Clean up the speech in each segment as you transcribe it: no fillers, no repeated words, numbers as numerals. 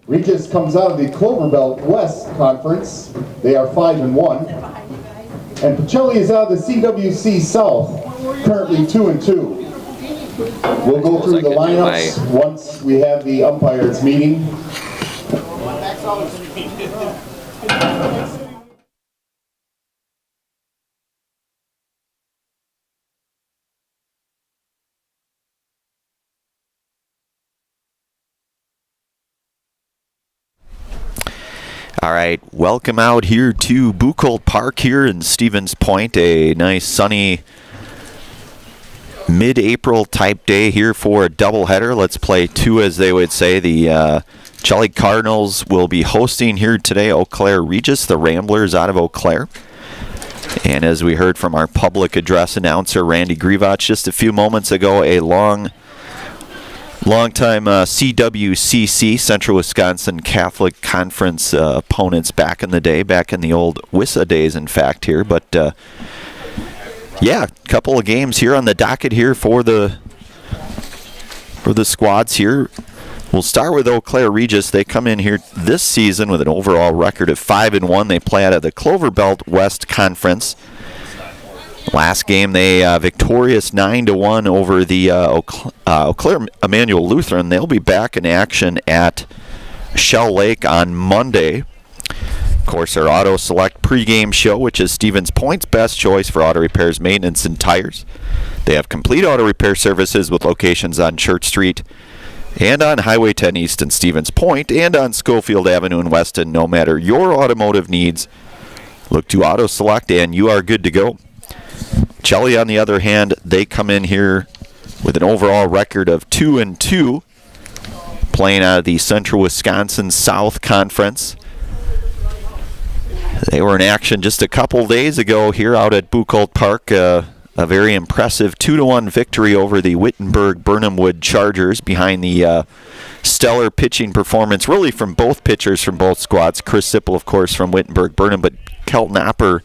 Regis comes out of the Clover Belt West Conference. They are 5-1. And Pacelli is out of the CWC South, currently 2-2. We'll go through the lineups once we have the umpires meeting. All right, welcome out here to Buchholz Park here in Stevens Point. A nice sunny mid-April type day here for a doubleheader. Let's play two, as they would say. The Pacelli Cardinals will be hosting here today Eau Claire Regis, the Ramblers out of Eau Claire. And as we heard from our public address announcer, Randy Grivach, just a few moments ago, a long-time CWCC, Central Wisconsin Catholic Conference opponents back in the day, back in the old WIAA days, in fact, here. But, yeah, a couple of games here on the docket here for the squads here. We'll start with Eau Claire Regis. They come in here this season with an overall record of 5-1. They play out of the Clover Belt West Conference. Last game, they victorious 9-1 over the Eau Claire Emmanuel Lutheran. They'll be back in action at Shell Lake on Monday. Of course, our Auto Select pregame show, which is Stevens Point's best choice for auto repairs, maintenance, and tires. They have complete auto repair services with locations on Church Street and on Highway 10 East in Stevens Point and on Schofield Avenue in Weston. No matter your automotive needs, look to Auto Select and you are good to go. Pacelli, on the other hand, they come in here with an overall record of 2-2, playing out of the Central Wisconsin South Conference. They were in action just a couple days ago here out at Buchholz Park. A very impressive 2-1 victory over the Wittenberg-Burnham Wood Chargers behind the stellar pitching performance, really from both pitchers from both squads. Chris Sipple, of course, from Wittenberg-Burnham, but Kelton Apper,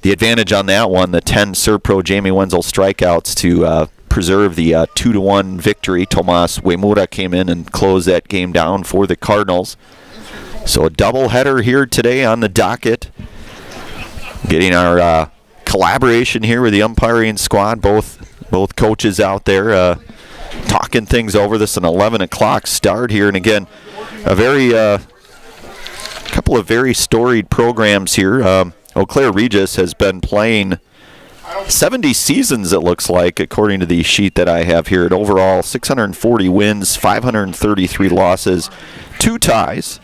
the advantage on that one, the 10 Serpro Jamie Wenzel strikeouts to preserve the 2-1 victory. Tomas Uemura came in and closed that game down for the Cardinals. So a doubleheader here today on the docket. Getting our collaboration here with the umpiring squad, both coaches out there talking things over. This an 11 o'clock start here, and again, a couple of very storied programs here. Eau Claire Regis has been playing 70 seasons, it looks like, according to the sheet that I have here. At overall, 640 wins, 533 losses, 2 ties,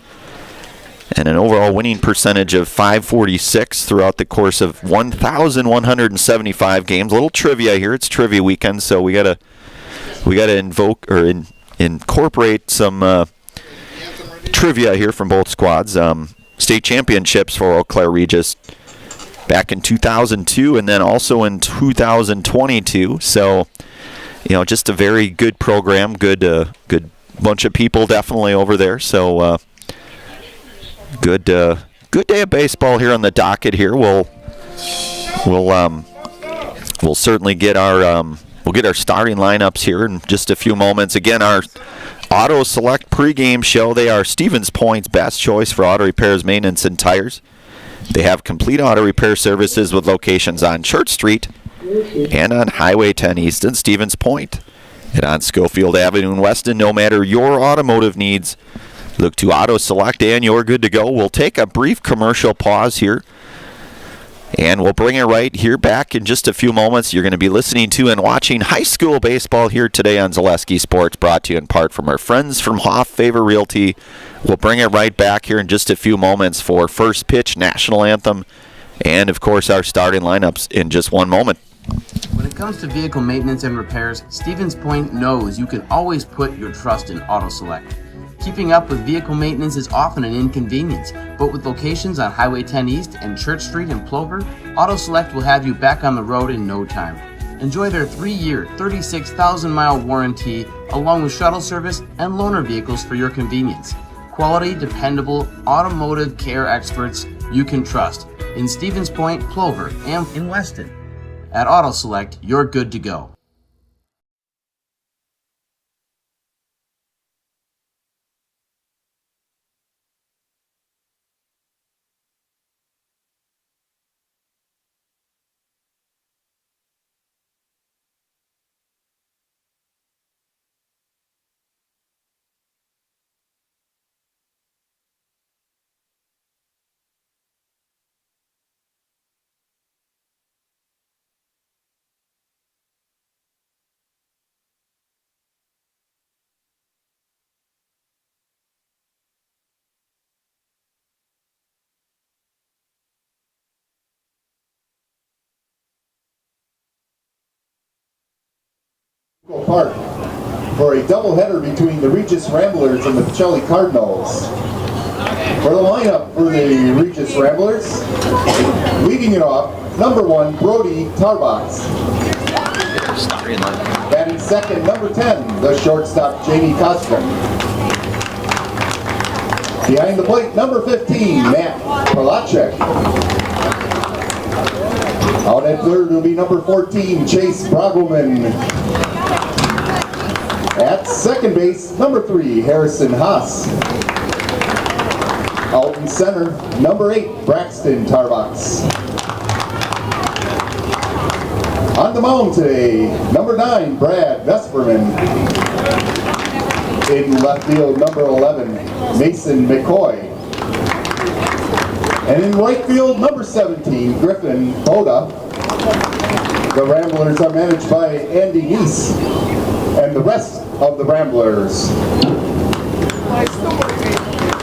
and an overall winning percentage of .546 throughout the course of 1,175 games. A little trivia here. It's trivia weekend, so we gotta incorporate some trivia here from both squads. State championships for Eau Claire Regis back in 2002 and then also in 2022. So, just a very good program, good bunch of people definitely over there. So, good day of baseball here on the docket here. We'll certainly get our starting lineups here in just a few moments. Again, our Auto Select pregame show. They are Stevens Point's best choice for auto repairs, maintenance, and tires. They have complete auto repair services with locations on Church Street and on Highway 10 East in Stevens Point and on Schofield Avenue in Weston. No matter your automotive needs, look to Auto Select and you're good to go. We'll take a brief commercial pause here, and we'll bring it right here back in just a few moments. You're going to be listening to and watching high school baseball here today on Zaleski Sports, brought to you in part from our friends from Hoff Favor Realty. We'll bring it right back here in just a few moments for first pitch, national anthem, and, of course, our starting lineups in just one moment. When it comes to vehicle maintenance and repairs, Stevens Point knows you can always put your trust in Auto Select. Keeping up with vehicle maintenance is often an inconvenience, but with locations on Highway 10 East and Church Street in Plover, Auto Select will have you back on the road in no time. Enjoy their 3-year, 36,000-mile warranty, along with shuttle service and loaner vehicles for your convenience. Quality, dependable, automotive care experts you can trust in Stevens Point, Plover, and in Weston. At Auto Select, you're good to go. . Park for a doubleheader between the Regis Ramblers and the Pacelli Cardinals. For the lineup for the Regis Ramblers, leading it off, number 1, Brody Tarbox. Batting second, number 10, the shortstop, Jamie Costin. Behind the plate, number 15, Matt Palachek. Out at third will be number 14, Chase Brogleman. At second base, number 3, Harrison Haas. Out in center, number 8, Braxton Tarbox. On the mound today, number 9, Brad Vesperman. In left field, number 11, Mason McCoy. And in right field, number 17, Griffin Boda. The Ramblers are managed by Andy Neese and the rest of the Ramblers.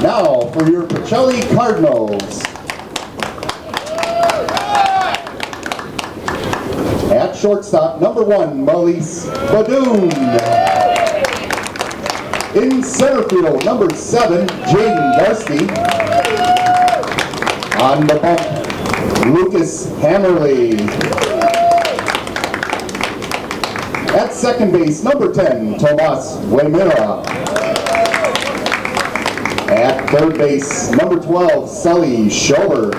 Now for your Pacelli Cardinals. At shortstop, number 1, Melise Badoon. In center field, number 7, Jaden Darski. On the bump, Lucas Hammerly. At second base, number 10, Tomas Wemira. At third base, number 12, Sully Schober.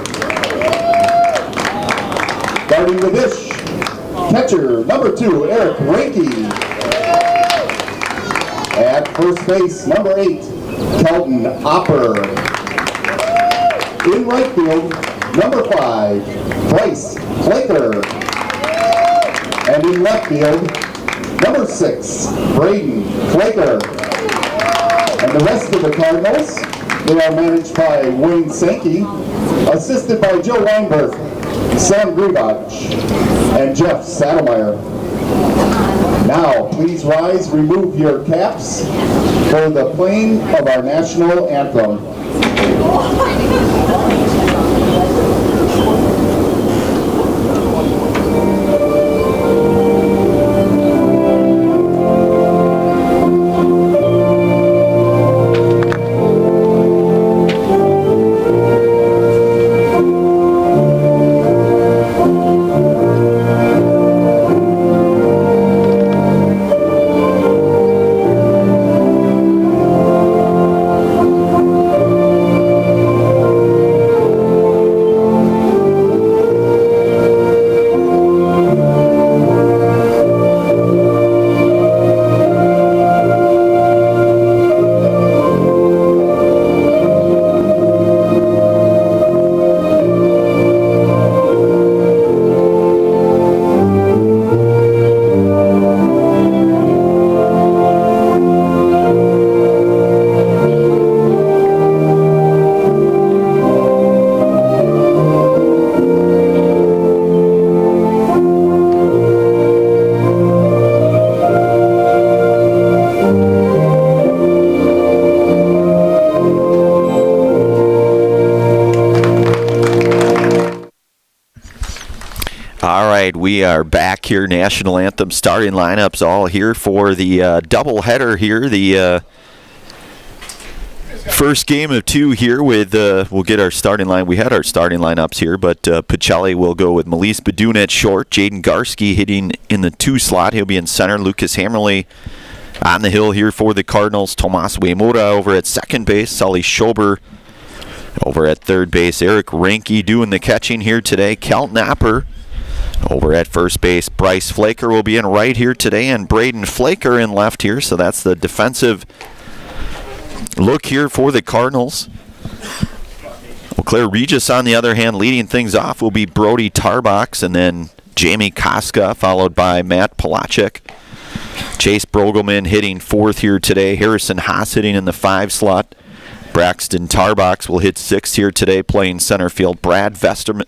Guarding the dish, catcher, number 2, Eric Ranke. At first base, number 8, Kelton Opper. In right field, number 5, Bryce Flaker. And in left field, number 6, Braden Flaker. And the rest of the Cardinals, they are managed by Wayne Sankey, assisted by Joe Weinberg, Sam Grubach, and Jeff Saddlemeyer. Now, please rise, remove your caps for the playing of our national anthem. We are back here. National anthem starting lineups all here for the doubleheader here. The first game of 2 here with, we'll get our starting line. We had our starting lineups here, but Pacelli will go with Melise Badoon at short. Jaden Garski hitting in the 2 slot. He'll be in center. Lucas Hammerly on the hill here for the Cardinals. Tomas Wemura over at second base. Sully Schober over at third base. Eric Ranke doing the catching here today. Kelton Opper over at first base. Bryce Flaker will be in right here today, and Braden Flaker in left here. So that's the defensive look here for the Cardinals. Well, Claire Regis, on the other hand, leading things off will be Brody Tarbox, and then Jamie Koska, followed by Matt Palachek. Chase Brogelman hitting fourth here today. Harrison Haas hitting in the 5 slot. Braxton Tarbox will hit 6th here today, playing center field. Brad Vesterman,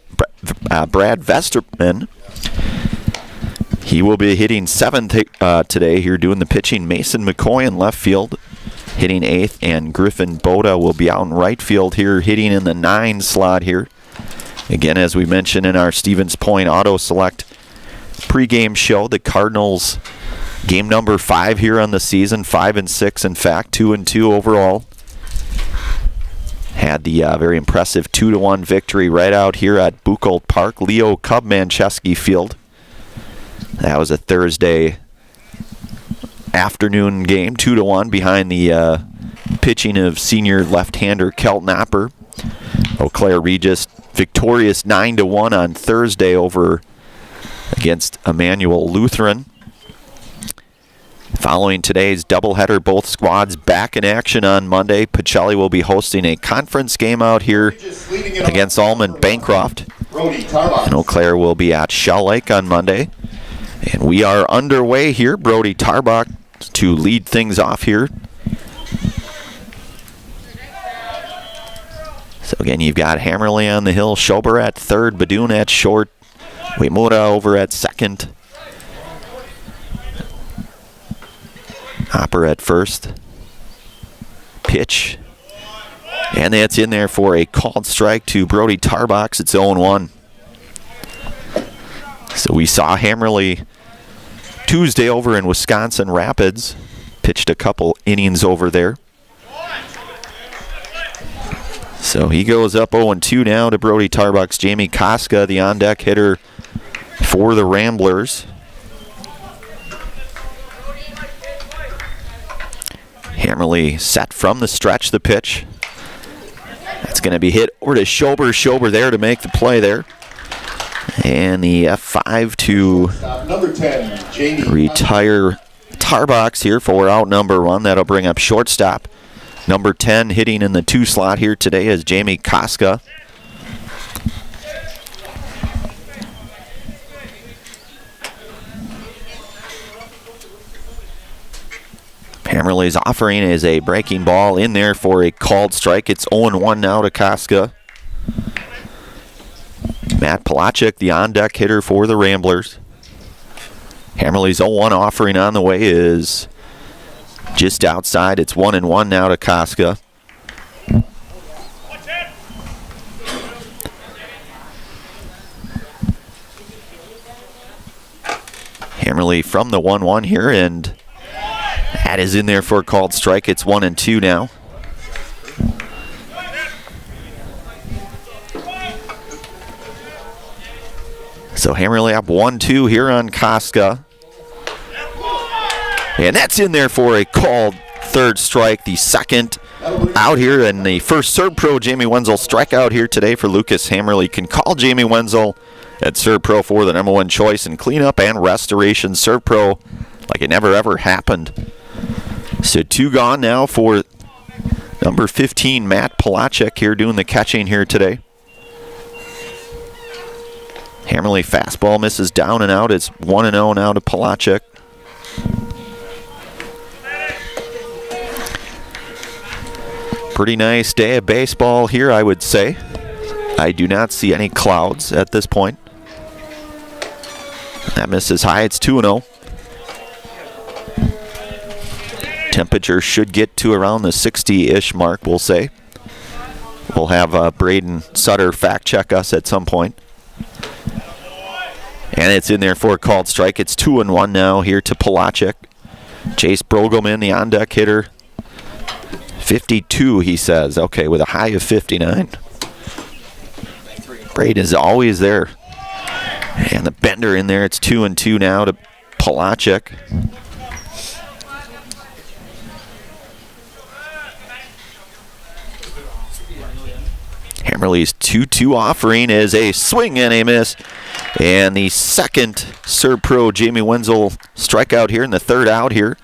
he will be hitting 7th today here, doing the pitching. Mason McCoy in left field, hitting 8th, and Griffin Boda will be out in right field here, hitting in the 9 slot here. Again, as we mentioned in our Stevens Point Auto Select pregame show, the Cardinals Game number 5 here on the season, 5-6 in fact, 2-2 overall. Had the very impressive 2-1 victory right out here at Buchholz Park, Leo Cub-Manchesky Field. That was a Thursday afternoon game, 2-1 behind the pitching of senior left-hander Kelton Apper. Eau Claire Regis victorious 9-1 on Thursday over against Emmanuel Lutheran. Following today's doubleheader, both squads back in action on Monday. Pacelli will be hosting a conference game out here against Almond Bancroft. And Eau Claire will be at Shell Lake on Monday. And we are underway here. Brody Tarbach to lead things off here. So again, you've got Hammerly on the hill, Schober at third, Badun at short, Uemura over at second. Hopper at first. Pitch. And that's in there for a called strike to Brody Tarbach. It's 0-1. So we saw Hammerly Tuesday over in Wisconsin Rapids. Pitched a couple innings over there. So he goes up 0-2 now to Brody Tarbach's Jamie Koska, the on-deck hitter for the Ramblers. Hammerly set from the stretch, the pitch. That's going to be hit over to Schober. Schober there to make the play there. And the F5 to number 10, Jamie. Retire Tarbach here for out number 1. That'll bring up shortstop. Number 10 hitting in the 2 slot here today is Jamie Koska. Hammerly's offering is a breaking ball in there for a called strike. It's 0-1 now to Koska. Matt Palachuk, the on-deck hitter for the Ramblers. Hammerly's 0-1 offering on the way is just outside. It's 1-1 now to Koska. Hammerly from the 1-1 here, and that is in there for a called strike. It's 1-2 now. So Hammerly up 1-2 here on Koska. And that's in there for a called third strike. The second out here, and the first Serb Pro Jamie Wenzel strikeout here today for Lucas Hammerly. Can call Jamie Wenzel at Serb Pro for the number 1 choice in cleanup and restoration. Serb Pro like it never ever happened. So 2 gone now for number 15, Matt Palachuk here doing the catching here today. Hammerly fastball misses down and out. It's 1-0 now to Palachuk. Pretty nice day of baseball here, I would say. I do not see any clouds at this point. That misses high. It's 2-0. Temperature should get to around the 60-ish mark, we'll say. We'll have Braden Sutter fact check us at some point. And it's in there for a called strike. It's 2-1 now here to Palachuk. Chase Brogelman, the on-deck hitter. 52, he says. Okay, with a high of 59. Braden is always there. And the bender in there. It's 2-2 now to Palachuk. Hammerly's 2-2 offering is a swing and a miss. And the second Serb Pro Jamie Wenzel strikeout here in the third out here.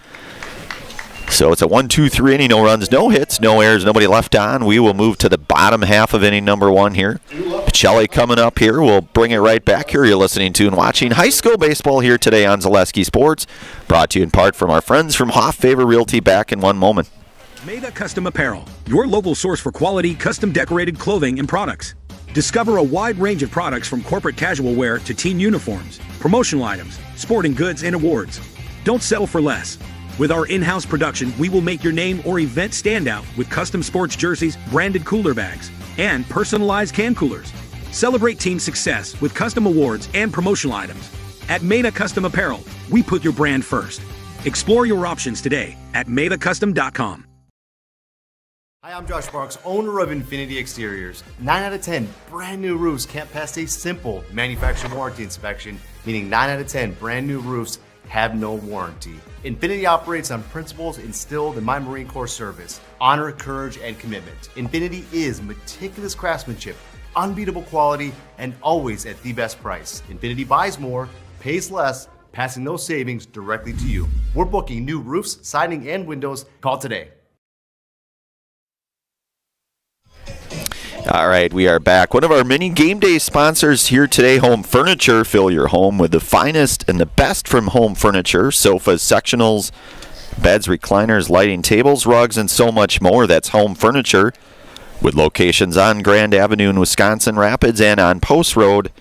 So it's a 1-2-3 inning, no runs, no hits, no errors, nobody left on. We will move to the bottom half of inning number 1 here. Pacelli coming up here. We'll bring it right back here. You're listening to and watching high school baseball here today on Zaleski Sports. Brought to you in part from our friends from Hoff Favor Realty. Back in 1 moment. Mega Custom Apparel, your local source for quality, custom decorated clothing and products. Discover a wide range of products from corporate casual wear to team uniforms, promotional items, sporting goods, and awards. Don't settle for less. With our in-house production, we will make your name or event stand out with custom sports jerseys, branded cooler bags, and personalized can coolers. Celebrate team success with custom awards and promotional items. At Mena Custom Apparel, we put your brand first. Explore your options today at maythecustom.com. Hi, I'm Josh Marks, owner of Infinity Exteriors. 9 out of 10 brand new roofs can't pass a simple manufacturer warranty inspection, meaning 9 out of 10 brand new roofs have no warranty. Infinity operates on principles instilled in my Marine Corps service: honor, courage, and commitment. Infinity is meticulous craftsmanship, unbeatable quality, and always at the best price. Infinity buys more, pays less, passing those savings directly to you. We're booking new roofs, siding, and windows. Call today. All right, we are back. One of our mini game day sponsors here today, Home Furniture. Fill your home with the finest and the best from Home Furniture. Sofas, sectionals, beds, recliners, lighting, tables, rugs, and so much more. That's Home Furniture, with locations on Grand Avenue in Wisconsin Rapids and on Post Road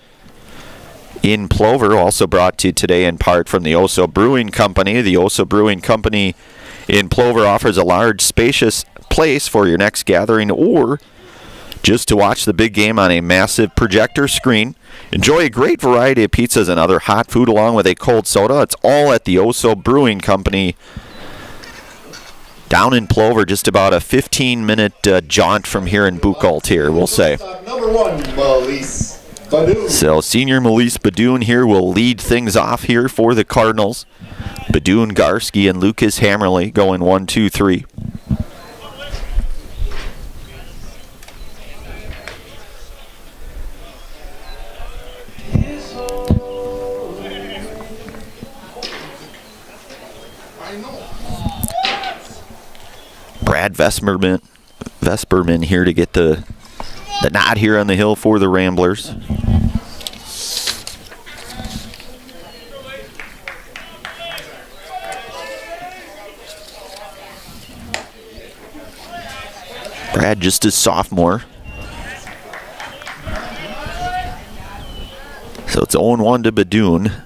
in Plover. Also brought to you today in part from the Oso Brewing Company. The Oso Brewing Company in Plover offers a large, spacious place for your next gathering or just to watch the big game on a massive projector screen. Enjoy a great variety of pizzas and other hot food along with a cold soda. It's all at the Oso Brewing Company down in Plover, just about a 15-minute jaunt from here in Buchholz here, we'll say. Number 1, Melise Badoon. So senior Melise Badoon here will lead things off here for the Cardinals. Badoon, Garski, and Lucas Hammerly going 1, 2, 3. Brad Vesperman here to get the nod here on the hill for the Ramblers. Brad just a sophomore. So it's 0-1 to Badoon.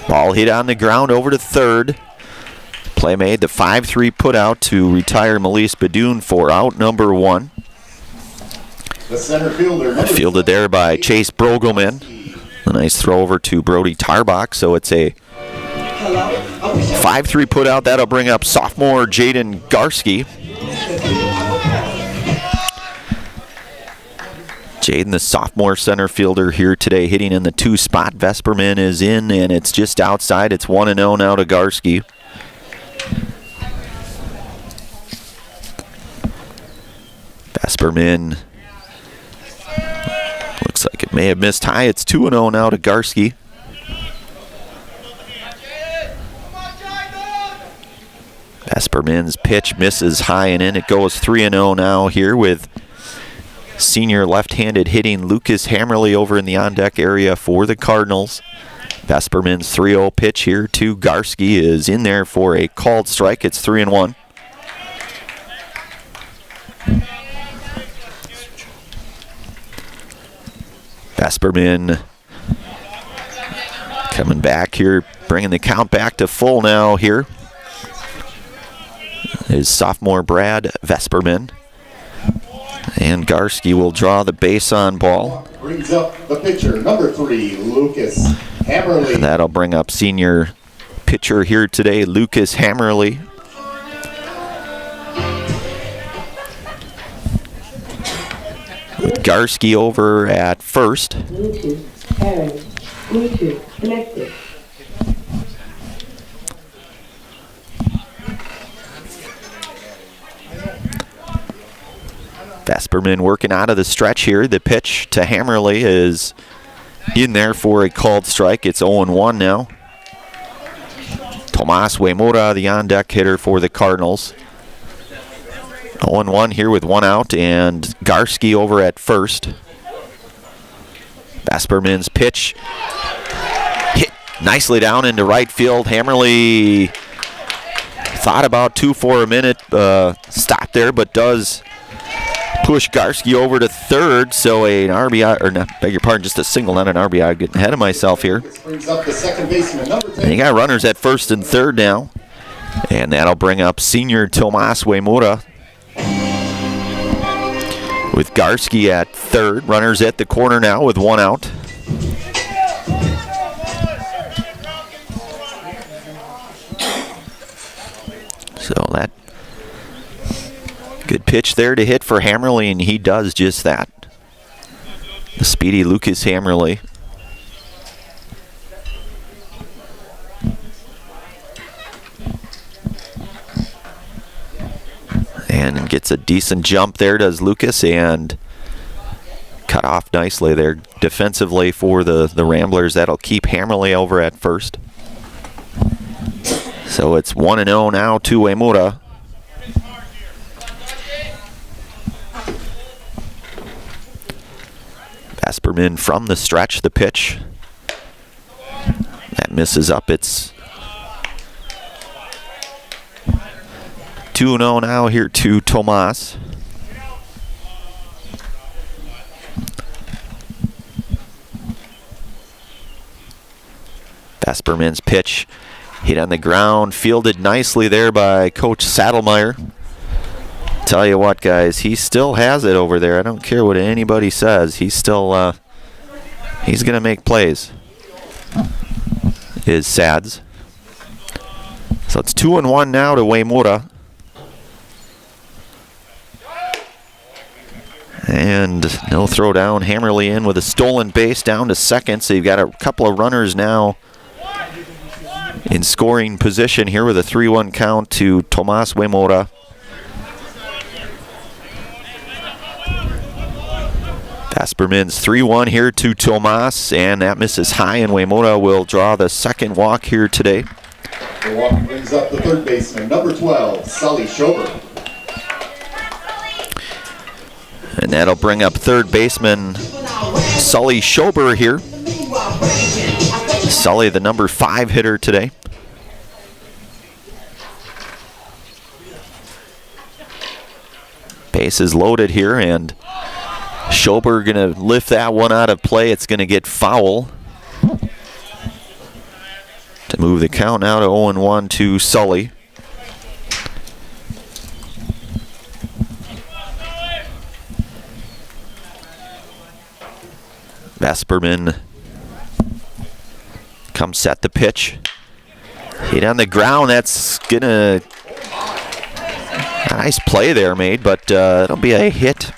Ball hit on the ground over to third. Play made, the 5-3 put out to retire Melise Badoon for out number 1. The center fielder. Fielded there by Chase Brogelman. A nice throw over to Brody Tarbach, so it's a 5-3 put out. That'll bring up sophomore Jaden Garski. Jaden, the sophomore center fielder here today, hitting in the 2 spot. Vesperman is in, and it's just outside. It's 1-0 now to Garski. Vesperman looks like it may have missed high. It's 2-0 now to Garski. Vesperman's pitch misses high and in. It goes 3-0 now here with senior left-handed hitting Lucas Hammerly over in the on-deck area for the Cardinals. Vesperman's 3-0 pitch here to Garski is in there for a called strike. It's 3-1. Vesperman coming back here, bringing the count back to full now here is sophomore Brad Vesperman. And Garski will draw the base on ball. Brings up the pitcher, number 3, Lucas Hammerly. And that'll bring up senior pitcher here today, Lucas Hammerly. With Garski over at first. Bluetooth pairing. Bluetooth connected. Vesperman working out of the stretch here. The pitch to Hammerly is in there for a called strike. It's 0-1 now. Tomas Uemura, the on-deck hitter for the Cardinals. 0-1 here with 1 out, and Garski over at first. Vesperman's pitch hit nicely down into right field. Hammerly thought about 2 for a minute, stopped there, but does push Garski over to third, so an RBI, or not, beg your pardon, just a single, not an RBI. Getting ahead of myself here. Brings up the second baseman, number 10. And you got runners at first and third now, and that'll bring up senior Tomas Uemura. With Garski at third, runners at the corner now with 1 out. So that good pitch there to hit for Hammerly, and he does just that. The speedy Lucas Hammerly. And gets a decent jump there, does Lucas, and cut off nicely there defensively for the Ramblers. That'll keep Hammerly over at first. So it's 1-0 now to Uemura. Vesperman from the stretch, the pitch. That misses up. It's 2-0 now here to Tomas. Vesperman's pitch hit on the ground, fielded nicely there by Coach Saddlemeyer. Tell you what, guys, he still has it over there. I don't care what anybody says. He's still, he's going to make plays, is Sads. So it's 2-1 now to Uemura. And no throw down. Hammerly in with a stolen base down to second. So you've got a couple of runners now in scoring position here with a 3-1 count to Tomas Uemura. Vesperman's 3-1 here to Tomas, and that misses high, and Uemura will draw the second walk here today. The walk brings up the third baseman, number 12, Sully Schober. And that'll bring up third baseman Sully Schober here. Sully, the number 5 hitter today. Base is loaded here, and Schober going to lift that one out of play. It's going to get foul to move the count now to 0-1 to Sully. Vesperman comes set the pitch. Hit on the ground. That's going to... Nice play there made, but it'll be a hit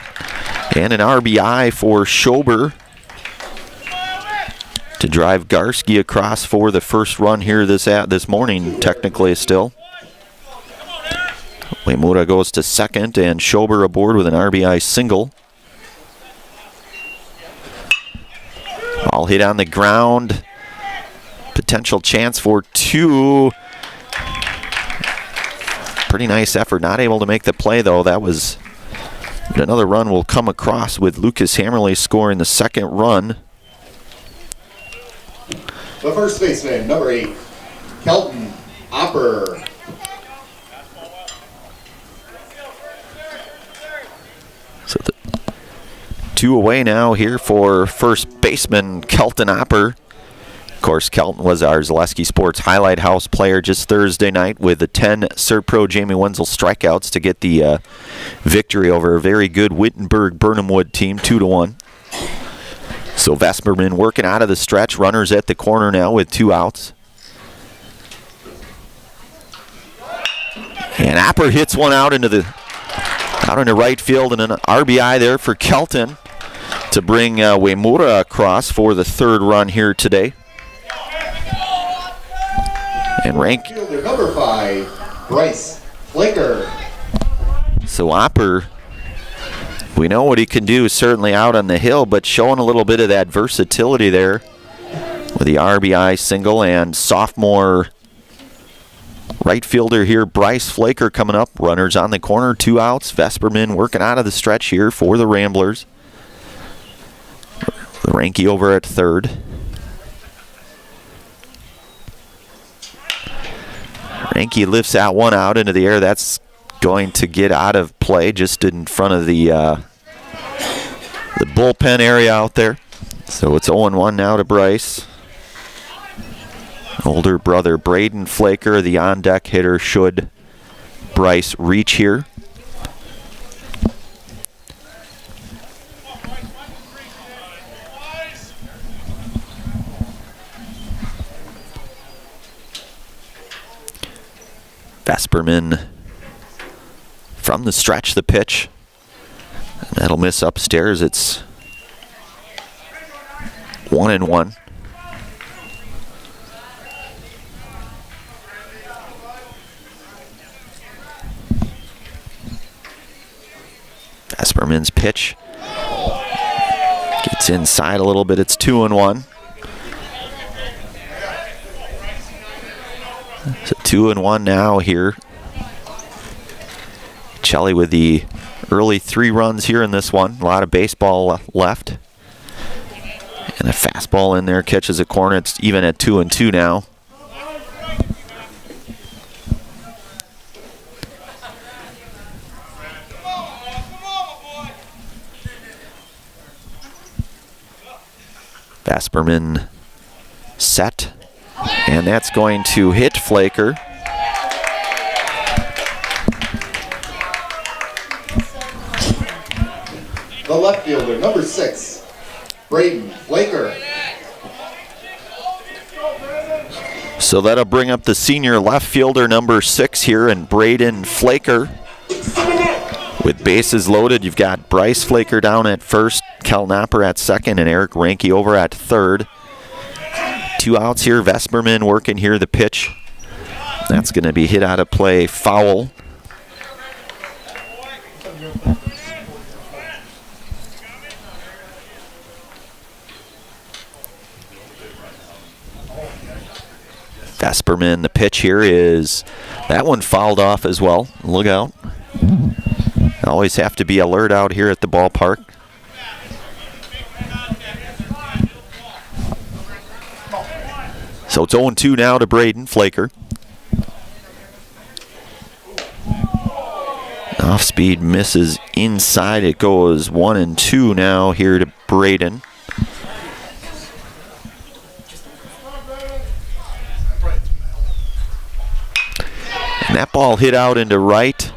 and an RBI for Schober to drive Garski across for the first run here this morning, technically still. Uemura goes to second, and Schober aboard with an RBI single. All hit on the ground. Potential chance for 2. Pretty nice effort. Not able to make the play, though. That was... Another run will come across with Lucas Hammerly scoring the second run. The first baseman, number 8, Kelton Opper. So the 2 away now here for first baseman Kelton Opper. Of course, Kelton was our Zaleski Sports Highlight House player just Thursday night with the 10 Cert Pro Jamie Wenzel strikeouts to get the victory over a very good Wittenberg-Burnhamwood team, 2-1. So Vesperman working out of the stretch. Runners at the corner now with 2 outs. And Opper hits one out into right field, and an RBI there for Kelton to bring Uemura across for the third run here today. And rank Fielder number 5, Bryce Flaker. So Opper, we know what he can do, certainly out on the hill, but showing a little bit of that versatility there with the RBI single. And sophomore right fielder here, Bryce Flaker, coming up. Runners on the corner, 2 outs. Vesperman working out of the stretch here for the Ramblers. Ranky over at third. Ranky lifts that one out into the air. That's going to get out of play just in front of the bullpen area out there. So it's 0-1 now to Bryce. Older brother Braden Flaker, the on-deck hitter, should Bryce reach here. Vesperman from the stretch, the pitch. And that'll miss upstairs. It's 1-1. Vesperman's pitch gets inside a little bit. It's 2-1. So 2-1 now here. Pacelli with the early 3 runs here in this one. A lot of baseball left. And a fastball in there catches a corner. It's even at 2-2 now. Vesperman set, and that's going to hit Flaker. The left fielder, number 6, Braden Flaker. So that'll bring up the senior left fielder, number 6 here, and Braden Flaker. With bases loaded, you've got Bryce Flaker down at first, Kel Knopper at second, and Eric Ranke over at third. 2 outs here. Vesperman working here the pitch. That's going to be hit out of play, foul. Vesperman, the pitch here is, that one fouled off as well. Look out. Always have to be alert out here at the ballpark. So it's 0-2 now to Braden Flaker. Off speed misses inside. It goes 1-2 now here to Braden. And that ball hit out into right.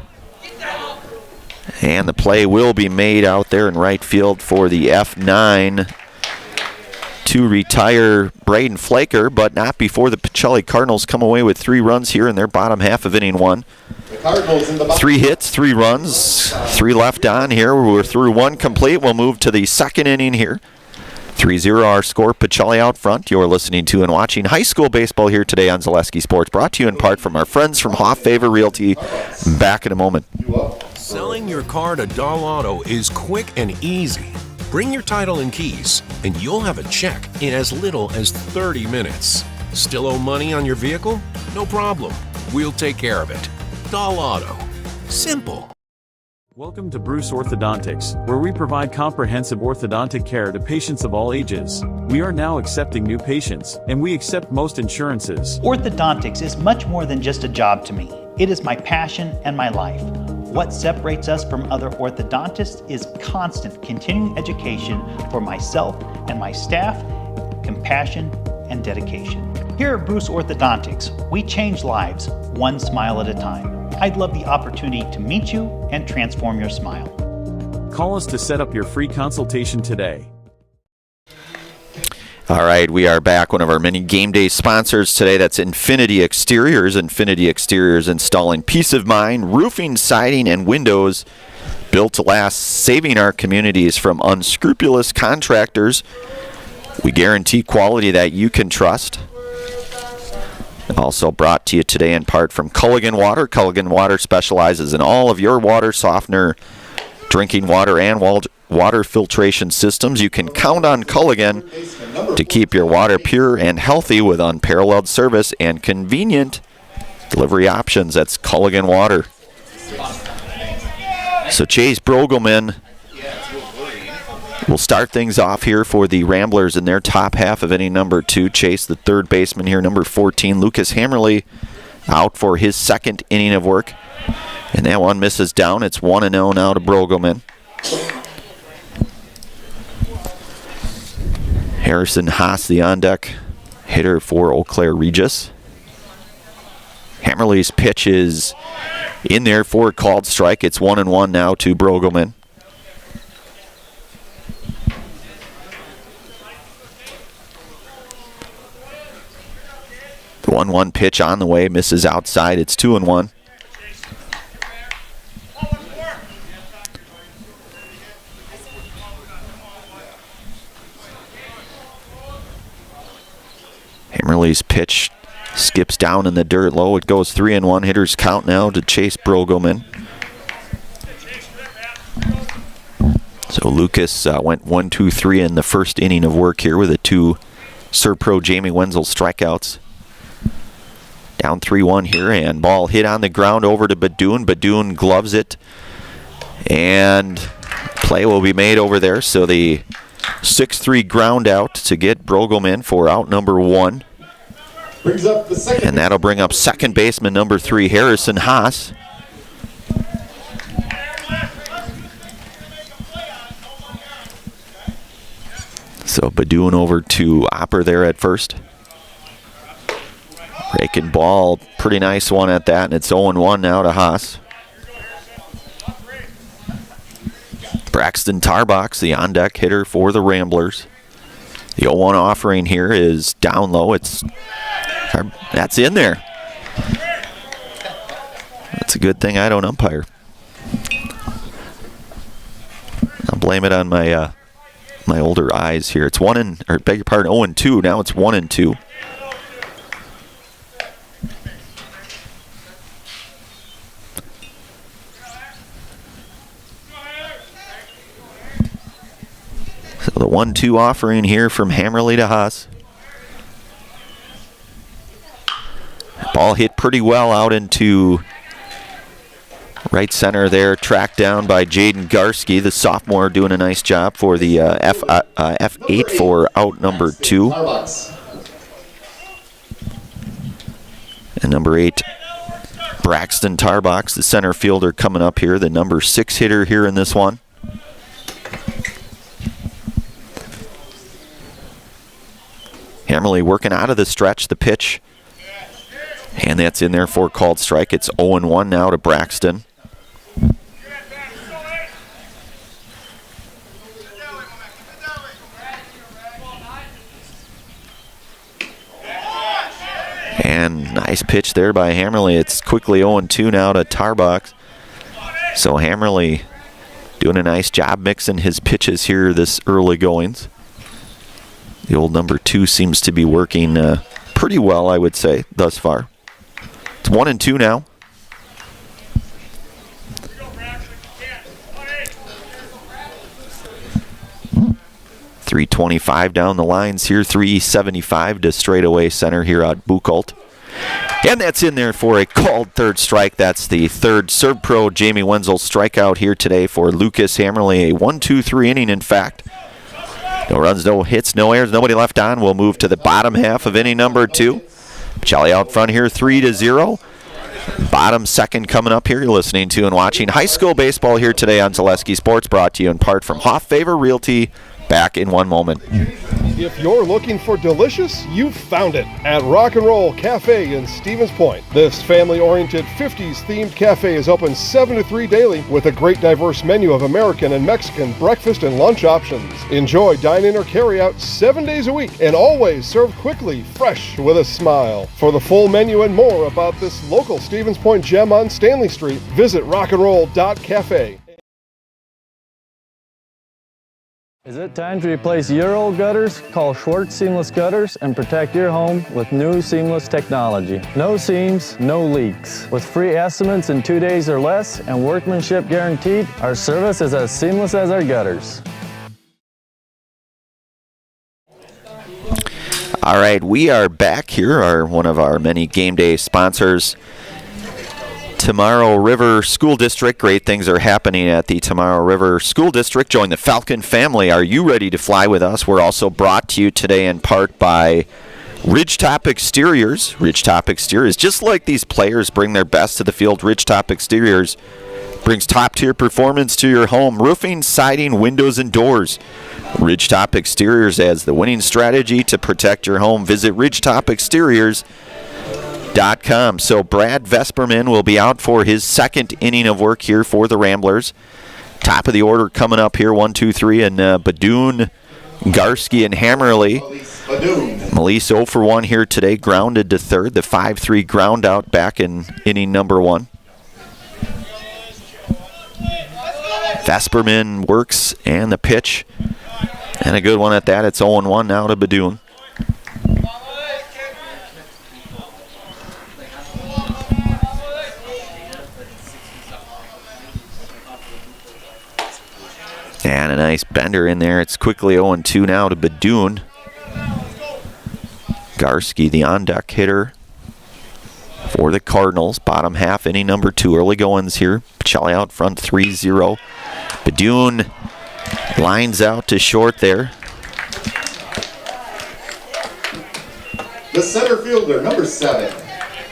And the play will be made out there in right field for the F9 to retire Braden Flaker, but not before the Pacelli Cardinals come away with 3 runs here in their bottom half of inning 1. 3 hits, 3 runs, 3 left on here. We're through 1 complete. We'll move to the second inning here. 3-0 our score. Pacelli out front. You're listening to and watching high school baseball here today on Zaleski Sports, brought to you in part from our friends from Hoff Favor Realty. Back in a moment. Selling your car to Doll Auto is quick and easy. Bring your title and keys, and you'll have a check in as little as 30 minutes. Still owe money on your vehicle? No problem. We'll take care of it. Doll Auto. Simple. Welcome to Bruce Orthodontics, where we provide comprehensive orthodontic care to patients of all ages. We are now accepting new patients, and we accept most insurances. Orthodontics is much more than just a job to me. It is my passion and my life. What separates us from other orthodontists is constant continuing education for myself and my staff, compassion, and dedication. Here at Bruce Orthodontics, we change lives one smile at a time. I'd love the opportunity to meet you and transform your smile. Call us to set up your free consultation today. All right, we are back. One of our many game day sponsors today, that's Infinity Exteriors. Infinity Exteriors installing peace of mind, roofing, siding, and windows built to last, saving our communities from unscrupulous contractors. We guarantee quality that you can trust. Also brought to you today in part from Culligan Water. Culligan Water specializes in all of your water softener, drinking water, and water filtration systems. You can count on Culligan to keep your water pure and healthy with unparalleled service and convenient delivery options. That's Culligan Water. So Chase Brogelman will start things off here for the Ramblers in their top half of inning number 2. Chase, the third baseman here, number 14. Lucas Hammerly out for his second inning of work. And that one misses down. It's 1-0 now to Brogelman. Harrison Haas, the on-deck hitter for Eau Claire Regis. Hammerly's pitch is in there for a called strike. It's 1-1 now to Brogelman. The 1-1 pitch on the way, misses outside. It's 2-1. Hammerly's pitch skips down in the dirt low. It goes 3-1. Hitters count now to chase Pregame. So Lucas went 1-2-3 in the first inning of work here with the 2 Serpro Jamie Wenzel strikeouts. Down 3-1 here, and ball hit on the ground over to Badoon. Badoon gloves it, and play will be made over there. So the 6-3 ground out to get Pregame for out number 1. Brings up the second. And that'll bring up second baseman number 3, Harrison Haas. So Badoon over to Opper there at first. Raking ball, pretty nice one at that, and it's 0-1 now to Haas. Braxton Tarbox, the on-deck hitter for the Ramblers. The 0-1 offering here is down low. That's in there. That's a good thing I don't umpire. I'll blame it on my my older eyes here. It's 0-2. Now it's 1-2. So the 1-2 offering here from Hammerly to Haas. Ball hit pretty well out into right center there, tracked down by Jaden Garski, the sophomore, doing a nice job for the F8 for out number 2. And number 8, Braxton Tarbox, the center fielder, coming up here, the number 6 hitter here in this one. Hammerly working out of the stretch, the pitch. And that's in there for a called strike. It's 0-1 now to Braxton. And nice pitch there by Hammerly. It's quickly 0-2 now to Tarbox. So Hammerly doing a nice job mixing his pitches here this early goings. The old number 2 seems to be working pretty well, I would say, thus far. It's 1-2 now. .325 down the lines here, 375 to straightaway center here at Buchholz. And that's in there for a called third strike. That's the third Serpro Jamie Wenzel strikeout here today for Lucas Hammerly. A 1-2-3 inning, in fact. No runs, no hits, no errors, nobody left on. We'll move to the bottom half of inning number 2. Pacelli out front here, 3-0. Bottom second coming up here. You're listening to and watching high school baseball here today on Zaleski Sports, brought to you in part from Hoff Favor Realty. Back in one moment. If you're looking for delicious, you've found it at Rock and Roll Cafe in Stevens Point. This family-oriented 50s-themed cafe is open 7 to 3 daily with a great diverse menu of American and Mexican breakfast and lunch options. Enjoy dine-in or carry-out 7 days a week and always served quickly, fresh, with a smile. For the full menu and more about this local Stevens Point gem on Stanley Street, visit rockandroll.cafe. Is it time to replace your old gutters? Call Schwartz Seamless Gutters and protect your home with new seamless technology. No seams, no leaks. With free estimates in 2 days or less and workmanship guaranteed, our service is as seamless as our gutters. All right, we are back here, one of our many game day sponsors. Tomorrow River School District. Great things are happening at the Tomorrow River School District. Join the Falcon family. Are you ready to fly with us? We're also brought to you today in part by Ridgetop Exteriors. Ridgetop Exteriors, just like these players bring their best to the field, Ridgetop Exteriors brings top-tier performance to your home. Roofing, siding, windows, and doors. Ridgetop Exteriors as the winning strategy to protect your home. Visit ridgetopexteriors.com. So Brad Vesperman will be out for his second inning of work here for the Ramblers. Top of the order coming up here, 1, 2, 3, and Badoon, Garski, and Hammerly. Melise 0 for 1 here today, grounded to third. The 5-3 ground out back in inning number 1. Vesperman works, and the pitch, and a good one at that. It's 0-1 now to Badoon. And a nice bender in there. It's quickly 0-2 now to Badoon. Garski, the on-deck hitter for the Cardinals. Bottom half, inning number 2. Early goings here. Pacelli out front 3-0. Badoon lines out to short there. The center fielder, number 7,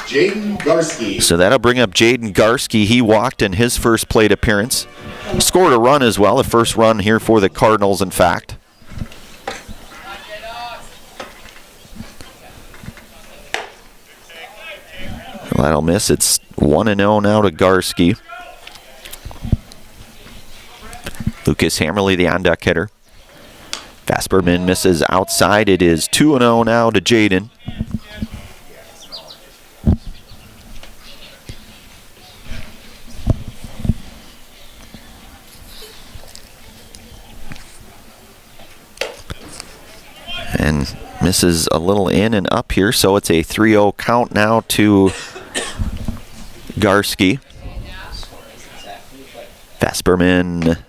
Jaden Garski. So that'll bring up Jaden Garski. He walked in his first plate appearance. Scored a run as well, the first run here for the Cardinals, in fact. Well, that'll miss. It's 1-0 now to Garski. Lucas Hammerly, the on-deck hitter. Vesperman misses outside. It is 2-0 now to Jaden. And misses a little in and up here, so it's a 3-0 count now to Garski. Vesperman.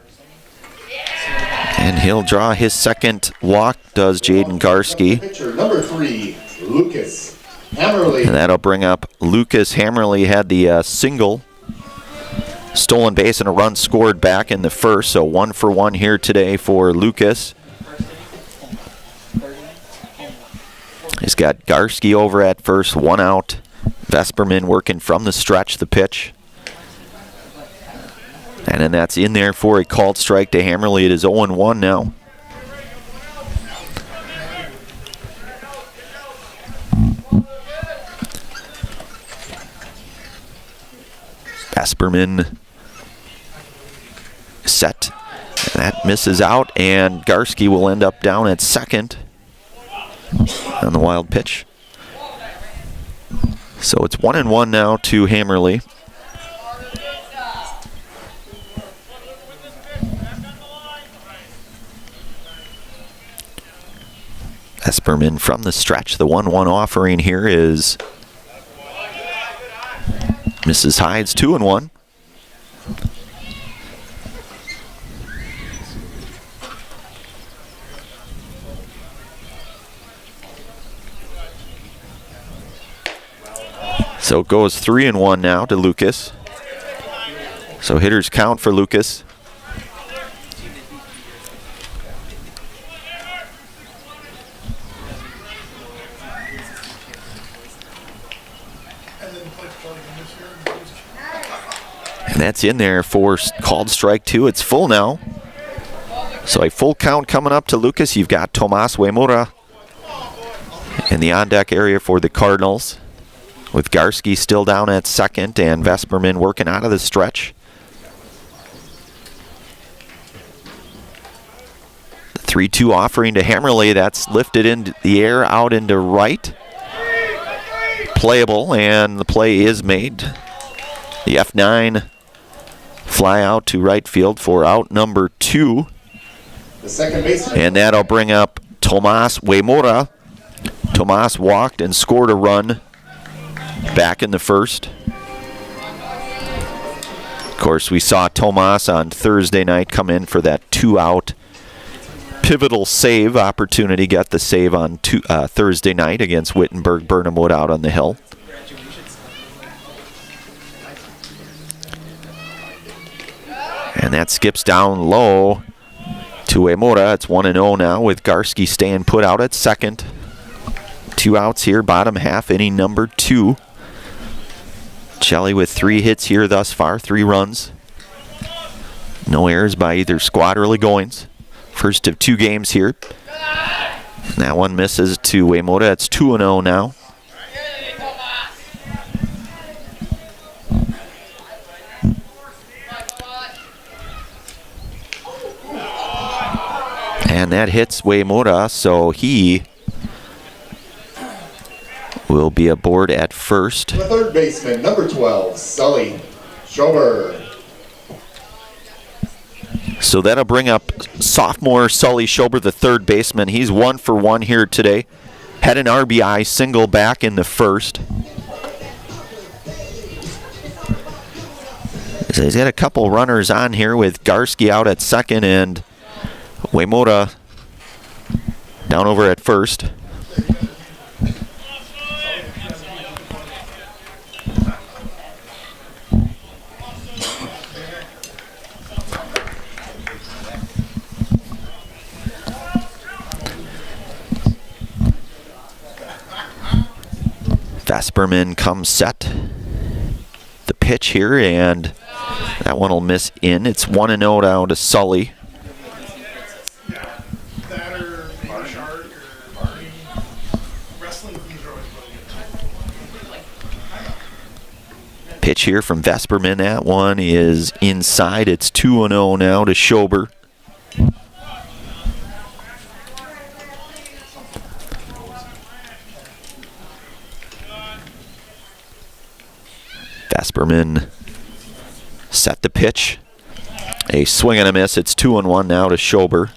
And he'll draw his second walk, does Jaden Garski. Pitcher number 3, Lucas Hammerly. And that'll bring up Lucas Hammerly. Had the single, stolen base, and a run scored back in the first. So 1 for 1 here today for Lucas. He's got Garski over at first, 1 out. Vesperman working from the stretch, the pitch. And then that's in there for a called strike to Hammerly. It is 0-1 now. Vesperman set. That misses out, and Garski will end up down at second on the wild pitch. So it's 1-1 now to Hammerly. Vesperman from the stretch. The 1-1 offering here is Mrs. Hyde's 2-1. So it goes 3-1 now to Lucas. So hitters count for Lucas. And that's in there for called strike 2. It's full now. So a full count coming up to Lucas. You've got Tomas Uemura in the on-deck area for the Cardinals, with Garski still down at second and Vesperman working out of the stretch. The 3-2 offering to Hammerly. That's lifted into the air out into right. Playable, and the play is made. The F9 fly out to right field for out number 2. The second baseman. And that'll bring up Tomas Uemura. Tomas walked and scored a run back in the first. Of course, we saw Tomas on Thursday night come in for that 2-out pivotal save opportunity. Got the save on Thursday night against Wittenberg Burnham Wood out on the hill. And that skips down low to Uemura. It's 1-0 now, with Garski staying put out at second. 2 outs here, bottom half, inning number 2. Pacelli with 3 hits here thus far, 3 runs. No errors by either squad early goings. First of 2 games here. That one misses to Uemura. It's 2-0 now. And that hits Uemura, so he will be aboard at first. The third baseman, number 12, Sully Schober. So that'll bring up sophomore Sully Schober, the third baseman. He's 1 for 1 here today. Had an RBI single back in the first. So he's got a couple runners on here with Garski out at second and Uemura down over at first. Vesperman comes set. The pitch here, and that one will miss in. It's 1-0 down to Sully. Pitch here from Vesperman. That one is inside. It's 2-0 now to Schober. Vesperman set the pitch. A swing and a miss. It's 2-1 now to Schober.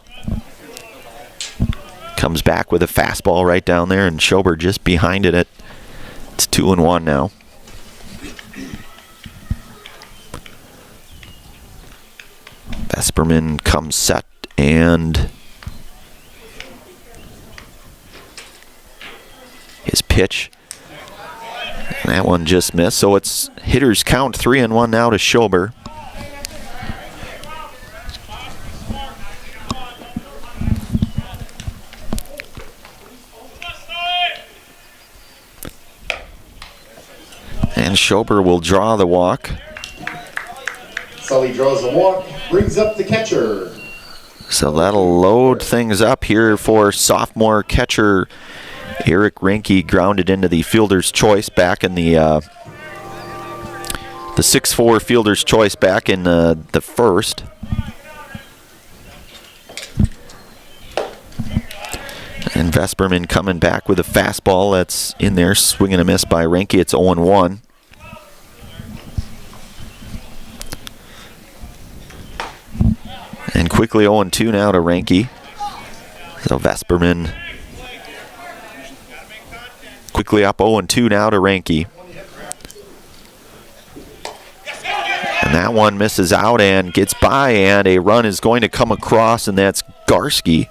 Comes back with a fastball right down there, and Schober just behind it. It's 2-1 now. Vesperman comes set, and his pitch. And that one just missed, so it's hitters count 3-1 now to Schober. And Schober will draw the walk. Sully draws the walk, brings up the catcher. So that'll load things up here for sophomore catcher Eric Reinke. Grounded into the fielder's choice back in the 6-4 fielder's choice back in the first. And Vesperman coming back with a fastball that's in there, swing and a miss by Reinke. It's 0-1. And quickly 0-2 now to Reinke. So Vesperman quickly up 0-2 now to Reinke. And that one misses out and gets by, and a run is going to come across, and that's Garski.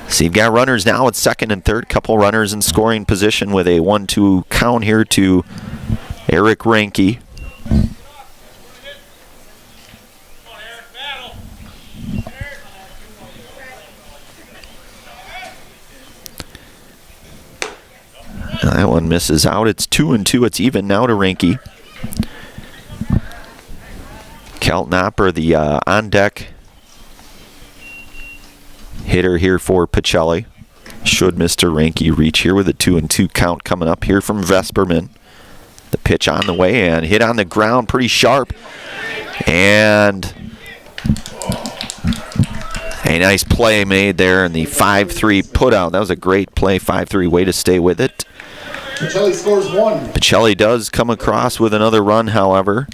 So you've got runners now at second and third, couple runners in scoring position with a 1-2 count here to Eric Reinke. That one misses out. It's 2-2. It's even now to Reinke. Keltnapper, the on-deck hitter here for Pacelli. Should Mr. Reinke reach here with a 2-2 count coming up here from Vesperman. The pitch on the way and hit on the ground pretty sharp. And a nice play made there in the 5-3 putout. That was a great play, 5-3 way to stay with it. Pacelli scores one. Pacelli does come across with another run, however.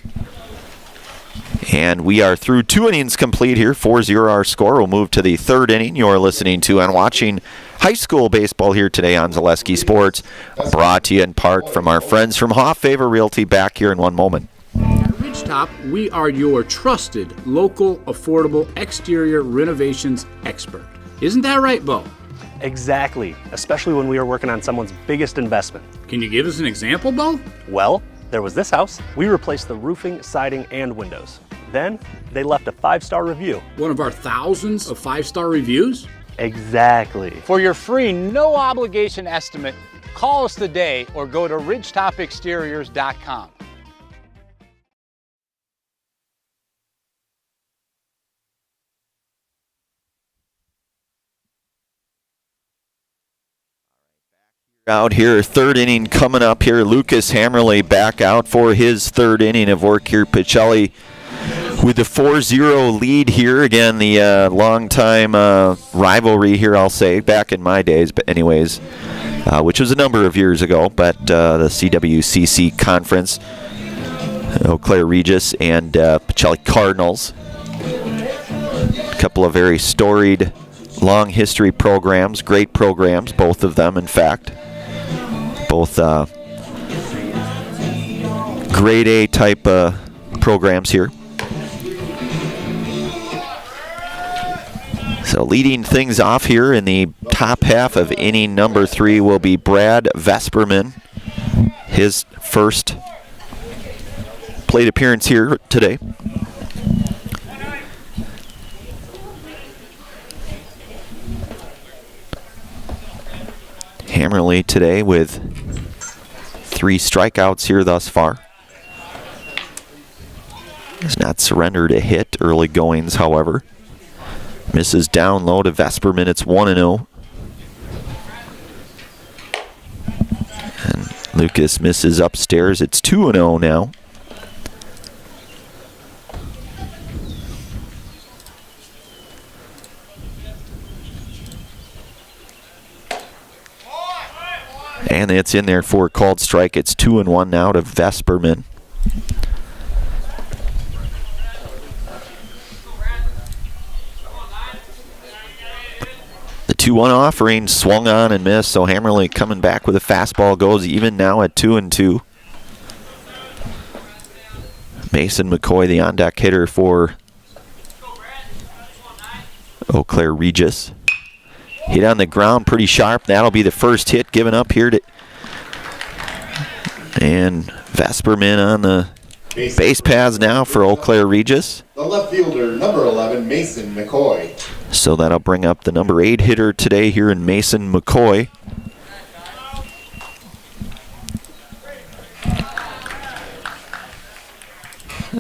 And we are through 2 innings complete here, 4-0 our score. We'll move to the third inning. You're listening to and watching high school baseball here today on Zaleski Sports. Brought to you in part from our friends from Hoff Favor Realty. Back here in one moment. At Ridgetop, we are your trusted, local, affordable exterior renovations expert. Isn't that right, Bo? Exactly, especially when we are working on someone's biggest investment. Can you give us an example, Bo? Well, there was this house. We replaced the roofing, siding, and windows. Then, they left a 5-star review. One of our thousands of 5-star reviews? Exactly. For your free, no-obligation estimate, call us today or go to ridgetopexteriors.com. Out here, third inning coming up here. Lucas Hammerley back out for his third inning of work here. Pacelli with the 4-0 lead here. Again, the long-time rivalry here, I'll say, back in my days, but anyways, which was a number of years ago, but the CWCC conference, Eau Claire Regis and Pacelli Cardinals. A couple of very storied, long history programs, great programs, both of them, in fact. Both grade A type programs here. So leading things off here in the top half of inning number 3 will be Brad Vesperman. His first plate appearance here today. Hammerly today with 3 strikeouts here thus far. Has not surrendered a hit early goings, however. Misses down low to Vesperman. It's 1-0. And Lucas misses upstairs. It's 2-0 now. And it's in there for a called strike. It's 2-1 now to Vesperman. The 2-1 offering swung on and missed, so Hammerly coming back with a fastball, goes even now at 2-2. Mason McCoy, the on-deck hitter for Eau Claire Regis. Hit on the ground pretty sharp. That'll be the first hit given up here. And Vesperman on the base paths now for Eau Claire Regis. The left fielder, number 11, Mason McCoy. So that'll bring up the number 8 hitter today here in Mason McCoy.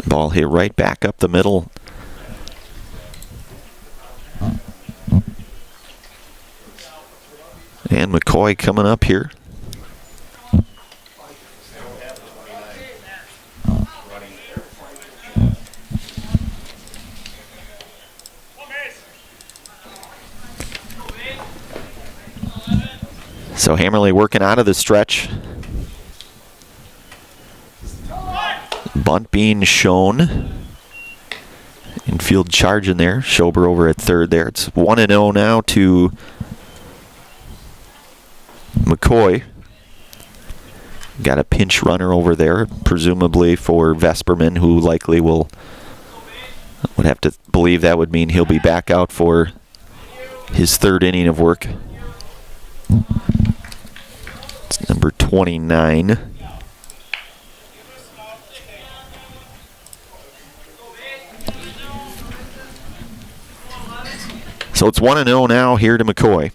Ball hit right back up the middle. And McCoy coming up here. So Hammerly working out of the stretch. Bunt being shown. Infield charge in there. Schober over at third there. It's 1-0 now to McCoy. Got a pinch runner over there, presumably for Vesperman, who likely would have to believe that would mean he'll be back out for his 3rd inning of work. It's number 29. So it's 1-0 now here to McCoy.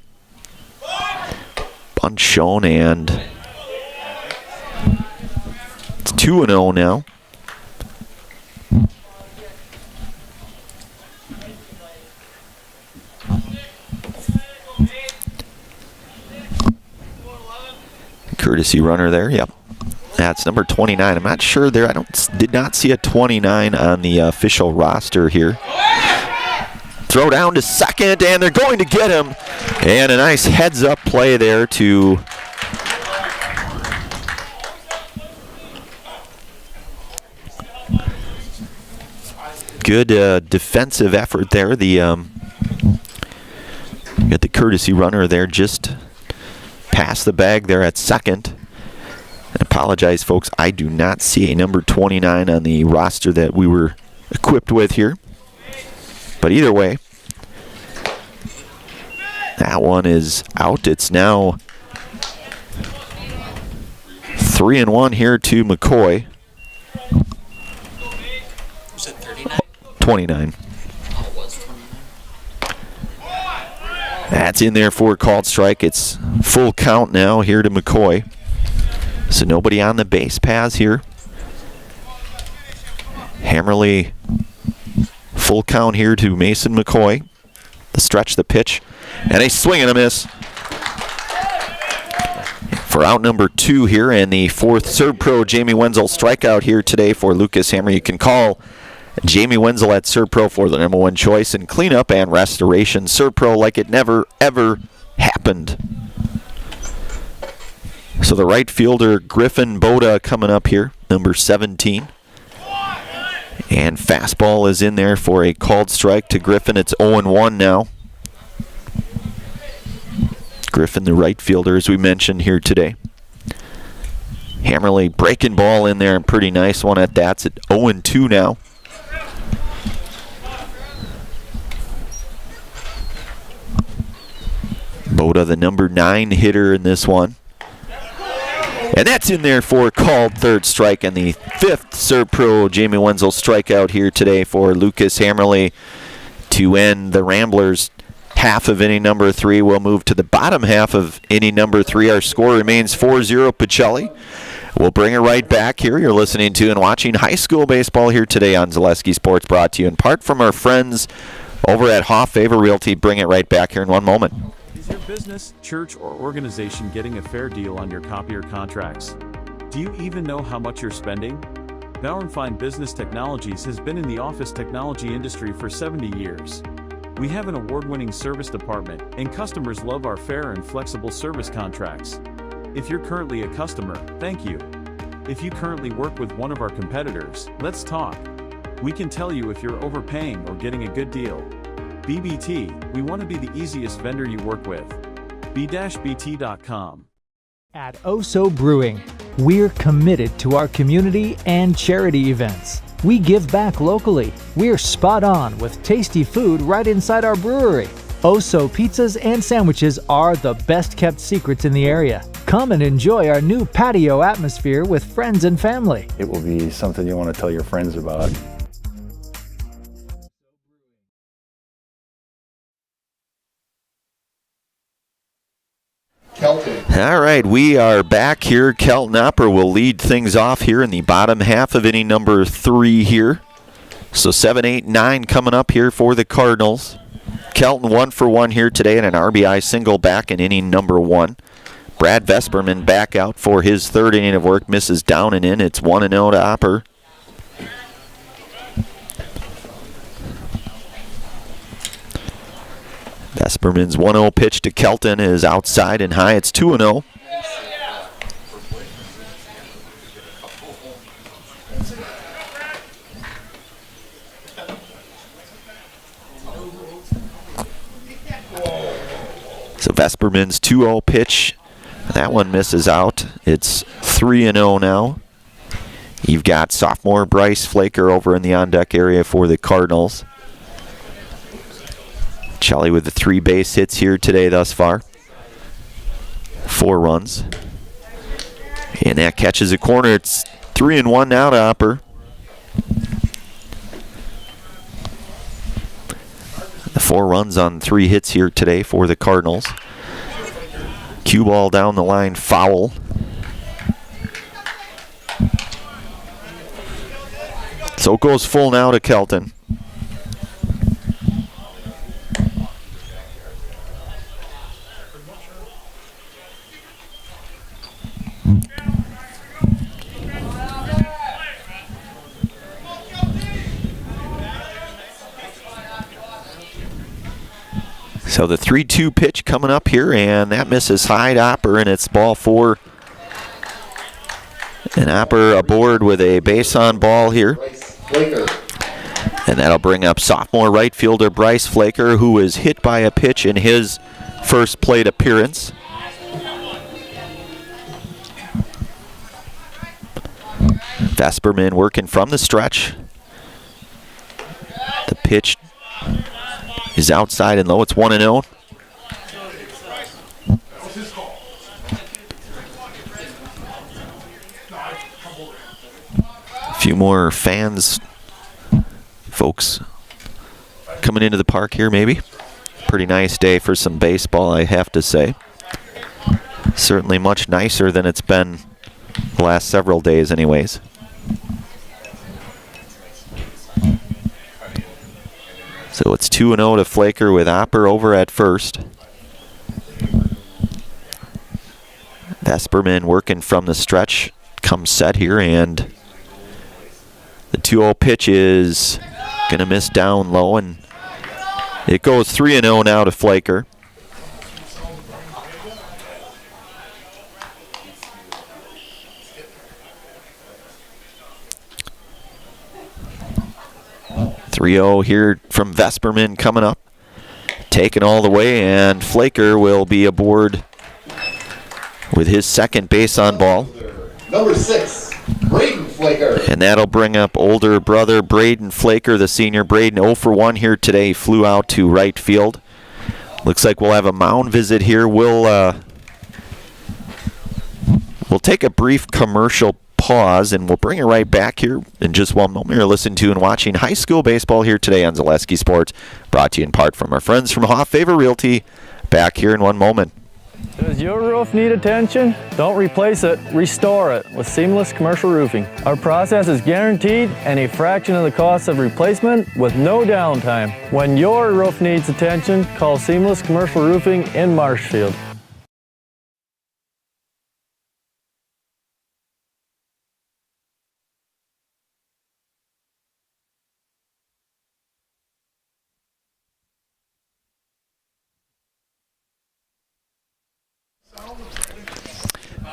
Bunt shown, and it's 2-0 now. Courtesy runner there, yep. That's number 29. I'm not sure there. Did not see a 29 on the official roster here. Throw down to second, and they're going to get him. And a nice heads-up play there to good defensive effort there. Got the courtesy runner there just past the bag there at second. I apologize, folks. I do not see a number 29 on the roster that we were equipped with here. But either way, that one is out. It's now 3-1 here to McCoy. Was it 39? 29. Oh, it was 29. That's in there for a called strike. It's full count now here to McCoy. So nobody on the base paths here. Hammerly full count here to Mason McCoy. The stretch, the pitch, and a swing and a miss. For out number 2 here, and the 4th Serb Pro Jamie Wenzel strikeout here today for Lucas Hammer. You can call Jamie Wenzel at Serb Pro for the number 1 choice in cleanup and restoration. Serb Pro like it never, ever happened. So the right fielder, Griffin Boda, coming up here, number 17. And fastball is in there for a called strike to Griffin. It's 0-1 now. Griffin, the right fielder, as we mentioned here today. Hammerly breaking ball in there, and pretty nice one at that. It's at 0-2 now. Boda, the number 9 hitter in this one. And that's in there for a called third strike, and the 5th Serb Pro Jamie Wenzel strikeout here today for Lucas Hammerly to end the Ramblers' half of inning number 3. We'll move to the bottom half of inning number 3. Our score remains 4-0 Pacelli. We'll bring it right back here. You're listening to and watching high school baseball here today on Zaleski Sports, brought to you in part from our friends over at Hoff Favor Realty. Bring it right back here in one moment. Is your business, church, or organization getting a fair deal on your copier contracts? Do you even know how much you're spending? Bauer & Fine Business Technologies has been in the office technology industry for 70 years. We have an award-winning service department, and customers love our fair and flexible service contracts. If you're currently a customer, thank you. If you currently work with one of our competitors, let's talk. We can tell you if you're overpaying or getting a good deal. BBT, we want to be the easiest vendor you work with. b-bt.com. At Oso Brewing, we're committed to our community and charity events. We give back locally. We're spot on with tasty food right inside our brewery. Oso pizzas and sandwiches are the best kept secrets in the area. Come and enjoy our new patio atmosphere with friends and family. It will be something you want to tell your friends about. Kelton. All right, we are back here. Kelton Opera will lead things off here in the bottom half of inning number 3 here. So 7, 8, 9 coming up here for the Cardinals. Kelton 1 for 1 here today and an RBI single back in inning number 1. Brad Vesperman back out for his 3rd inning of work, misses down and in. It's 1-0 to Opper. Vesperman's 1-0 pitch to Kelton is outside and high. It's 2-0. So Vesperman's 2-0 pitch. That one misses out. It's 3-0 now. You've got sophomore Bryce Flaker over in the on-deck area for the Cardinals. Pacelli with the 3 base hits here today thus far. 4 runs. And that catches a corner. It's 3-1 now to Opper. The 4 runs on 3 hits here today for the Cardinals. Cue ball down the line, foul. So it goes full now to Kelton. So the 3-2 pitch coming up here, and that misses high to Opper, and it's ball 4. And Opper aboard with a base on ball here. And that'll bring up sophomore right fielder Bryce Flaker, who was hit by a pitch in his first plate appearance. Vesperman working from the stretch. The pitch is outside and low. It's 1-0. A few more fans, folks, coming into the park here maybe. Pretty nice day for some baseball, I have to say. Certainly much nicer than it's been the last several days anyways. So it's 2-0 to Flaker with Opper over at first. Vesperman working from the stretch. Comes set here, and the 2-0 pitch is going to miss down low, and it goes 3-0 now to Flaker. Here from Vesperman coming up. Taken all the way, and Flaker will be aboard with his second base on ball. number 6, Braden Flaker. And that'll bring up older brother Braden Flaker, the senior. Braden 0 for 1 here today. Flew out to right field. Looks like we'll have a mound visit here. We'll take a brief commercial pause, and we'll bring it right back here in just 1 moment. You're listening to and watching high school baseball here today on Zaleski Sports, brought to you in part from our friends from Hoff Favor Realty. Back here in 1 moment. Does your roof need attention? Don't replace it, restore it with Seamless Commercial Roofing. Our process is guaranteed and a fraction of the cost of replacement with no downtime. When your roof needs attention, call Seamless Commercial Roofing in Marshfield.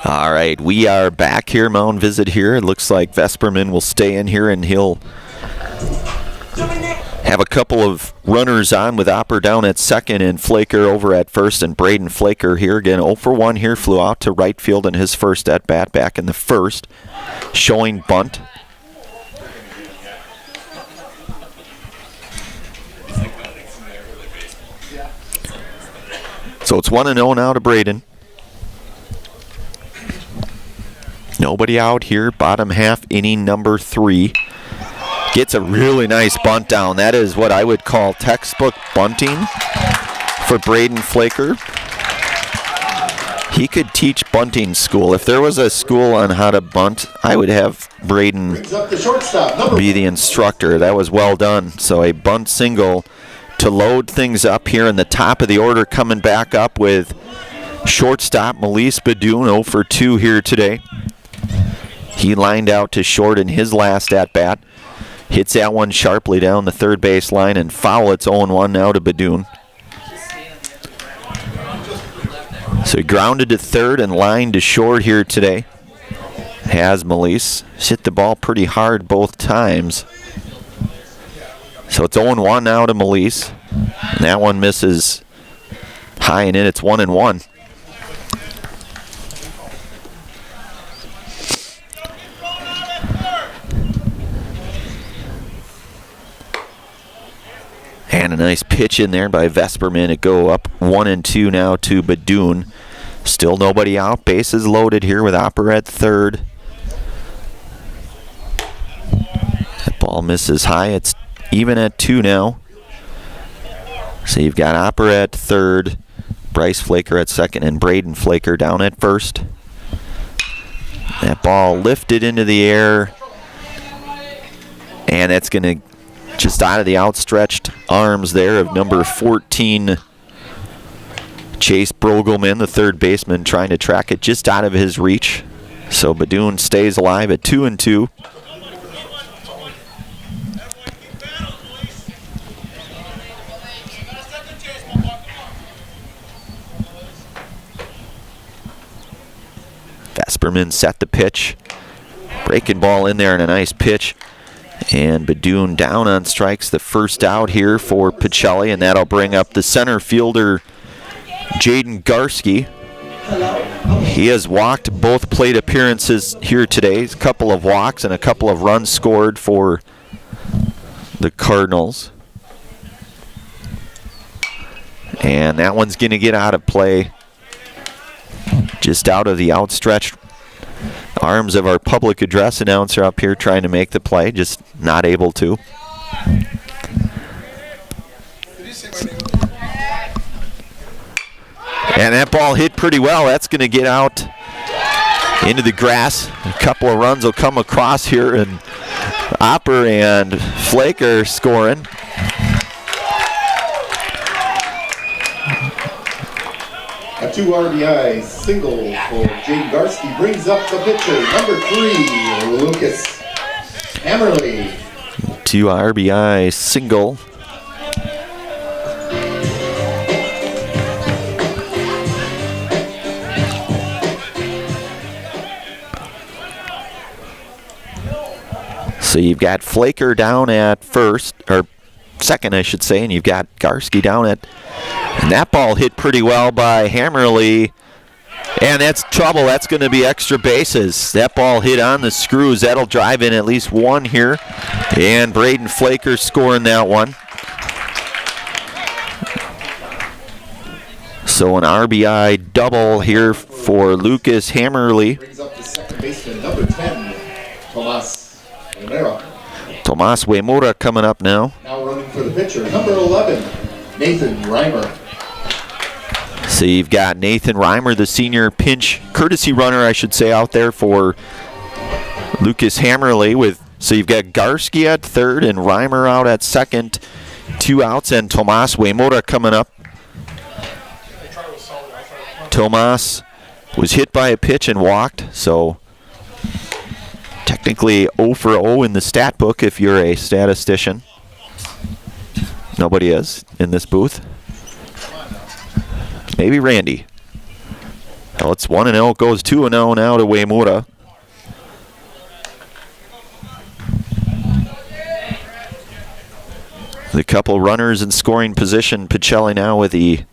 All right, we are back here, mound visit here. It looks like Vesperman will stay in here, and he'll have a couple of runners on with Opper down at second and Flaker over at first, and Braden Flaker here again 0 for 1 here, flew out to right field in his first at bat back in the first, showing bunt. So it's 1-0 now to Braden. Nobody out here, bottom half, inning number 3. Gets a really nice bunt down. That is what I would call textbook bunting for Braden Flaker. He could teach bunting school. If there was a school on how to bunt, I would have Braden be the instructor. That was well done. So a bunt single to load things up here in the top of the order, coming back up with shortstop Melise Badoon 0 for 2 here today. He lined out to short in his last at-bat. Hits that one sharply down the third base line and foul. It's 0-1 now to Badoon. So he grounded to third and lined to short here today. Has Melise. Hit the ball pretty hard both times. So it's 0-1 now to Melise. And that one misses high and in. It's 1-1. And a nice pitch in there by Vesperman. It go up 1-2 now to Badoon. Still nobody out. Bases loaded here with Opper at third. That ball misses high. It's even at 2 now. So you've got Opper at third, Bryce Flaker at second, and Braden Flaker down at first. That ball lifted into the air. And that's going to just out of the outstretched arms there of number 14, Chase Brogelman, the third baseman, trying to track it just out of his reach. So Badoon stays alive at 2-2. Vesperman set the pitch. Breaking ball in there and a nice pitch. And Badoon down on strikes, the first out here for Pacelli, and that'll bring up the center fielder, Jaden Garski. He has walked both plate appearances here today. A couple of walks and a couple of runs scored for the Cardinals. And that one's going to get out of play. Just out of the outstretched arms of our public address announcer up here trying to make the play, just not able to. And that ball hit pretty well. That's going to get out into the grass. A couple of runs will come across here, and Opper and Flaker scoring. A 2 RBI single for Jaden Garski brings up the pitcher, number 3, Lucas Hammerly. 2 RBI single. So you've got Flaker down at first, or second I should say, and you've got Garski down at, and that ball hit pretty well by Hammerly, And that's trouble. That's going to be extra bases. That ball hit on the screws. That'll drive in at least one here. And Braden Flaker scoring that one. So an RBI double here for Lucas Hammerly. Brings up the second baseman, number 10, Tomas Romero. Tomas Uemura coming up now. Now running for the pitcher, number 11, Nathan Reimer. So you've got Nathan Reimer, the senior pinch courtesy runner, I should say, out there for Lucas Hammerly. So you've got Garski at third and Reimer out at second. 2 outs, and Tomas Uemura coming up. Tomas was hit by a pitch and walked, so technically 0 for 0 in the stat book if you're a statistician. Nobody is in this booth. Maybe Randy. Well, it's 1-0. It goes 2-0 now to Uemura. The couple runners in scoring position. Pacelli now with the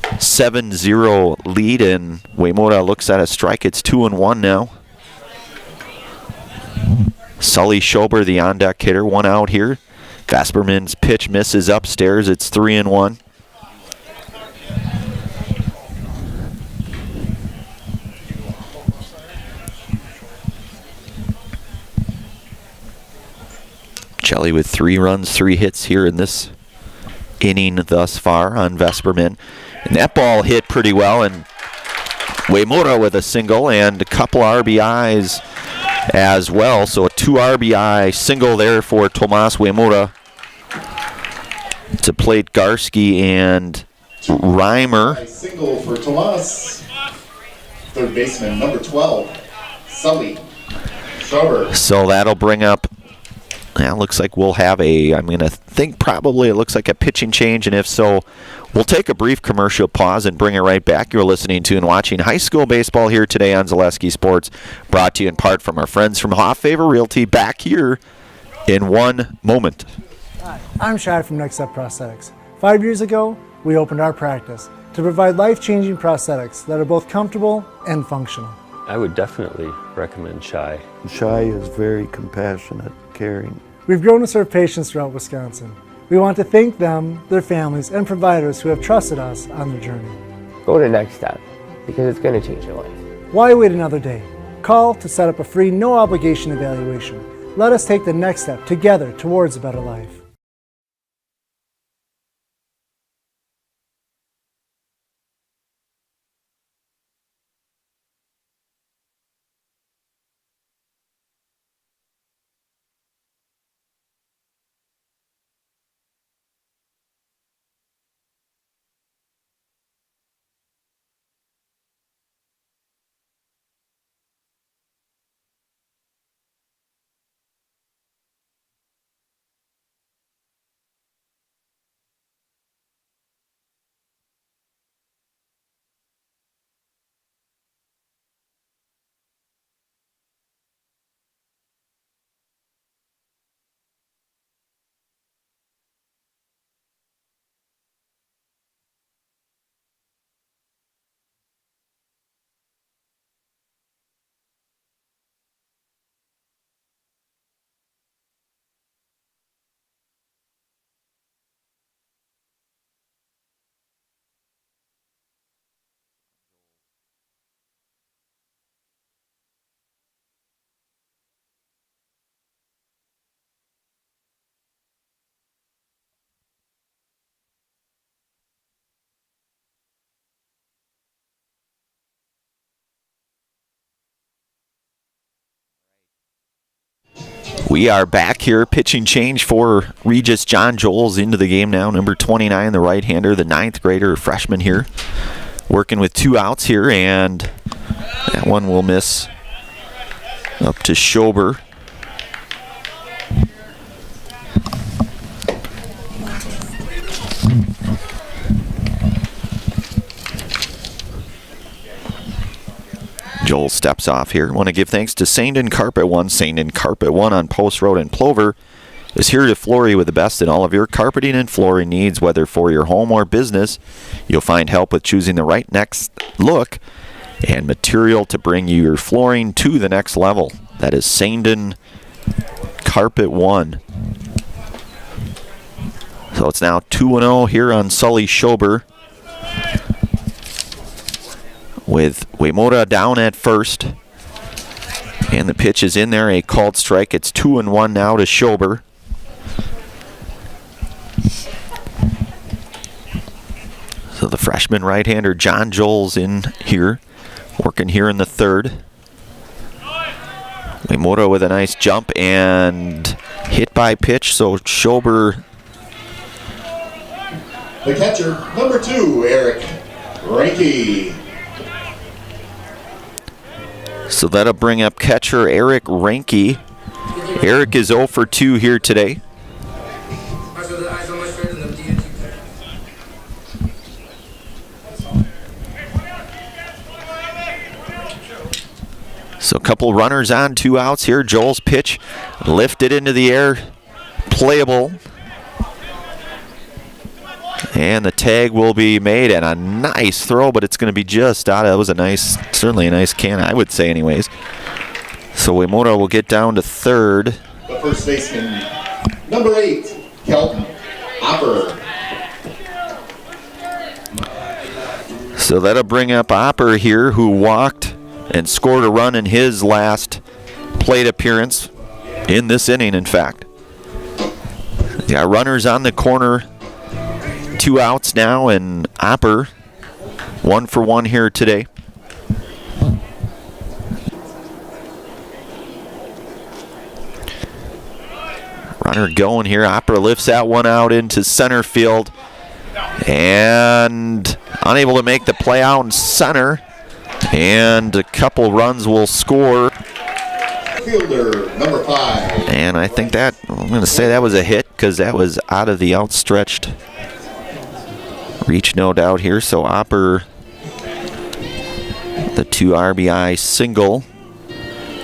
7-0 lead, and Uemura looks at a strike. It's 2-1 now. Sully Schober, the on-deck hitter, 1 out here. Vesperman's pitch misses upstairs. It's 3-1. Pacelli with 3 runs, 3 hits here in this inning thus far on Vesperman. And that ball hit pretty well, and Uemura with a single and a couple RBIs as well. So a 2 RBI single there for Tomas Uemura to plate Garski and Reimer. Single for Tomas. Third baseman, number 12, Sully Schober. So that'll bring up, yeah, looks like we'll have I'm going to think probably it looks like a pitching change, and if so, we'll take a brief commercial pause and bring it right back. You're listening to and watching high school baseball here today on Zaleski Sports, brought to you in part from our friends from Hoffavor Realty, back here in 1 moment. Hi, I'm Shai from Next Step Prosthetics. 5 years ago, we opened our practice to provide life-changing prosthetics that are both comfortable and functional. I would definitely recommend Shai. Shai is very compassionate, caring. We've grown to serve patients throughout Wisconsin. We want to thank them, their families, and providers who have trusted us on their journey. Go to Next Step, because it's going to change your life. Why wait another day? Call to set up a free, no-obligation evaluation. Let us take the next step together towards a better life. We are back here. Pitching change for Regis. John Joel's into the game now. Number 29, the right-hander, the 9th grader, freshman here. Working with 2 outs here, and that one will miss up to Schober. Joel steps off here. Want to give thanks to Saint Carpet One. Saint Carpet One on Post Road in Plover is here to floor you with the best in all of your carpeting and flooring needs, whether for your home or business. You'll find help with choosing the right next look and material to bring your flooring to the next level. That is Sandon Carpet 1. So it's now 2-0 here on Sully Schober, with Waimoda down at first. And the pitch is in there, a called strike. It's 2-1 now to Schober. So the freshman right-hander John Joel's in here, working here in the third. Waimoda with a nice jump and hit by pitch, so Schober. The catcher, number 2, Eric Ranke. So that'll bring up catcher Eric Ranke. Eric is 0 for 2 here today. So a couple runners on, 2 outs here. Joel's pitch lifted into the air, playable. And the tag will be made, and a nice throw, but it's going to be just out. That was a nice, certainly a nice can, I would say anyways. So Waimoda will get down to third. The first baseman, number 8, Kelton Opper. So that'll bring up Opper here, who walked and scored a run in his last plate appearance in this inning, in fact. Got runners on the corner, 2 outs now, and Opper 1 for 1 here today. Runner going here. Opper lifts that one out into center field and unable to make the play out in center. And a couple runs will score. Fielder, number 5. And I think that, I'm going to say that was a hit because that was out of the outstretched reach, no doubt here. So Opper, the 2 RBI single.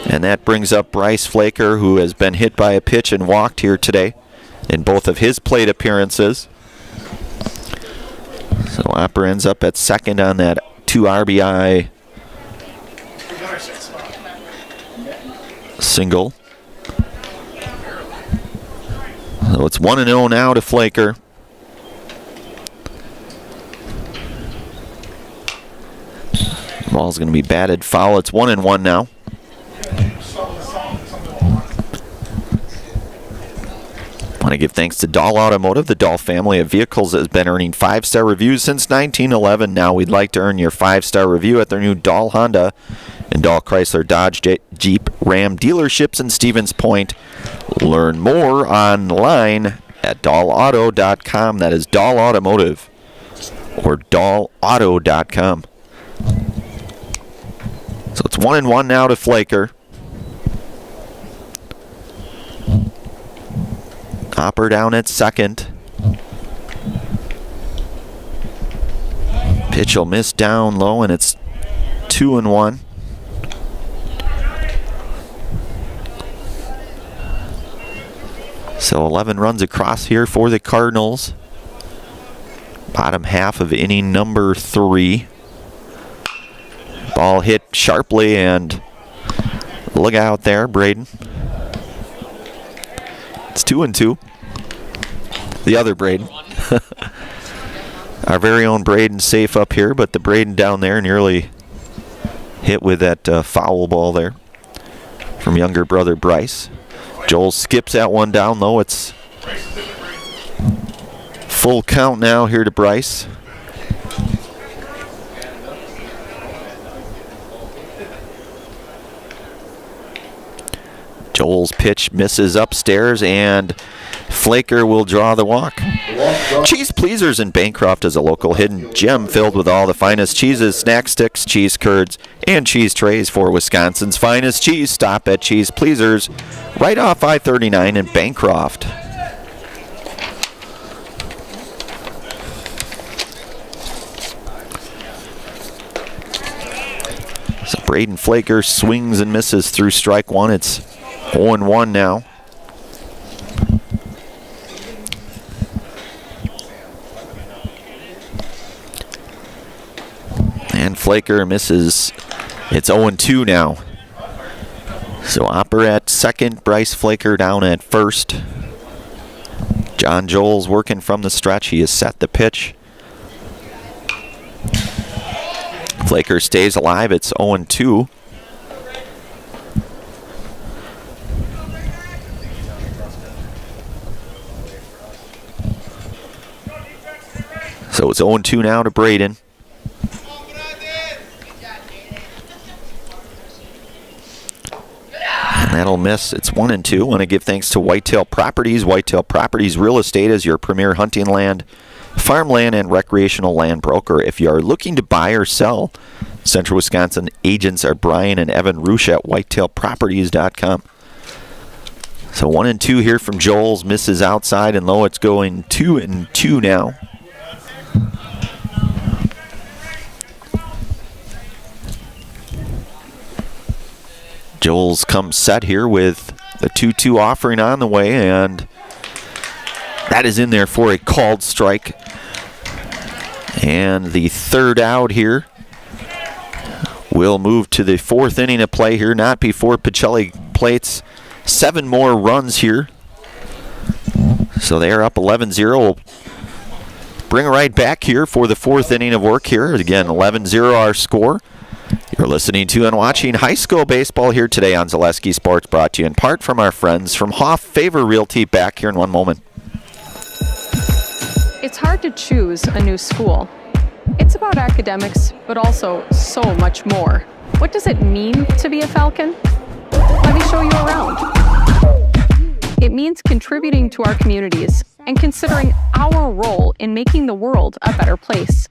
And that brings up Bryce Flaker, who has been hit by a pitch and walked here today in both of his plate appearances. So Opper ends up at second on that 2 RBI single. So it's 1-0 now to Flaker. Ball's going to be batted foul. It's 1-1 now. I want to give thanks to Dahl Automotive. The Dahl family of vehicles has been earning 5-star reviews since 1911. Now we'd like to earn your 5-star review at their new Dahl Honda and Dahl Chrysler Dodge Jeep Ram dealerships in Stevens Point. Learn more online at dahlauto.com. That is Dahl Automotive or dahlauto.com. So it's 1-1 now to Flaker. Opper down at second. Pitch will miss down low, and it's 2-1. So 11 runs across here for the Cardinals. Bottom half of inning number 3. Ball hit sharply, and look out there, Braden. It's 2-2. The other Braden. Our very own Braden safe up here, but the Braden down there nearly hit with that foul ball there from younger brother Bryce. Joel skips that one down low. It's full count now here to Bryce. Joel's pitch misses upstairs, and Flaker will draw the walk. Cheese Pleasers in Bancroft is a local hidden gem filled with all the finest cheeses, snack sticks, cheese curds, and cheese trays for Wisconsin's finest cheese. Stop at Cheese Pleasers right off I-39 in Bancroft. So Braden Flaker swings and misses through strike one. It's 0-1 now. And Flaker misses It's 0-2 now. So Opper at second, Bryce Flaker down at first. John Joel's working from the stretch. He has set the pitch. Flaker stays alive. It's 0-2. So it's 0-2 now to Braden. And that'll miss. It's 1-2. I want to give thanks to Whitetail Properties. Whitetail Properties Real Estate is your premier hunting land, farmland, and recreational land broker. If you are looking to buy or sell, Central Wisconsin agents are Brian and Evan Roosh at whitetailproperties.com. So 1-2 here from Joel's. Misses outside and low. It's going 2-2 now. Joel's comes set here with the 2-2 offering on the way, and that is in there for a called strike. And the third out here will move to the fourth inning of play here, not before Pacelli plates 7 more runs here. So they are up 11-0. We'll bring it right back here for the fourth inning of work here. Again, 11-0 our score. You're listening to and watching high school baseball here today on Zaleski Sports, brought to you in part from our friends from Hoff Favor Realty. Back here in one moment. It's hard to choose a new school. It's about academics, but also so much more. What does it mean to be a Falcon? Let me show you around. It means contributing to our communities and considering our role in making the world a better place.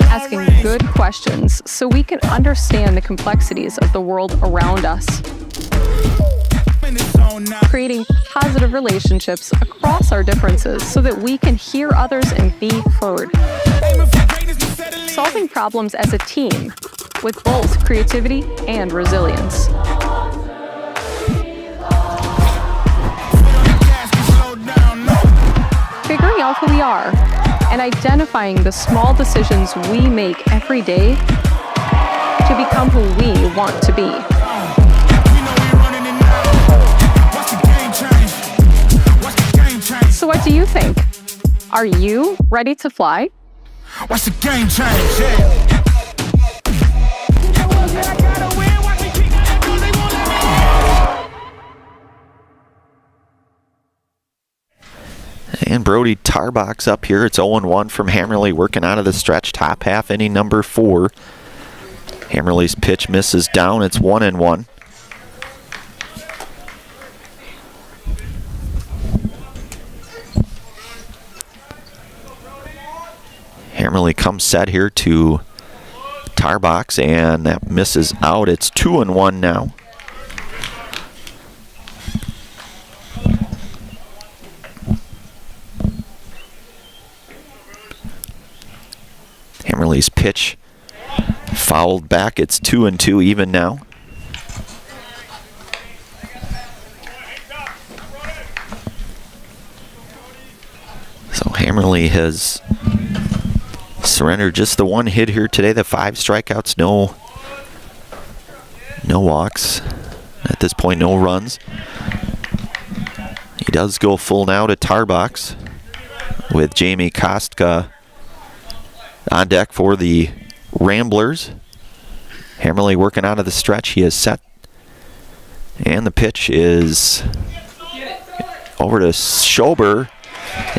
Asking good questions so we can understand the complexities of the world around us. Creating positive relationships across our differences so that we can hear others and be heard. Solving problems as a team with both creativity and resilience. Figuring out who we are and identifying the small decisions we make every day to become who we want to be. So what do you think? Are you ready to fly? What's the game change? Yeah. And Brody Tarbox up here. It's 0-1 from Hammerly, working out of the stretch. Top half, inning number 4. Hammerly's pitch misses down. It's 1-1. Hammerly comes set here to Tarbox, and that misses out. It's 2-1 now. Hammerly's pitch fouled back. It's 2-2 even now. So Hammerly has surrendered just the one hit here today. The 5 strikeouts, no walks. At this point, no runs. He does go full now to Tarbox with Jamie Kostka on deck for the Ramblers. Hammerly working out of the stretch. He is set. And the pitch is over to Schober.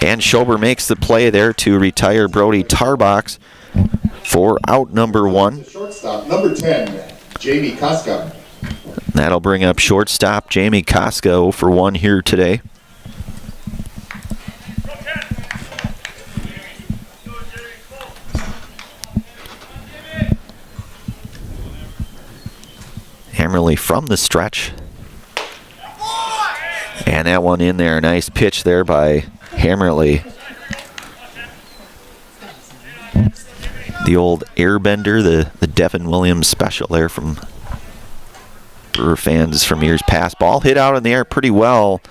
And Schober makes the play there to retire Brody Tarbox for out number 1. Shortstop, number 10, Jamie Kostka. That'll bring up shortstop Jamie Kostka 0 for 1 here today. Hammerly from the stretch. And that one in there. Nice pitch there by Hammerly. The old airbender, the Devin Williams special there from Brewer fans from years past. Ball hit out in the air pretty well.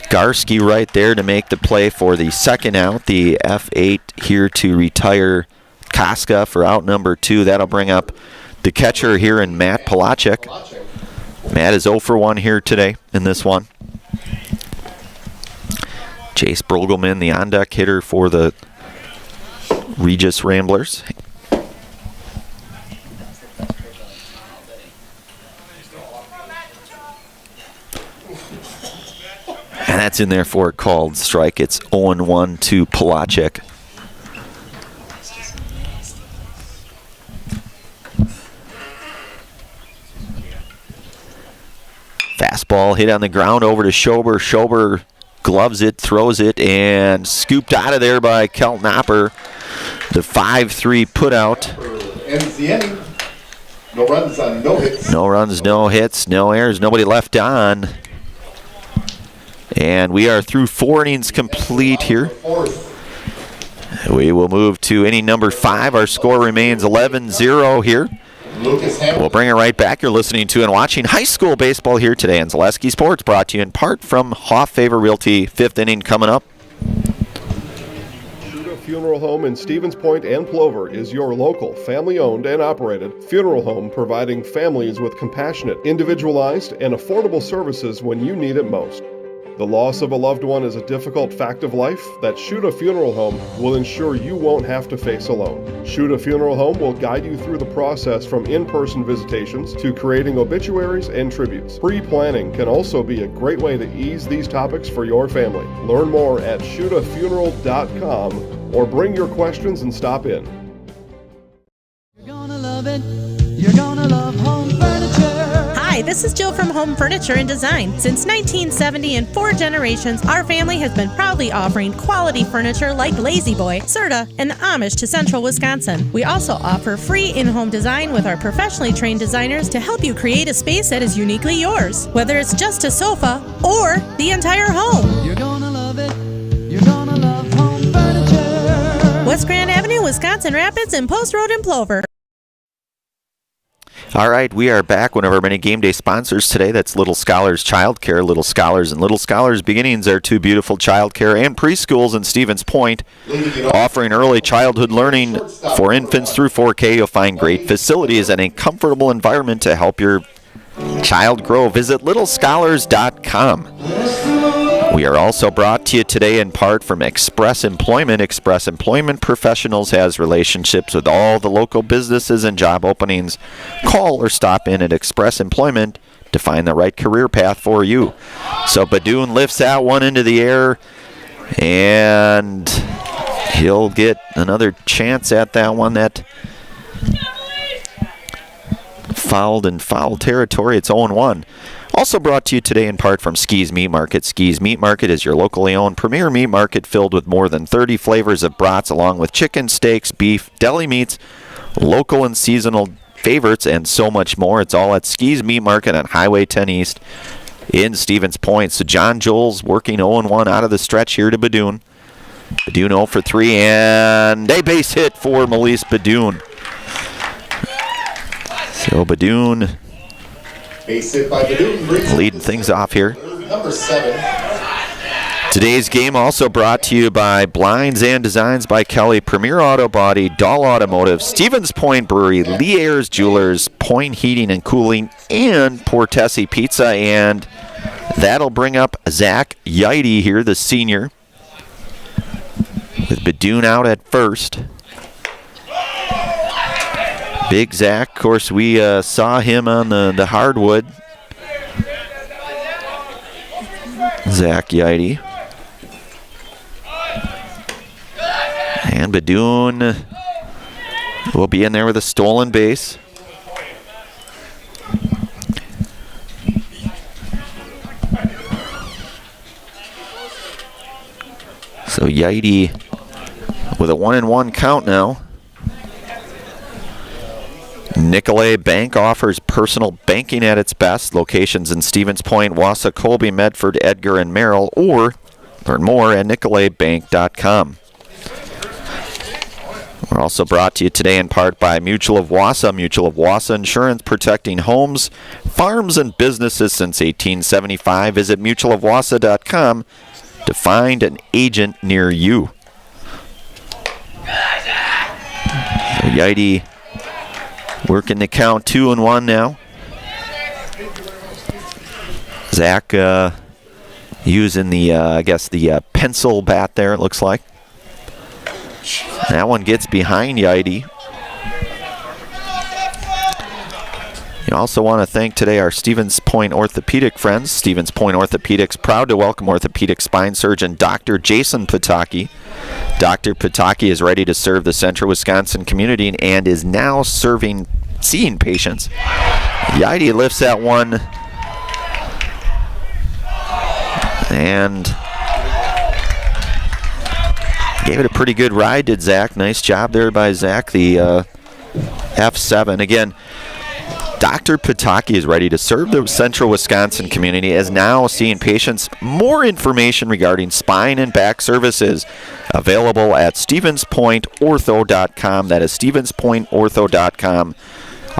Garski right there to make the play for the second out. The F8 here to retire Koska for out number 2. That'll bring up the catcher here in Matt Palachek. Matt is 0 for 1 here today in this one. Jace Brogelman, the on-deck hitter for the Regis Ramblers. And that's in there for a called strike. It's 0-1 to Palachek. Fastball hit on the ground over to Schober. Schober gloves it, throws it, and scooped out of there by Kelton Hopper. The 5-3 putout. Ends the inning. No runs on no hits. No runs, no hits, no errors, nobody left on. And we are through 4 innings complete here. We will move to inning number 5. Our score remains 11-0 here. We'll bring it right back. You're listening to and watching high school baseball here today on Zaleski Sports, brought to you in part from Hoff Favor Realty. 5th inning coming up. Funeral Home in Stevens Point and Plover is your local, family-owned and operated funeral home, providing families with compassionate, individualized, and affordable services when you need it most. The loss of a loved one is a difficult fact of life that Shuta Funeral Home will ensure you won't have to face alone. Shuta Funeral Home will guide you through the process from in-person visitations to creating obituaries and tributes. Pre-planning can also be a great way to ease these topics for your family. Learn more at shutafuneral.com or bring your questions and stop in. You're gonna love it. You're gonna love home furniture. Hi, this is Jill from Home Furniture and Design. Since 1970 and 4 generations, our family has been proudly offering quality furniture like Lazy Boy, Serta, and the Amish to Central Wisconsin. We also offer free in-home design with our professionally trained designers to help you create a space that is uniquely yours, whether it's just a sofa or the entire home. You're gonna love it. You're gonna love home furniture. West Grand Avenue, Wisconsin Rapids, and Post Road in Plover. All right, we are back. One of our many game day sponsors today, that's Little Scholars Childcare. Little Scholars and Little Scholars Beginnings are 2 beautiful childcare and preschools in Stevens Point, offering early childhood learning for infants through 4K. You'll find great facilities and a comfortable environment to help your child grow. Visit littlescholars.com. We are also brought to you today in part from Express Employment. Express Employment Professionals has relationships with all the local businesses and job openings. Call or stop in at Express Employment to find the right career path for you. So Badoon lifts that one into the air, and he'll get another chance at that one. That fouled in foul territory. It's 0-1. Also brought to you today in part from Ski's Meat Market. Ski's Meat Market is your locally owned premier meat market filled with more than 30 flavors of brats, along with chicken, steaks, beef, deli meats, local and seasonal favorites, and so much more. It's all at Ski's Meat Market on Highway 10 East in Stevens Point. So John Joel's working 0-1 out of the stretch here to Badoon. Badoon 0 for 3, and a base hit for Melise Badoon. So Badoon leading things off here. Number 7. Today's game also brought to you by Blinds and Designs by Kelly, Premier Auto Body, Dahl Automotive, Stevens Point Brewery, Lee Ayers Jewelers, Point Heating and Cooling, and Portesi Pizza. And that'll bring up Zach Yeide here, the senior, with Badoon out at first. Big Zach, of course, we saw him on the hardwood. Zach Yeide. And Badoon will be in there with a stolen base. So Yeide with a 1-1 count now. Nicolay Bank offers personal banking at its best. Locations in Stevens Point, Wausau, Colby, Medford, Edgar, and Merrill. Or learn more at nicolaybank.com. We're also brought to you today in part by Mutual of Wausau. Mutual of Wausau Insurance, protecting homes, farms, and businesses since 1875. Visit mutualofwausau.com to find an agent near you. Yidy working the count 2-1 now. Zach using the, I guess, the pencil bat there, it looks like. That one gets behind Yidy. You also want to thank today our Stevens Point orthopedic friends. Stevens Point Orthopedics proud to welcome orthopedic spine surgeon Dr. Jason Pataki. Dr. Pataki is ready to serve the central Wisconsin community and is now seeing patients. Yidy lifts that one and gave it a pretty good ride, did Zach. Nice job there by Zach, the F7. Again, Dr. Pataki is ready to serve the central Wisconsin community, is now seeing patients. More information regarding spine and back services available at StevensPointOrtho.com. That is StevensPointOrtho.com.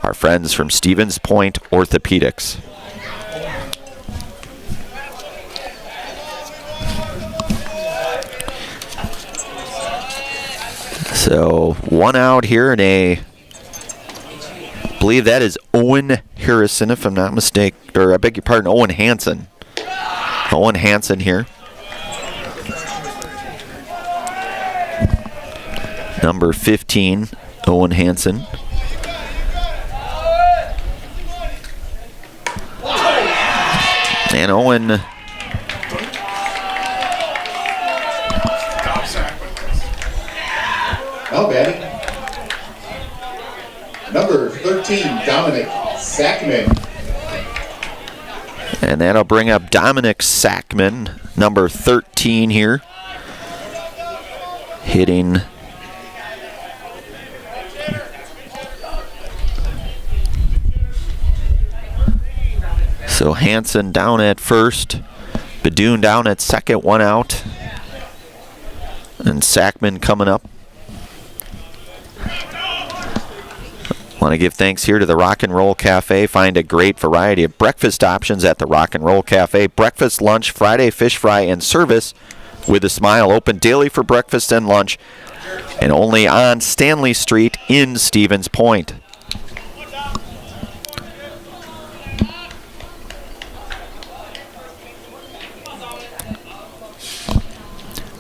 Our friends from Stevens Point Orthopedics. So 1 out here, and I believe that is Owen Harrison, if I'm not mistaken, or I beg your pardon, Owen Hansen. Owen Hansen here. Number 15, Owen Hansen. And Owen now batting, number 13, Dominic Sackman. And that'll bring up Dominic Sackman, number 13 here. Hitting so Hansen down at first, Badoon down at second, 1 out. And Sackman coming up. Want to give thanks here to the Rock and Roll Cafe. Find a great variety of breakfast options at the Rock and Roll Cafe. Breakfast, lunch, Friday fish fry, and service with a smile. Open daily for breakfast and lunch, and only on Stanley Street in Stevens Point.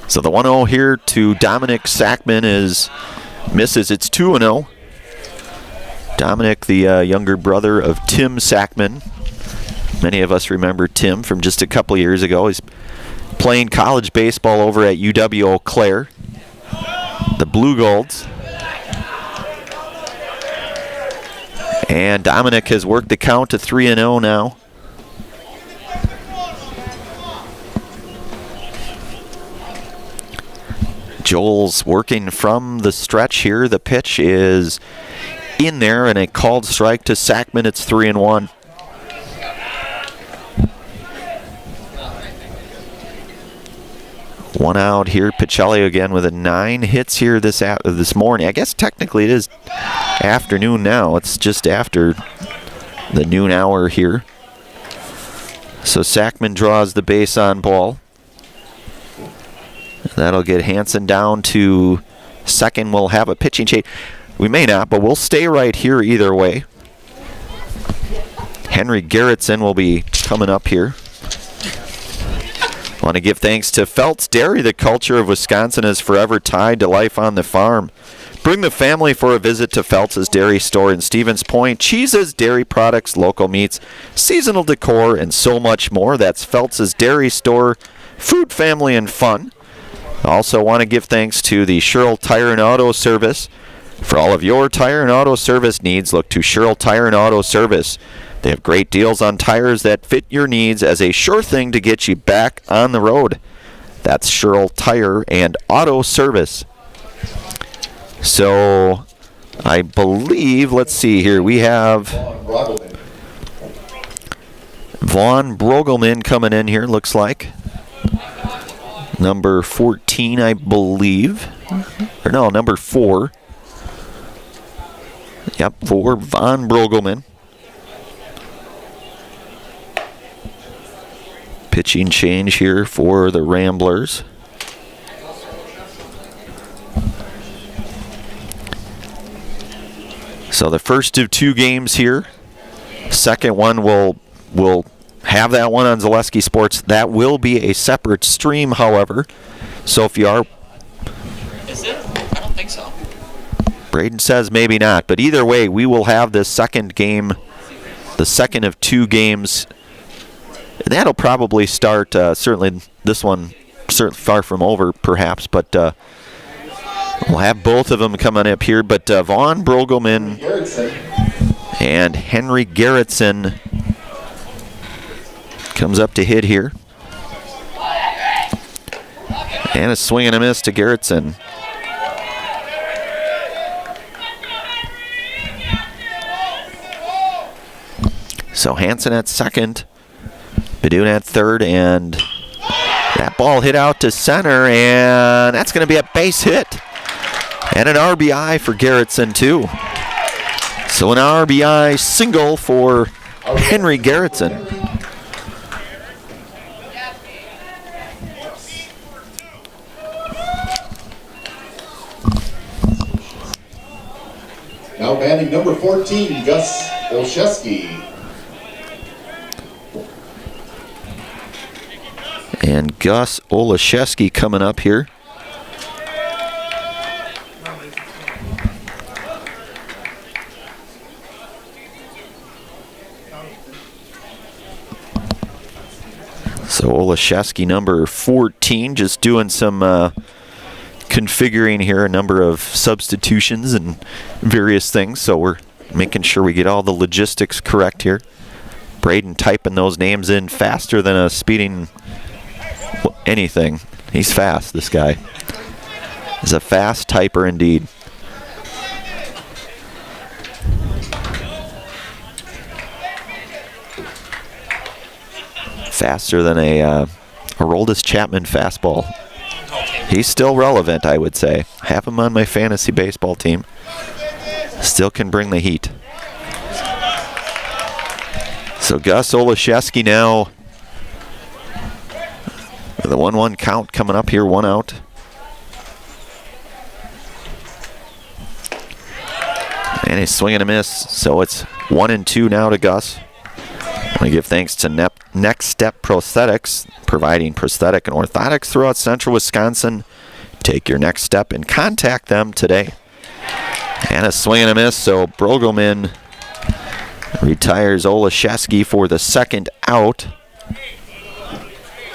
So the 1-0 here to Dominic Sackman misses. It's 2-0. Dominic, the younger brother of Tim Sackman. Many of us remember Tim from just a couple years ago. He's playing college baseball over at UW Eau Claire, the Blue Golds. And Dominic has worked the count to 3-0 now. Joel's working from the stretch here. The pitch is in there, and a called strike to Sackman. It's 3-1. One out here. Pacelli again with 9 hits here this morning. I guess technically it is afternoon now. It's just after the noon hour here. So Sackman draws the base on ball. That'll get Hansen down to second. We'll have a pitching change. We may not, but we'll stay right here either way. Henry Gerritsen will be coming up here. Want to give thanks to Feltz Dairy. The culture of Wisconsin is forever tied to life on the farm. Bring the family for a visit to Feltz's Dairy Store in Stevens Point. Cheeses, dairy products, local meats, seasonal decor, and so much more. That's Feltz's Dairy Store. Food, family, and fun. Also want to give thanks to the Sherrill Tire and Auto Service. For all of your tire and auto service needs, look to Sherrill Tire and Auto Service. They have great deals on tires that fit your needs as a sure thing to get you back on the road. That's Sherrill Tire and Auto Service. So, I believe, let's see here, we have Vaughn Brogelman coming in here, looks like. Number 14, I believe. Or no, number 4. Yep, for Von Brogelman. Pitching change here for the Ramblers. So the first of 2 games here. Second one will have that one on Zaleski Sports. That will be a separate stream, however. So if you are... Is it? I don't think so. Braden says maybe not. But either way, we will have this second game, the second of 2 games. That'll probably start, certainly this one, certainly far from over perhaps, but we'll have both of them coming up here. But Vaughn Brogelman and Henry Gerritsen comes up to hit here. And a swing and a miss to Gerritsen. So Hansen at second, Badun at third, and that ball hit out to center, and that's going to be a base hit. And an RBI for Gerritsen, too. So an RBI single for Henry Gerritsen. Now batting number 14, Gus Olszewski. And Gus Olszewski coming up here. So Olszewski, number 14, just doing some configuring here, a number of substitutions and various things. So we're making sure we get all the logistics correct here. Braden typing those names in faster than a speeding anything. He's fast, this guy. He's a fast typer indeed. Faster than a Aroldis Chapman fastball. He's still relevant, I would say. Have him on my fantasy baseball team. Still can bring the heat. So Gus Olszewski now with a 1-1 count coming up here, 1 out. And he's swinging a miss, so it's 1-2 now to Gus. I give thanks to Next Step Prosthetics, providing prosthetic and orthotics throughout central Wisconsin. Take your next step and contact them today. And a swing and a miss, so Brogelman retires Olszewski for the second out.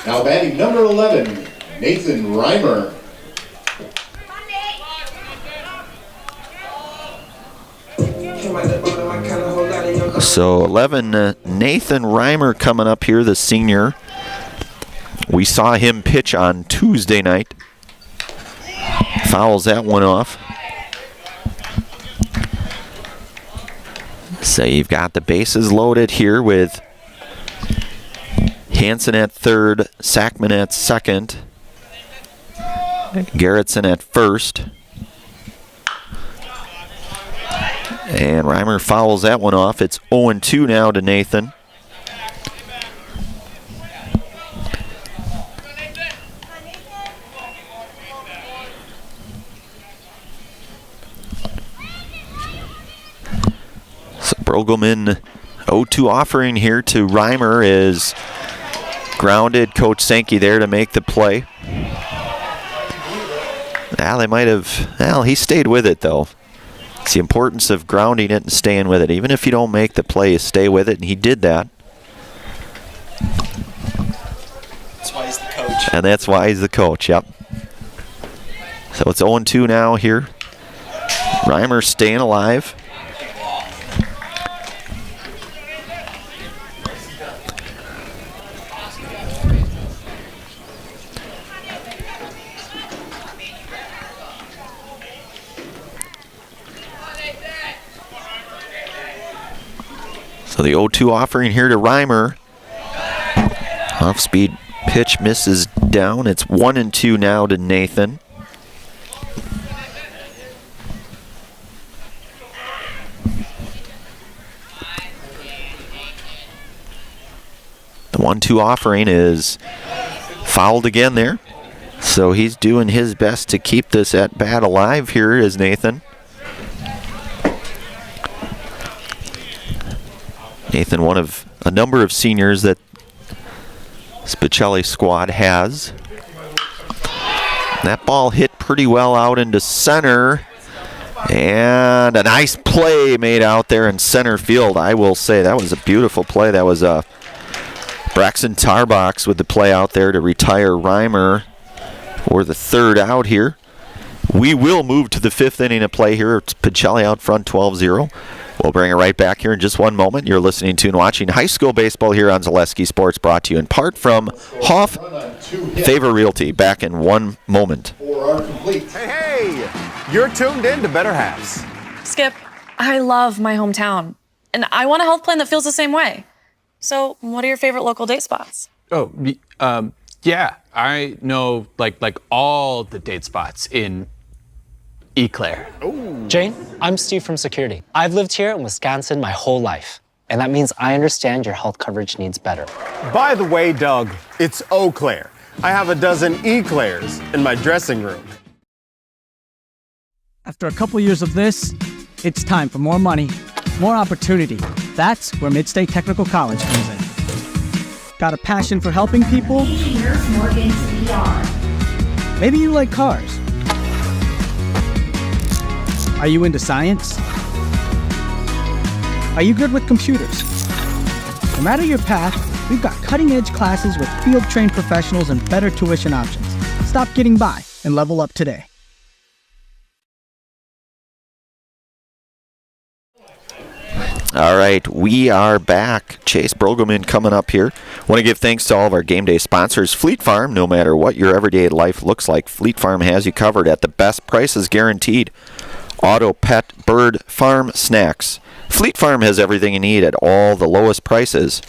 Now batting number 11, Nathan Reimer. So 11, Nathan Reimer coming up here, the senior. We saw him pitch on Tuesday night. Fouls that one off. So you've got the bases loaded here with Hansen at third, Sackman at second, Gerritsen at first. And Reimer fouls that one off. It's 0-2 now to Nathan. So Brogelman 0-2 offering here to Reimer is grounded. Coach Sankey there to make the play. Well, they might have, well, he stayed with it though. It's the importance of grounding it and staying with it. Even if you don't make the play, you stay with it, and he did that. That's why he's the coach. And that's why he's the coach, yep. So it's 0-2 now here. Reimer staying alive. So the 0-2 offering here to Reimer. Off-speed pitch misses down. It's 1-2 now to Nathan. The 1-2 offering is fouled again there. So he's doing his best to keep this at bat alive here is Nathan. Nathan, one of a number of seniors that Pacelli squad has. That ball hit pretty well out into center. And a nice play made out there in center field. I will say that was a beautiful play. That was Braxton Tarbox with the play out there to retire Reimer for the third out here. We will move to the fifth inning of play here. It's Pacelli out front 12-0. We'll bring it right back here in just one moment. You're listening to and watching high school baseball here on Zaleski Sports, brought to you in part from Hoff Favor Realty. Back in one moment. Hey, you're tuned in to Better Halves. Skip, I love my hometown, and I want a health plan that feels the same way. So, what are your favorite local date spots? Oh, yeah, I know like all the date spots in Eau Claire. Jane, I'm Steve from security. I've lived here in Wisconsin my whole life, and that means I understand your health coverage needs better. By the way, Doug, it's Eau Claire. I have a dozen Eclairs in my dressing room. After a couple years of this, it's time for more money, more opportunity. That's where Midstate Technical College comes in. Got a passion for helping people? Maybe you like cars. Are you into science? Are you good with computers? No matter your path, we've got cutting-edge classes with field-trained professionals and better tuition options. Stop getting by and level up today. All right, we are back. Chase Brogelman coming up here. Want to give thanks to all of our game day sponsors. Fleet Farm, no matter what your everyday life looks like, Fleet Farm has you covered at the best prices guaranteed. Auto, pet, bird, farm, snacks. Fleet Farm has everything you need at all the lowest prices.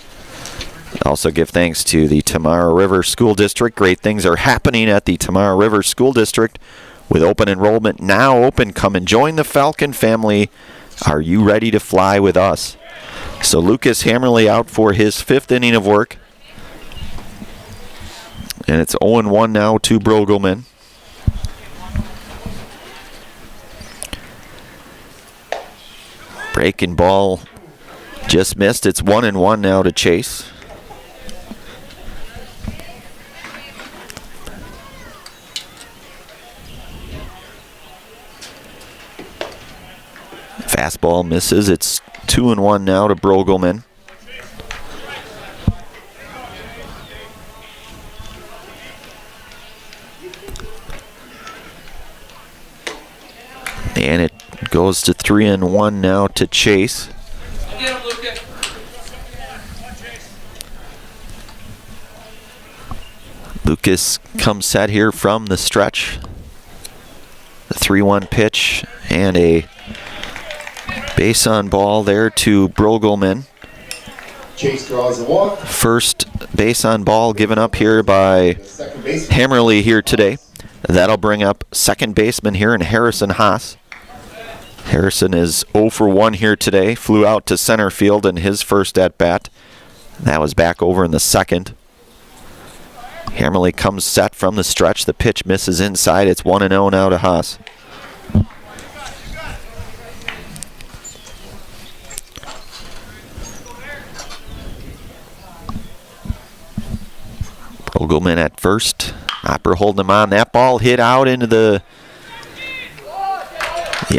Also give thanks to the Tamara River School District. Great things are happening at the Tamara River School District with open enrollment now open. Come and join the Falcon family. Are you ready to fly with us? So Lucas Hammerly out for his fifth inning of work. And it's 0-1 now to Brogelman. Breaking ball just missed. It's 1-1 now to Chase. Fastball misses. It's 2-1 now to Brogelman. And it goes to 3-1 now to Chase. Lucas comes set here from the stretch. The 3-1 pitch and a base on ball there to Brogelman. Chase draws a walk. First base on ball given up here by Hammerly here today. That'll bring up second baseman here in Harrison Haas. Harrison is 0 for 1 here today. Flew out to center field in his first at-bat. That was back over in the second. Hammerly comes set from the stretch. The pitch misses inside. It's 1-0 now to Haas. Brogelman at first. Hopper holding him on. That ball hit out into the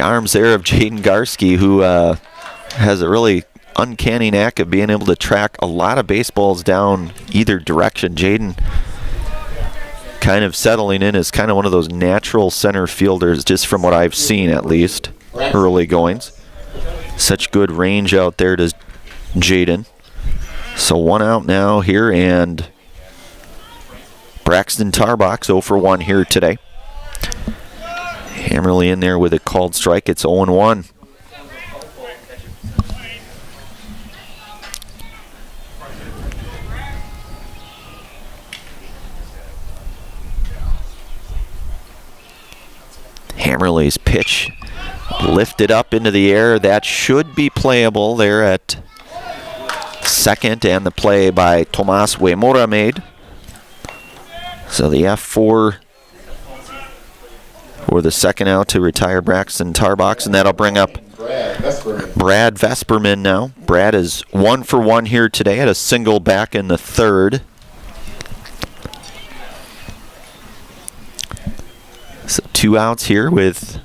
arms there of Jaden Garski, who has a really uncanny knack of being able to track a lot of baseballs down either direction. Jaden kind of settling in as kind of one of those natural center fielders, just from what I've seen at least, early goings. Such good range out there to Jaden. So one out now here, and Braxton Tarbox 0 for 1 here today. Hammerly in there with a called strike. It's 0-1. Hammerly's pitch lifted up into the air. That should be playable there at second, and the play by Tomas Huemora made. So the F4 for the second out to retire Braxton Tarbox, and that'll bring up Brad Vesperman now. Brad is 1 for 1 here today. Had a single back in the third. So 2 outs here with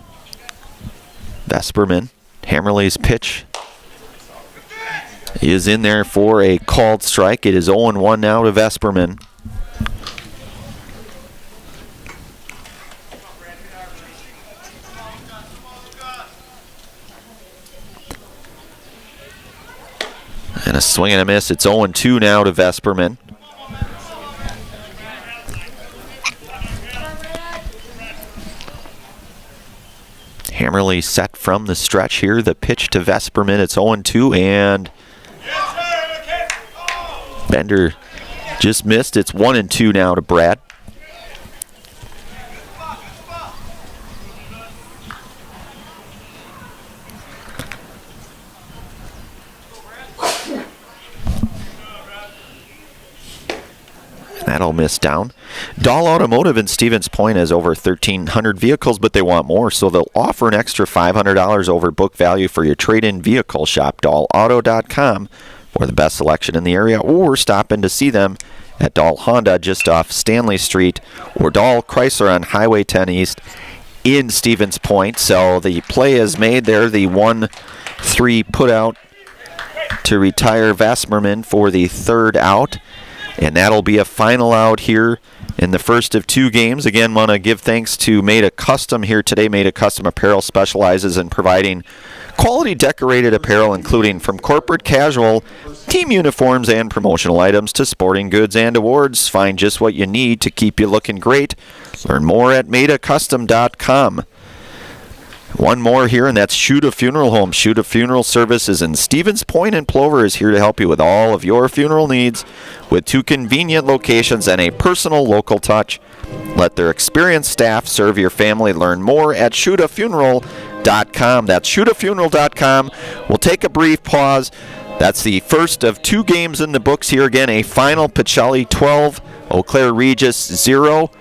Vesperman. Hammerley's pitch is in there for a called strike. It is 0-1 now to Vesperman. And a swing and a miss. It's 0-2 now to Vesperman. Hammerley set from the stretch here. The pitch to Vesperman. It's 0-2, and Bender just missed. It's 1-2 now to Brad. That'll miss down. Dahl Automotive in Stevens Point has over 1,300 vehicles, but they want more, so they'll offer an extra $500 over book value for your trade-in vehicle. Shop dahlauto.com for the best selection in the area, or stop in to see them at Dahl Honda just off Stanley Street, or Dahl Chrysler on Highway 10 East in Stevens Point. So the play is made there. The 1-3 put out to retire Vesperman for the third out. And that'll be a final out here in the first of 2 games. Again, want to give thanks to Made a Custom here today. Made a Custom Apparel specializes in providing quality decorated apparel, including from corporate casual, team uniforms, and promotional items to sporting goods and awards. Find just what you need to keep you looking great. Learn more at madeacustom.com. One more here, and that's Shuta Funeral Home. Shuta Funeral Services in Stevens Point and Plover is here to help you with all of your funeral needs with 2 convenient locations and a personal local touch. Let their experienced staff serve your family. Learn more at shutafuneral.com. That's shutafuneral.com. We'll take a brief pause. That's the first of 2 games in the books here. Again, a final Pacelli 12, Eau Claire Regis 0.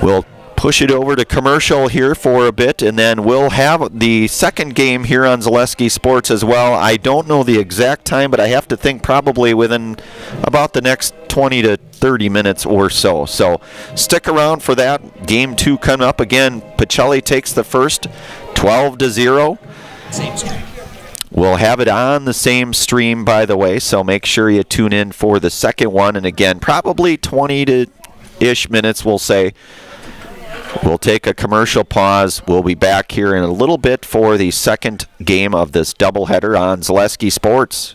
We'll push it over to commercial here for a bit, and then we'll have the second game here on Zaleski Sports as well. I don't know the exact time, but I have to think probably within about the next 20 to 30 minutes or so. So stick around for that. Game 2 coming up. Again, Pacelli takes the first 12-0. Same stream. We'll have it on the same stream, by the way, so make sure you tune in for the second one. And again, probably 20-ish minutes, we'll say. We'll take a commercial pause. We'll be back here in a little bit for the second game of this doubleheader on Zaleski Sports.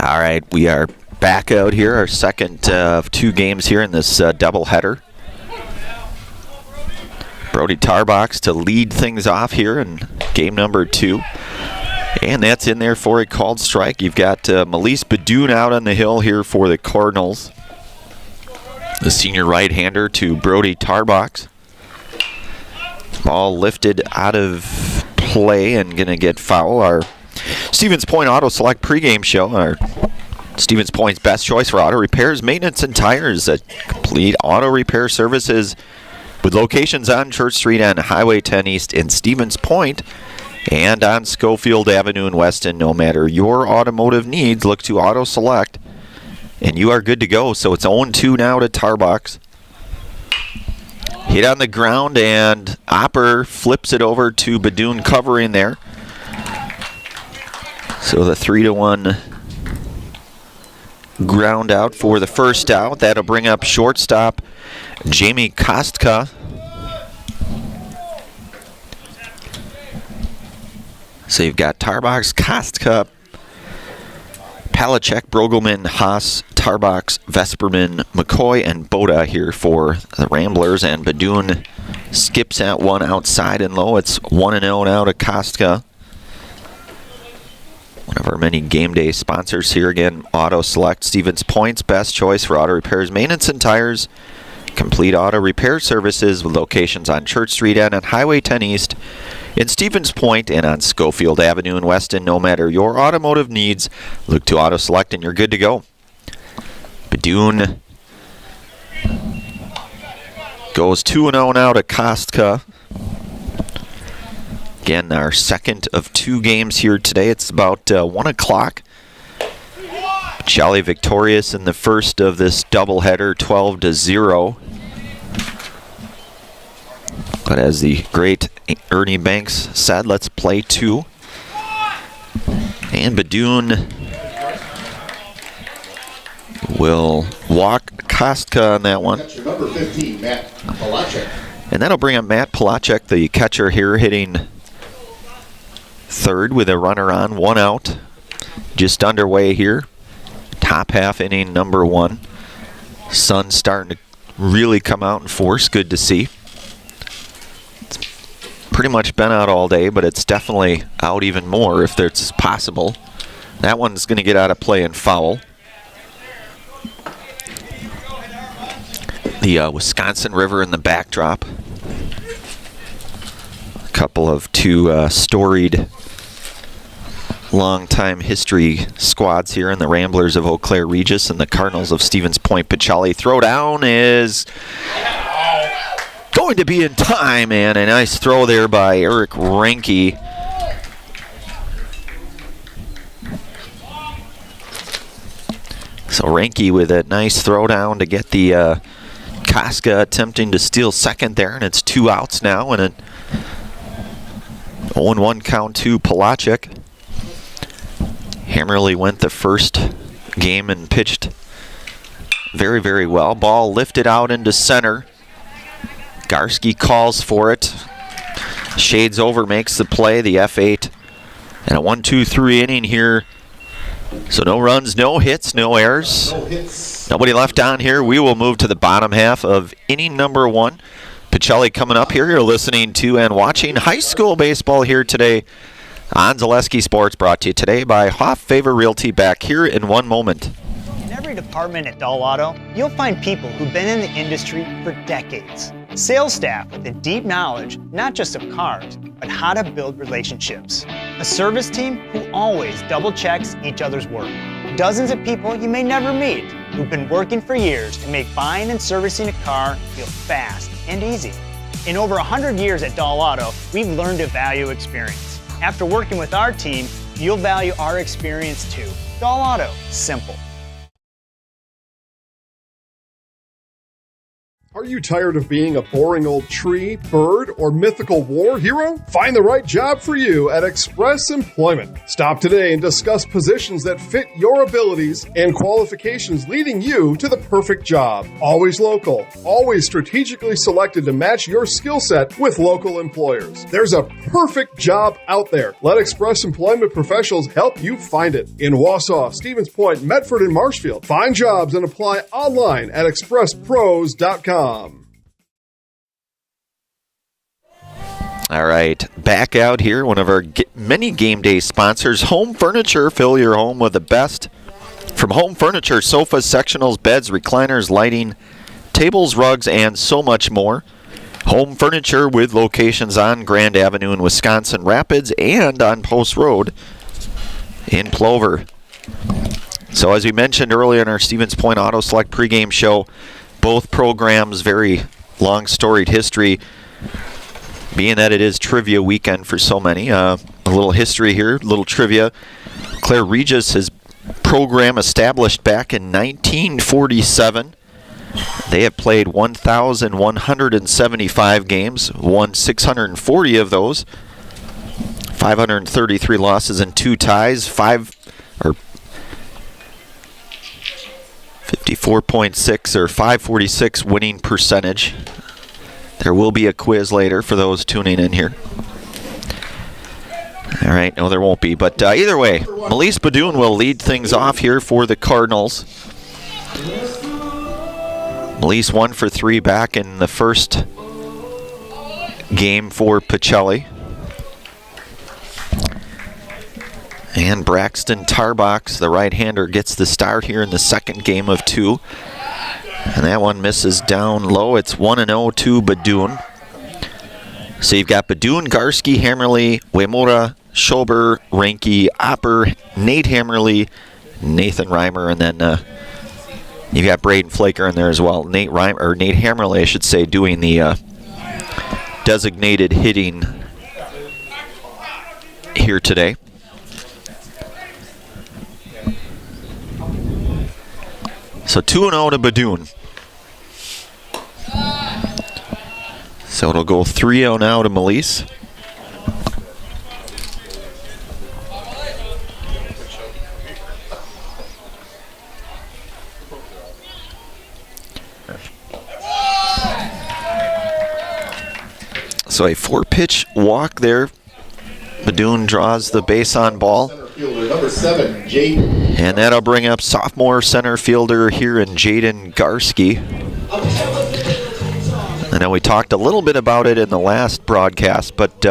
All right, we are back out here, our second of 2 games here in this doubleheader. Brody Tarbox to lead things off here in game number 2. And that's in there for a called strike. You've got Melise Badoon out on the hill here for the Cardinals. The senior right-hander to Brody Tarbox. Ball lifted out of play and going to get foul. Our Stevens Point Auto Select pregame show. Our Stevens Point's best choice for auto repairs, maintenance, and tires. A complete auto repair services with locations on Church Street and Highway 10 East in Stevens Point and on Schofield Avenue in Weston. No matter your automotive needs, look to Auto Select and you are good to go. So it's 0-2 now to Tarbox. Hit on the ground, and Opper flips it over to Badoon covering there. So the 3-1 ground out for the first out. That'll bring up shortstop Jamie Kostka. So you've got Tarbox, Kostka, Palachek, Brogelman, Haas, Tarbox, Vesperman, McCoy, and Boda here for the Ramblers. And Badoon skips at one outside and low. It's 1-0 now to Kostka. One of our many game day sponsors here again, Auto Select, Stevens Point's best choice for auto repairs, maintenance, and tires. Complete auto repair services with locations on Church Street and on Highway 10 East in Stevens Point and on Schofield Avenue in Weston. No matter your automotive needs, look to Auto Select and you're good to go. Badoon goes 2-0 now to Kostka. Again, our second of 2 games here today. It's about 1 o'clock. Pacelli victorious in the first of this doubleheader, 12-0. But as the great Ernie Banks said, let's play 2. And Badoon will walk Kostka on that one. Number 15, Matt Palachek. And that'll bring up Matt Palachek, the catcher here, hitting third with a runner on, 1 out. Just underway here. Top half inning number 1. Sun starting to really come out in force. Good to see. It's pretty much been out all day, but it's definitely out even more if it's possible. That one's going to get out of play and foul. The Wisconsin River in the backdrop. A couple of 2 storied long-time history squads here in the Ramblers of Eau Claire Regis and the Cardinals of Stevens Point. Pacelli throw down is going to be in time, and a nice throw there by Eric Ranke. So Ranke with a nice throw down to get the Kostka attempting to steal second there, and it's 2 outs now, and a 0-1 count to Palachek. Hammerly went the first game and pitched very, very well. Ball lifted out into center. Garski calls for it. Shades over, makes the play, the F8. And a 1-2-3 inning here. So no runs, no hits, no errors. No hits. Nobody left on here. We will move to the bottom half of inning number 1. Pacelli coming up here. You're listening to and watching high school baseball here today on Zaleski Sports, brought to you today by Hoff Favor Realty. Back here in 1 moment. In every department at Dull Auto, you'll find people who've been in the industry for decades. Sales staff with a deep knowledge, not just of cars, but how to build relationships. A service team who always double checks each other's work. Dozens of people you may never meet who've been working for years to make buying and servicing a car feel fast and easy. In over 100 years at Dull Auto, we've learned to value experience. After working with our team, you'll value our experience too. Dull Auto, simple. Are you tired of being a boring old tree, bird, or mythical war hero? Find the right job for you at Express Employment. Stop today and discuss positions that fit your abilities and qualifications, leading you to the perfect job. Always local, always strategically selected to match your skill set with local employers. There's a perfect job out there. Let Express Employment professionals help you find it. In Wausau, Stevens Point, Medford, and Marshfield. Find jobs and apply online at expresspros.com. All right, back out here, one of our many game day sponsors, Home Furniture. Fill your home with the best from Home Furniture: sofas, sectionals, beds, recliners, lighting, tables, rugs, and so much more. Home Furniture with locations on Grand Avenue in Wisconsin Rapids and on Post Road in Plover. So as we mentioned earlier in our Stevens Point Auto Select pregame show, both programs very long storied history, being that it is trivia weekend for so many. A little history here, a little trivia. Claire Regis, his program established back in 1947. They have played 1,175 games, won 640 of those, 533 losses and 2 ties, 54.6 or 546 winning percentage. There will be a quiz later for those tuning in here. All right, no, there won't be. But either way, Melise Badoon will lead things off here for the Cardinals. Melise 1 for 3 back in the first game for Pacelli. And Braxton Tarbox, the right-hander, gets the start here in the second game of 2. And that one misses down low. It's 1-0 to Badoon. So you've got Badoon, Garski, Hammerly, Uemura, Schober, Reinke, Opper, Nate Hammerly, Nathan Reimer, and then you've got Braden Flaker in there as well. Nate Hammerly, I should say, doing the designated hitting here today. So 2-0 to Badoon. So it'll go 3-0 now to Melise. So a 4-pitch walk there. Badoon draws the base on ball. Number 7, Jaden. And that'll bring up sophomore center fielder here in Jaden Garski. I know we talked a little bit about it in the last broadcast, but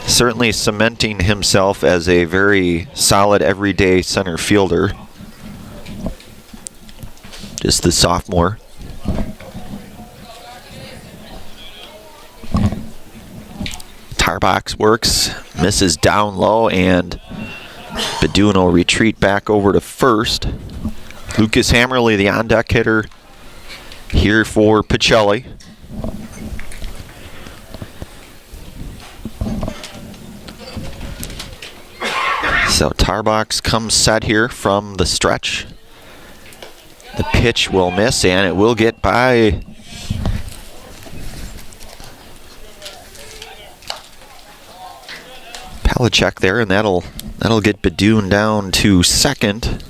certainly cementing himself as a very solid everyday center fielder. Just the sophomore. Tarbox works, misses down low, and Badoon will retreat back over to first. Lucas Hammerly, the on-deck hitter, here for Pacelli. So Tarbox comes set here from the stretch. The pitch will miss, and it will get by Palachuk there, and that'll get Badoon down to second.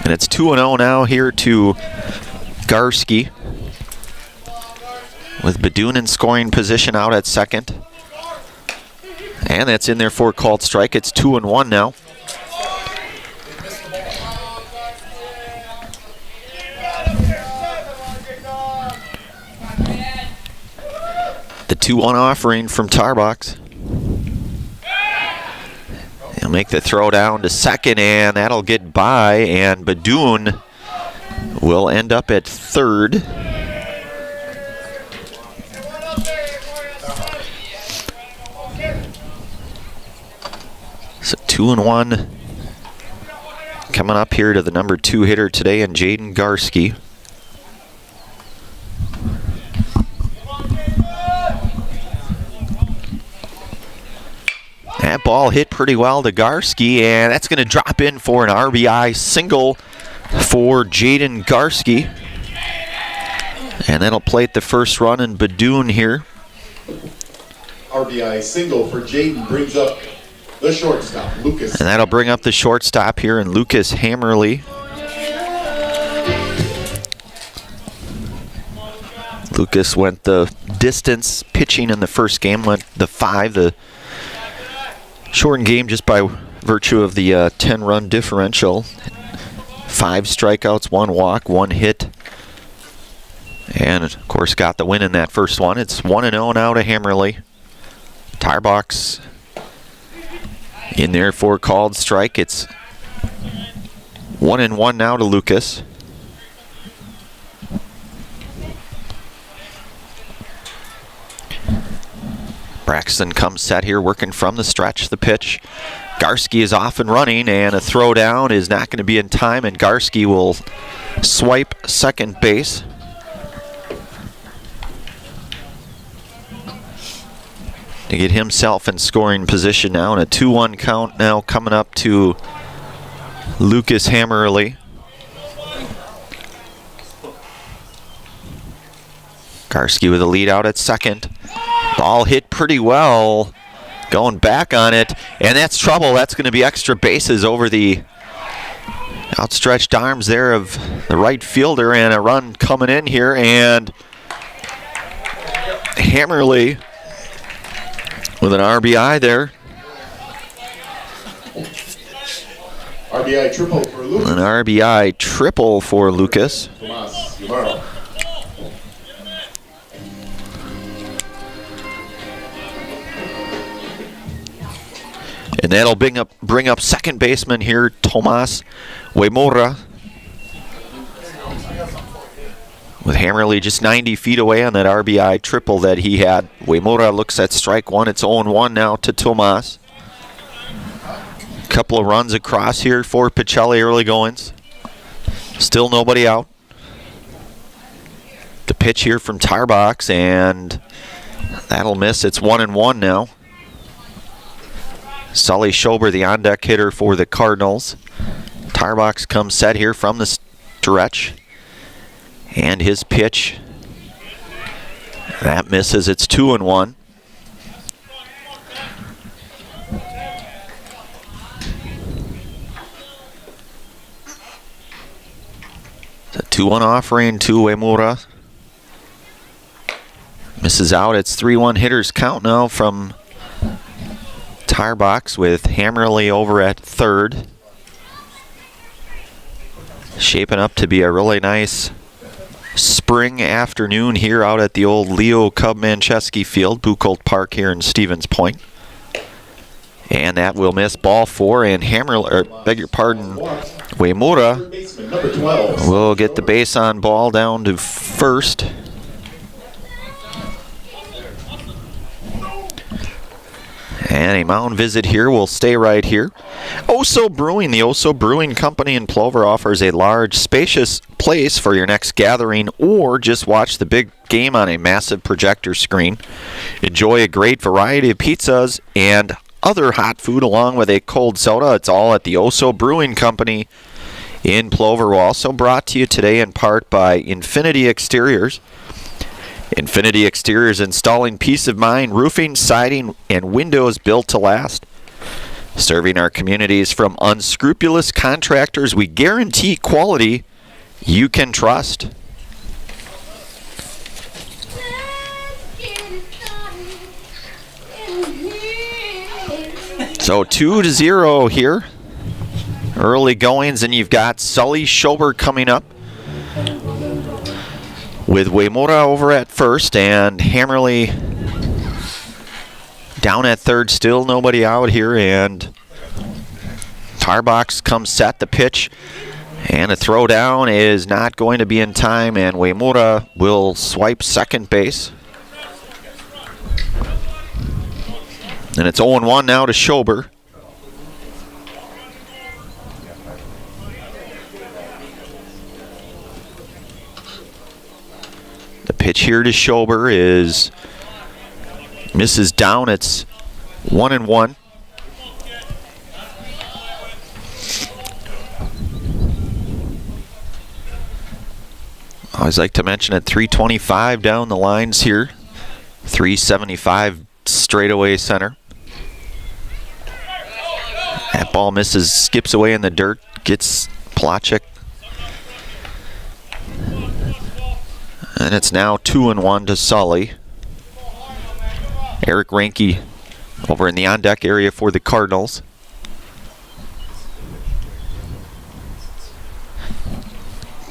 And it's 2-0 now here to Garski, with Badoon in scoring position out at second. And that's in there for a called strike. It's 2-1 now. The 2-1 offering from Tarbox. He'll make the throw down to second, and that'll get by, and Badoon will end up at third. So 2-1 coming up here to the number 2 hitter today, and Jaden Garski. That ball hit pretty well to Garski, and that's going to drop in for an RBI single for Jaden Garski. And that'll plate the first run in Badoon here. RBI single for Jaden brings up the shortstop, Lucas. And that'll bring up the shortstop here in Lucas Hammerly. Lucas went the distance pitching in the first game, went the 5. The shortened game just by virtue of the 10-run differential. 5 strikeouts, 1 walk, 1 hit. And, of course, got the win in that first one. It's 1-0 now to Hammerly. Tarbox in there for a called strike. It's 1-1 now to Lucas. Braxton comes set here, working from the stretch. The pitch. Garski is off and running, and a throw down is not going to be in time, and Garski will swipe second base. To get himself in scoring position now, and a 2-1 count now coming up to Lucas Hammerly. Garski with a lead out at second. Ball hit pretty well, going back on it, and that's trouble. That's going to be extra bases over the outstretched arms there of the right fielder, and a run coming in here, and Hammerly with an RBI there. RBI triple for Lucas. An RBI triple for Lucas. And that'll bring up second baseman here, Tomas Uemura. With Hammerly just 90 feet away on that RBI triple that he had. Uemura looks at strike one. It's 0-1 now to Tomas. Couple of runs across here for Pacelli early goings. Still nobody out. The pitch here from Tarbox, and that'll miss. It's 1-1 now. Sully Schober, the on-deck hitter for the Cardinals. Tarbox comes set here from the stretch. And his pitch, that misses. It's 2-1. The 2-1 offering to Uemura. Misses out. It's 3-1 hitters count now from Tarbox with Hammerly over at third. Shaping up to be a really nice spring afternoon here out at the old Leo Cub-Manchesky Field, Buchholz Park here in Stevens Point. And that will miss ball 4, and Uemura will get the base on ball down to first. And a mound visit here will stay right here. Oso Brewing, the Oso Brewing Company in Plover offers a large, spacious place for your next gathering, or just watch the big game on a massive projector screen. Enjoy a great variety of pizzas and other hot food along with a cold soda. It's all at the Oso Brewing Company in Plover. We're also brought to you today in part by Infinity Exteriors. Infinity Exteriors, installing peace of mind, roofing, siding, and windows built to last. Serving our communities from unscrupulous contractors, we guarantee quality you can trust. So 2-0 here. Early goings, and you've got Sully Schober coming up with Uemura over at first, and Hammerly down at third. Still nobody out here, and Tarbox comes set. The pitch and a throw down is not going to be in time, and Uemura will swipe second base. And it's 0-1 now to Schober. The pitch here to Schober is misses down. It's 1-1. I always like to mention at 325 down the lines here. 375 straightaway center. That ball misses, skips away in the dirt, gets Plachek. And it's now 2-1 to Sully. Eric Reinke over in the on-deck area for the Cardinals.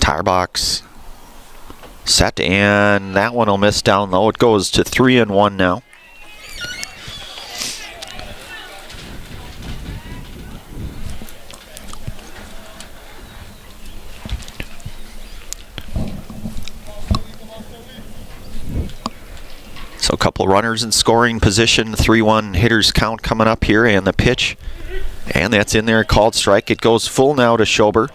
Tire box set, and that one will miss down low. It goes to 3-1 now. So a couple runners in scoring position, 3-1 hitters count coming up here, and the pitch, and that's in there, called strike. It goes full now to Schober.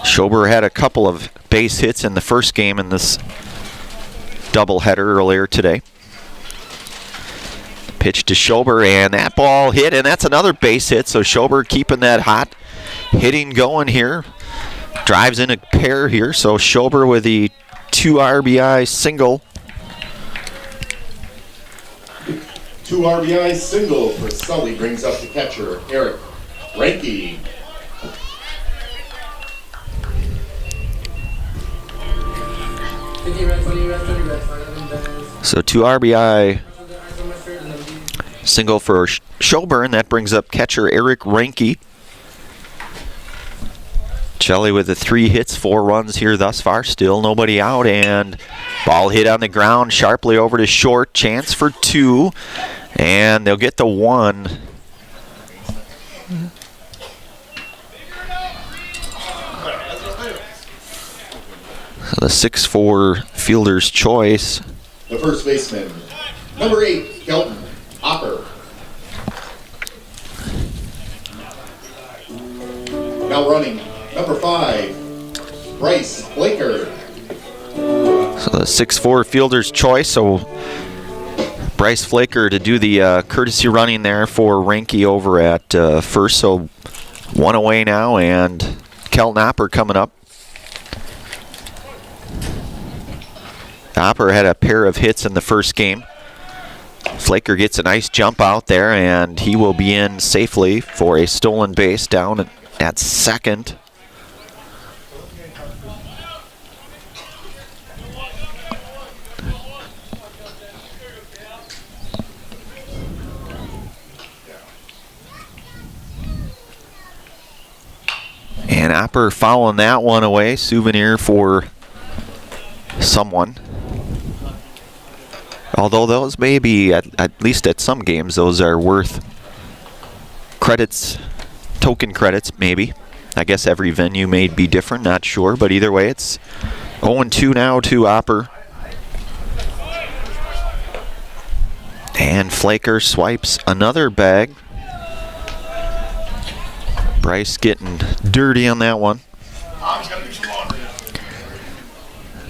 Schober had a couple of base hits in the first game in this doubleheader earlier today. Pitch to Schober, and that ball hit, and that's another base hit, so Schober keeping that hot hitting going here. Drives in a pair here, so Schober with the 2 RBI single. 2 RBI single for Sully brings up the catcher, Eric Reinke. So 2 RBI single for Schober, and that brings up catcher Eric Reinke. Pacelli with the 3 hits, 4 runs here thus far, still nobody out, and ball hit on the ground sharply over to short, chance for 2, and they'll get the 1. So the 6-4 fielder's choice. The first baseman, number 8, Kelton Opper. Now running, number 5, Bryce Blaker. So the 6-4 fielder's choice, so Bryce Flaker to do the courtesy running there for Reinke over at first. So 1 away now, and Kelton Opper coming up. Opper had a pair of hits in the first game. Flaker gets a nice jump out there, and he will be in safely for a stolen base down at second. And Opper fouling that one away. Souvenir for someone. Although those may be, at least at some games, those are worth credits, token credits maybe. I guess every venue may be different, not sure. But either way, it's 0-2 now to Opper. And Flaker swipes another bag. Bryce getting dirty on that one.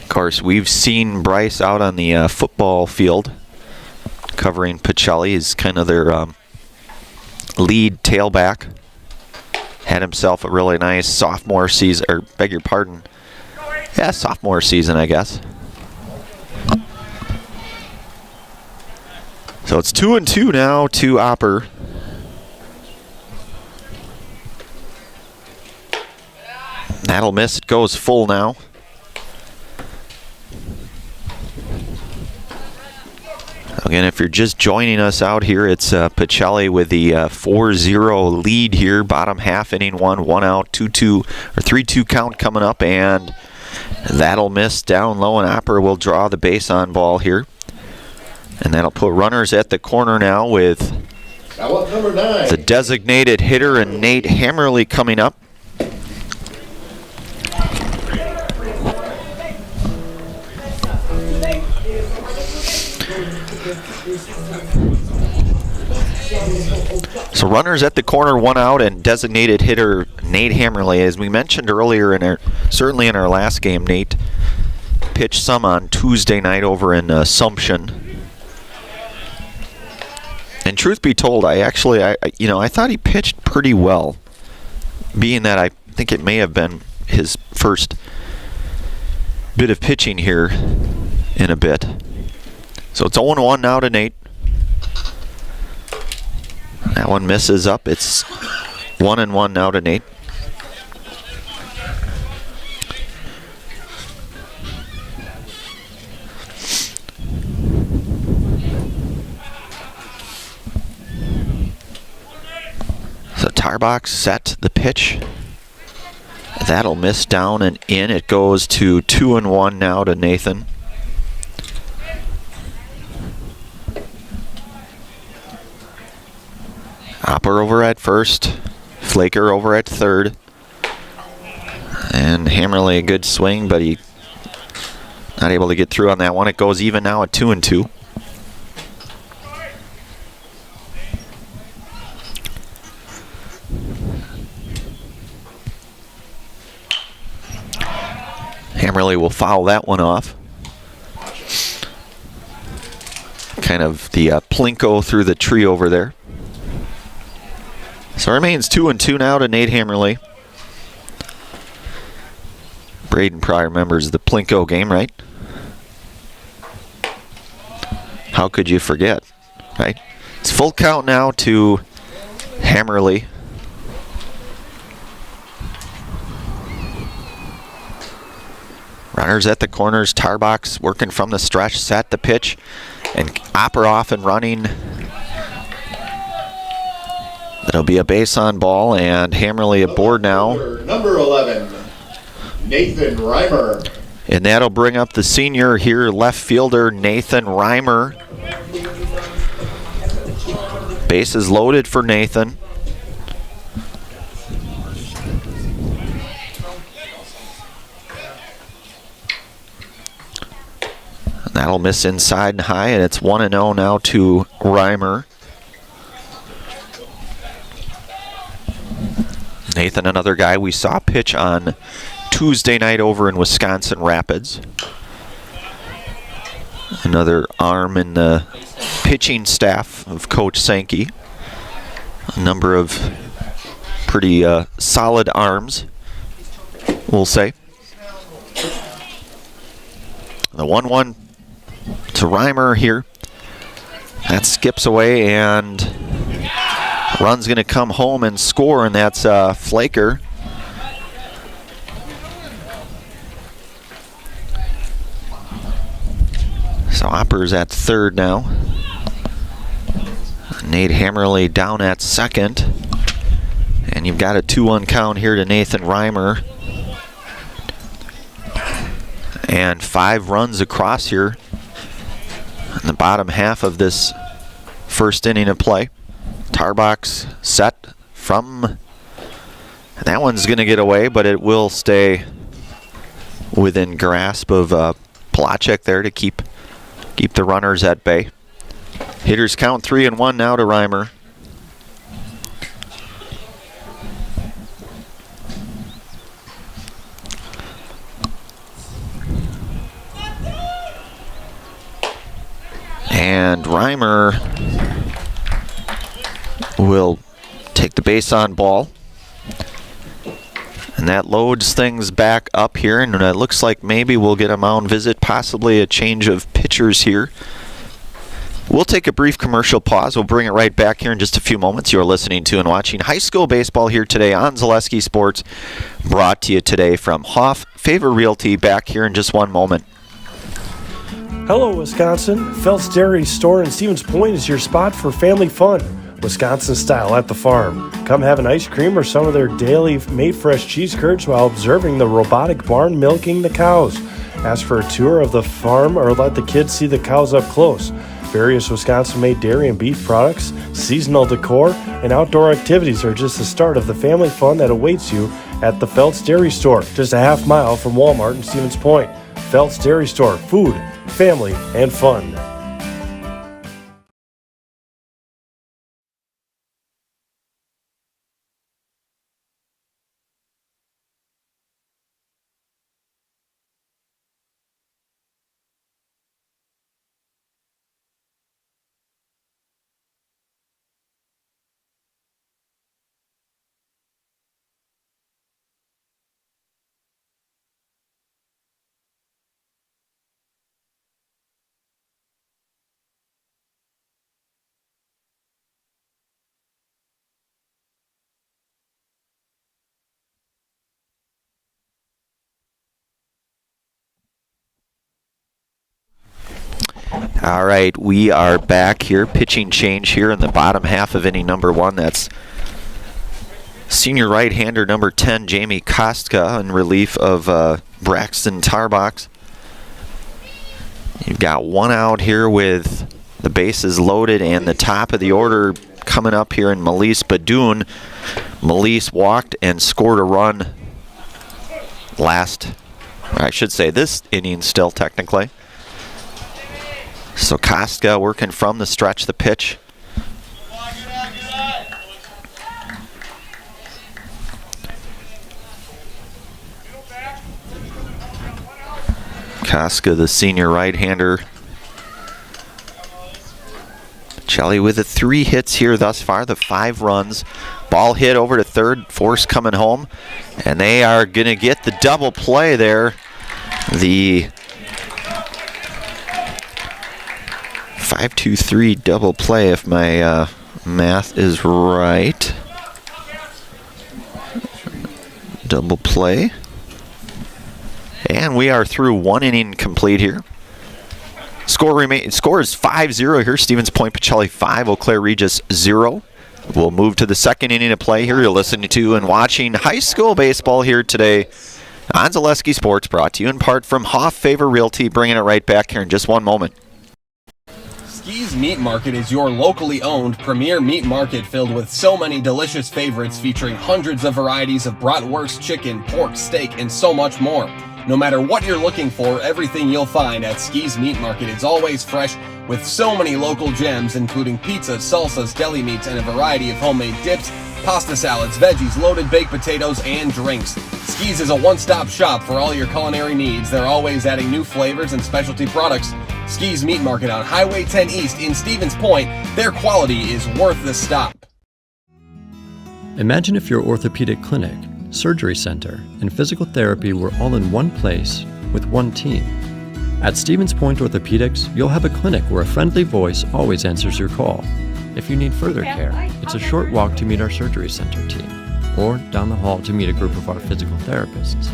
Of course, we've seen Bryce out on the football field covering Pacelli. He's kind of their lead tailback. Had himself a really nice sophomore season, or beg your pardon, yeah, sophomore season, I guess. So it's 2-2 now to Opper. That'll miss. It goes full now. Again, if you're just joining us out here, it's Pacelli with the 4-0 lead here. Bottom half, inning 1, 1 out, 2-2 or 3-2 count coming up, and that'll miss down low, and Opper will draw the base on ball here. And that'll put runners at the corner now with number 9. The designated hitter and Nate Hammerly coming up. So runners at the corner, 1 out, and designated hitter Nate Hammerly. As we mentioned earlier, certainly in our last game, Nate pitched some on Tuesday night over in Assumption. And truth be told, I thought he pitched pretty well, being that I think it may have been his first bit of pitching here in a bit. So it's 0-1 now to Nate. That one misses up. It's 1-1 now to Nate. So Tarbach set the pitch. That'll miss down and in. It goes to 2-1 now to Nathan. Hopper over at first. Flaker over at third. And Hammerly a good swing, but he not able to get through on that one. It goes even now at 2-2. Hammerly will foul that one off. Kind of the plinko through the tree over there. So it remains 2-2 now to Nate Hammerly. Braden probably remembers the plinko game, right? How could you forget, right? It's full count now to Hammerly. Runners at the corners. Tarbach working from the stretch, set the pitch, and Opper off and running. That'll be a base on ball, and Hammerly aboard now. Number 11, Nathan Reimer. And that'll bring up the senior here, left fielder Nathan Reimer. Bases loaded for Nathan. That'll miss inside and high, and it's 1-0 now to Reimer. Nathan, another guy we saw pitch on Tuesday night over in Wisconsin Rapids. Another arm in the pitching staff of Coach Sankey. A number of pretty solid arms, we'll say. The 1-1 to Reimer here. That skips away, and run's going to come home and score, and that's Flaker. So Opper's at third now. Nate Hammerly down at second. And you've got a 2-1 count here to Nathan Reimer. And 5 runs across here in the bottom half of this first inning of play. Tarbach set from, and that one's going to get away, but it will stay within grasp of Plachek there to keep the runners at bay. Hitters count 3-1 now to Reimer. And Reimer will take the base on ball. And that loads things back up here, and it looks like maybe we'll get a mound visit, possibly a change of pitchers here. We'll take a brief commercial pause. We'll bring it right back here in just a few moments. You're listening to and watching high school baseball here today on Zaleski Sports, brought to you today from Hoff Favor Realty. Back here in just one moment. Hello, Wisconsin. Phelps Dairy Store in Stevens Point is your spot for family fun. Wisconsin style at the farm. Come have an ice cream or some of their daily made fresh cheese curds while observing the robotic barn milking the cows. Ask for a tour of the farm or let the kids see the cows up close. Various Wisconsin-made dairy and beef products, seasonal decor, and outdoor activities are just the start of the family fun that awaits you at the Phelps Dairy Store, just a half mile from Walmart in Stevens Point. Phelps Dairy Store, food, family, and fun. All right, we are back here. Pitching change here in the bottom half of inning number 1. That's senior right-hander number 10, Jamie Kostka, in relief of Braxton Tarbox. You've got one out here with the bases loaded and the top of the order coming up here in Melise Badoon. Melise walked and scored a run this inning still technically. So Kostka working from the stretch, the pitch. Kostka, the senior right-hander. Pacelli with the 3 hits here thus far, the 5 runs. Ball hit over to third, Force coming home. And they are going to get the double play there. The 5-2-3 double play, if my math is right. Double play. And we are through 1 inning complete here. Score is 5-0 here. Stevens Point Pacelli 5, Eau Claire Regis 0. We'll move to the second inning of play here. You're listening to and watching high school baseball here today on Zaleski Sports, brought to you in part from Hoff Favor Realty. Bringing it right back here in just one moment. Ski's Meat Market is your locally owned premier meat market filled with so many delicious favorites featuring hundreds of varieties of bratwurst, chicken, pork, steak, and so much more. No matter what you're looking for, everything you'll find at Ski's Meat Market is always fresh with so many local gems including pizzas, salsas, deli meats, and a variety of homemade dips, pasta salads, veggies, loaded baked potatoes, and drinks. Ski's is a one-stop shop for all your culinary needs. They're always adding new flavors and specialty products. Ski's Meat Market on Highway 10 East in Stevens Point. Their quality is worth the stop. Imagine if your orthopedic clinic, surgery center, and physical therapy were all in one place with one team. At Stevens Point Orthopedics, you'll have a clinic where a friendly voice always answers your call. If you need further care, it's a short walk to meet our surgery center team, or down the hall to meet a group of our physical therapists.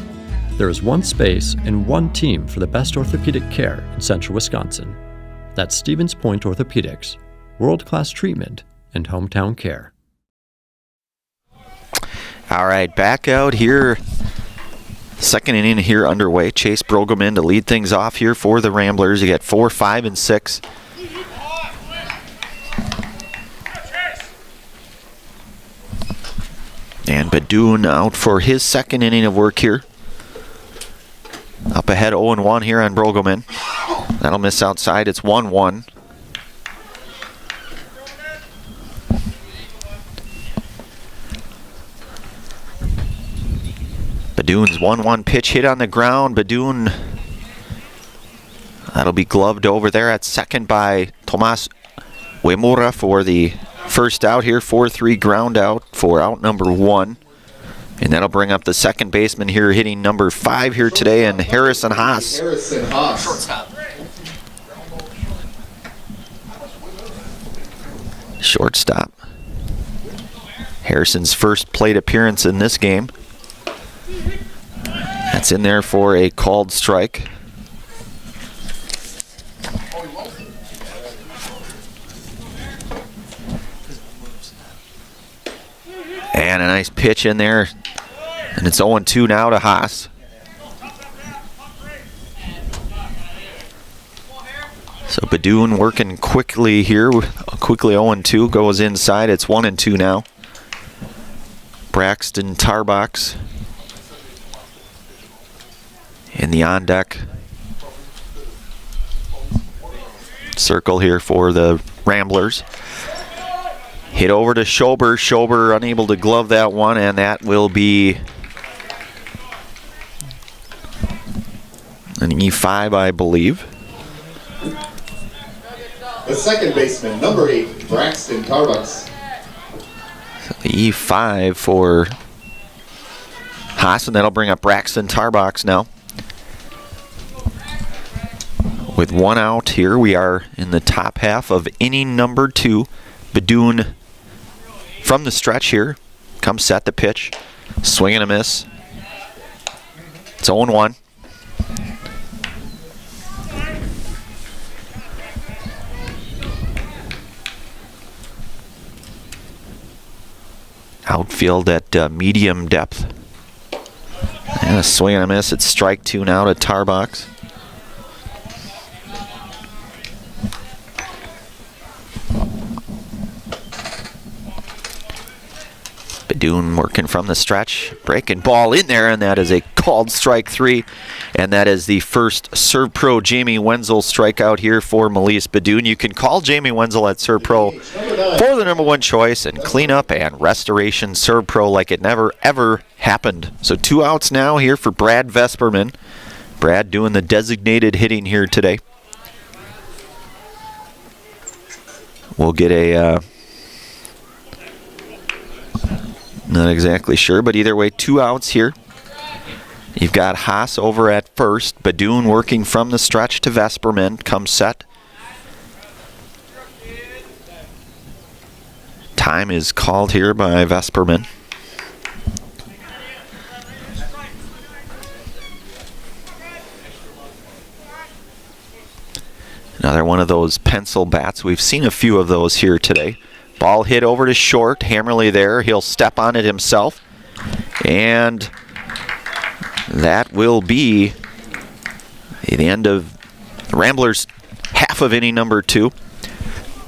There is one space and one team for the best orthopedic care in central Wisconsin. That's Stevens Point Orthopedics, world-class treatment and hometown care. All right, back out here. Second inning here underway. Chase Pregame in to lead things off here for the Ramblers. You get 4, 5, and 6. And Badoon out for his second inning of work here. Up ahead 0-1 here on Pregame. That'll miss outside. It's 1-1. Badoon's 1-1 pitch hit on the ground. Badoon, that'll be gloved over there at second by Tomas Uemura for the first out here. 4-3 ground out for out number 1. And that'll bring up the second baseman here hitting number 5 here today, and Harrison Haas. Shortstop. Shortstop. Harrison's first plate appearance in this game. That's in there for a called strike. And a nice pitch in there. And it's 0-2 now to Haas. So Badoon working quickly here. Quickly 0-2. Goes inside. It's 1-2 now. Braxton Tarbox in the on-deck circle here for the Ramblers. Hit over to Schober. Schober unable to glove that one, and that will be an E5, I believe. The second baseman, number 8, Braxton Tarbox. So the E5 for Haas, and that'll bring up Braxton Tarbox now. With one out here, we are in the top half of inning number 2. Badoon from the stretch here. Comes set the pitch. Swing and a miss. It's 0-1. Outfield at medium depth. And a swing and a miss. It's strike 2 now to Tarbox. Badoon working from the stretch. Breaking ball in there, and that is a called strike 3. And that is the first Serve Pro Jamie Wenzel strikeout here for Melise Badoon. You can call Jamie Wenzel at Serve Pro for the #1 choice and cleanup and restoration Serve Pro like it never ever happened. So 2 outs now here for Brad Vesperman. Brad doing the designated hitting here today. We'll get a not exactly sure, but either way, 2 outs here. You've got Haas over at first. Badoon working from the stretch to Vesperman. Comes set. Time is called here by Vesperman. Another one of those pencil bats. We've seen a few of those here today. Ball hit over to short. Hammerly there. He'll step on it himself. And that will be the end of the Ramblers' half of inning number 2.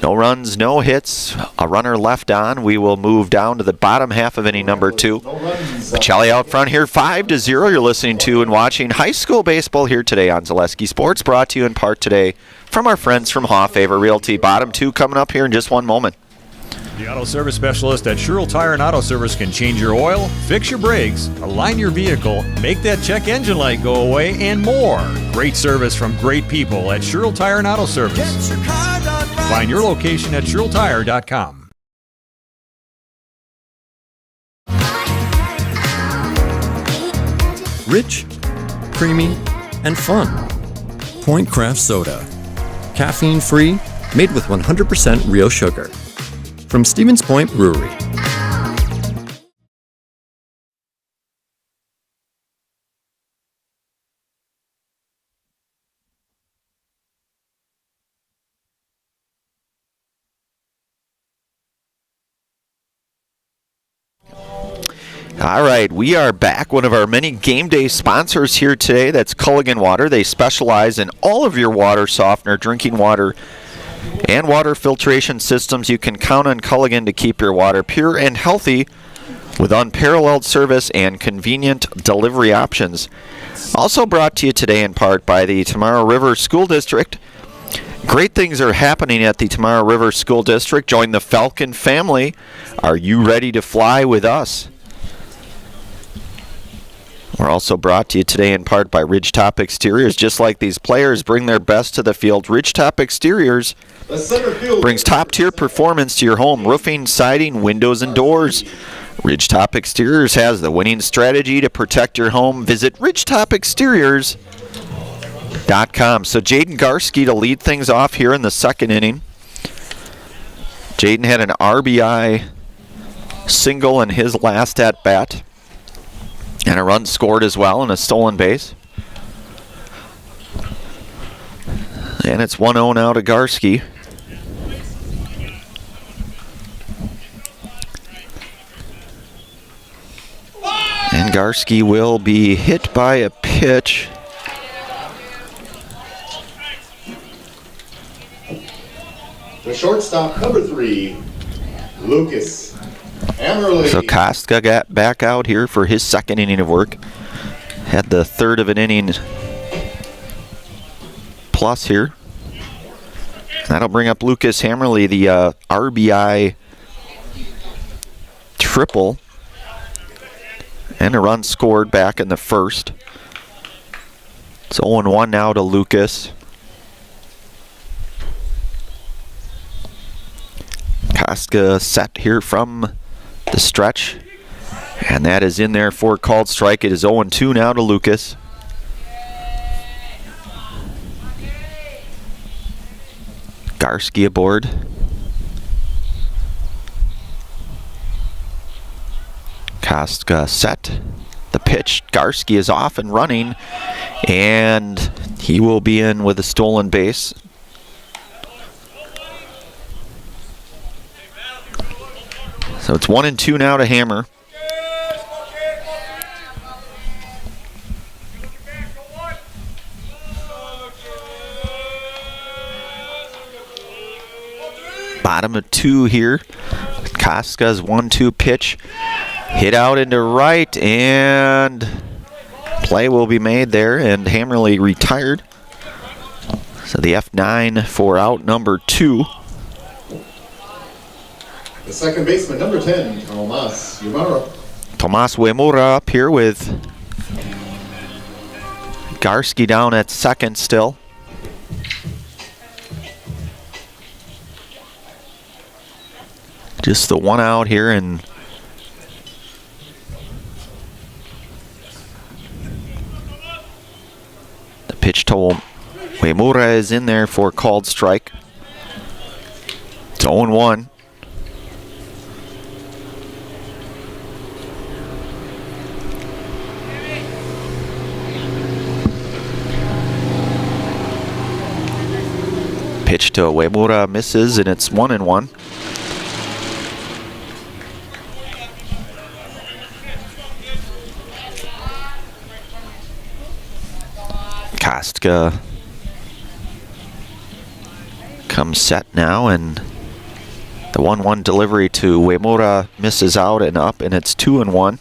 No runs, no hits. A runner left on. We will move down to the bottom half of inning number 2. Pacelli out front here, 5-0. You're listening to and watching high school baseball here today on Zaleski Sports. Brought to you in part today from our friends from Hawfaver Realty. Bottom 2 coming up here in just one moment. The auto service specialist at Sherrill Tire and Auto Service can change your oil, fix your brakes, align your vehicle, make that check engine light go away, and more. Great service from great people at Sherrill Tire and Auto Service. Find your location at SherrillTire.com. Rich, creamy, and fun. Point Craft Soda. Caffeine-free, made with 100% real sugar. From Stevens Point Brewery. All right, we are back. One of our many game day sponsors here today, that's Culligan Water. They specialize in all of your water softener, drinking water, and water filtration systems. You can count on Culligan to keep your water pure and healthy with unparalleled service and convenient delivery options. Also brought to you today in part by the Tomorrow River School District. Great things are happening at the Tomorrow River School District. Join the Falcon family. Are you ready to fly with us? We're also brought to you today in part by Ridgetop Exteriors. Just like these players bring their best to the field, Ridgetop Exteriors brings top-tier performance to your home. Roofing, siding, windows, and doors. Ridgetop Exteriors has the winning strategy to protect your home. Visit ridgetopexteriors.com. So Jaden Garski to lead things off here in the second inning. Jaden had an RBI single in his last at-bat. And a run scored as well, and a stolen base. And it's 1-0 now to Garski. And Garski will be hit by a pitch. The shortstop, number 3, Lucas Hammerly. So Kostka got back out here for his second inning of work. Had the third of an inning plus here. That'll bring up Lucas Hammerly, the RBI triple. And a run scored back in the first. It's 0-1 now to Lucas. Kostka set here from the stretch, and that is in there for a called strike. It is 0-2 now to Lucas. Garski aboard. Kostka set. The pitch. Garski is off and running, and he will be in with a stolen base. So So it's 1-2 now to Hammer. Bottom of 2 here. Casca's 1-2 pitch. Hit out into right, and play will be made there, and Hammerly retired. So the F9 for out number 2. The second baseman, number 10, Tomas Yamara. Tomas Uemura up here with Garski down at second still. Just the one out here, and the pitch to Uemura is in there for called strike. It's 0-1. Pitch to Uemura misses, and it's 1-1. Kostka comes set now, and the 1-1 delivery to Uemura misses out and up, and it's 2-1.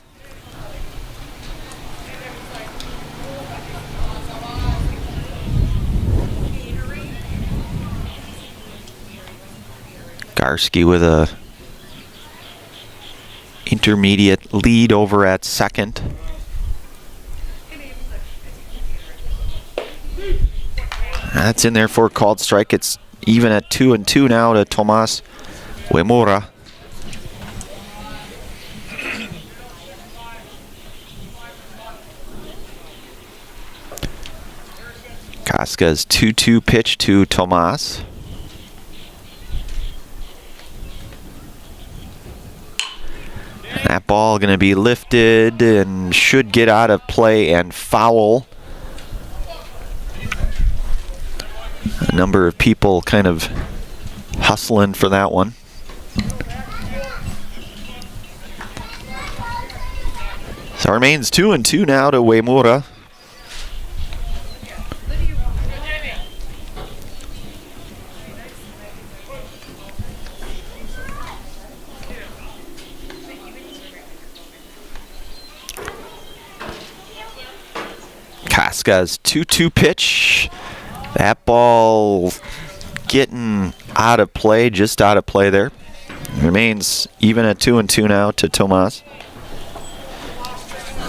Garski with a intermediate lead over at second. That's in there for a called strike. It's even at 2-2 now to Tomas Uemura. Casca's 2-2 pitch to Tomas. That ball going to be lifted and should get out of play and foul. A number of people kind of hustling for that one. So it remains 2-2 now to Uemura. Casca's 2-2 pitch. That ball getting out of play, just out of play there. Remains even at 2-2 now to Tomas.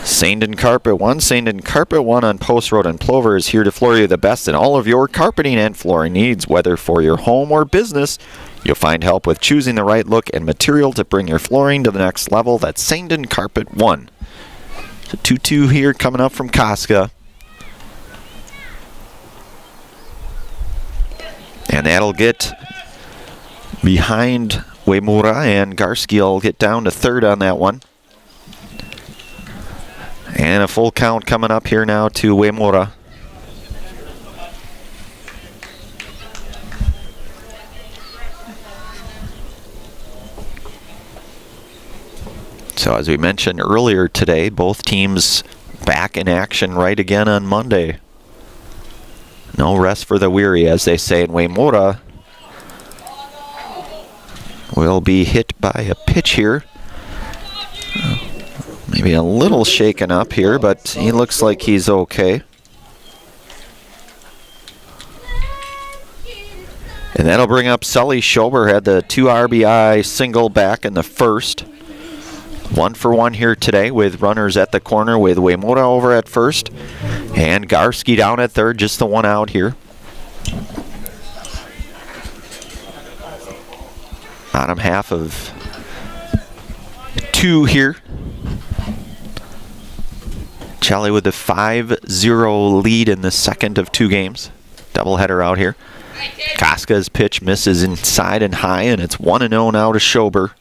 Sandon Carpet 1. Sandon Carpet 1 on Post Road and Plover is here to floor you the best in all of your carpeting and flooring needs, whether for your home or business. You'll find help with choosing the right look and material to bring your flooring to the next level. That's Sandon Carpet 1. So 2-2 here coming up from Casca. And that'll get behind Uemura, and Garski will get down to third on that one. And a full count coming up here now to Uemura. So as we mentioned earlier today, both teams back in action right again on Monday. No rest for the weary, as they say, in Uemura. Will be hit by a pitch here. Maybe a little shaken up here, but he looks like he's okay. And that'll bring up Sully Schober. Had the 2 RBI single back in the first. 1 for 1 here today with runners at the corner with Uemura over at first and Garski down at third, just the one out here. Bottom half of 2 here. Pacelli with the 5-0 lead in the second of 2 games. Doubleheader out here. Casca's pitch misses inside and high, and it's 1-0 now to Schober.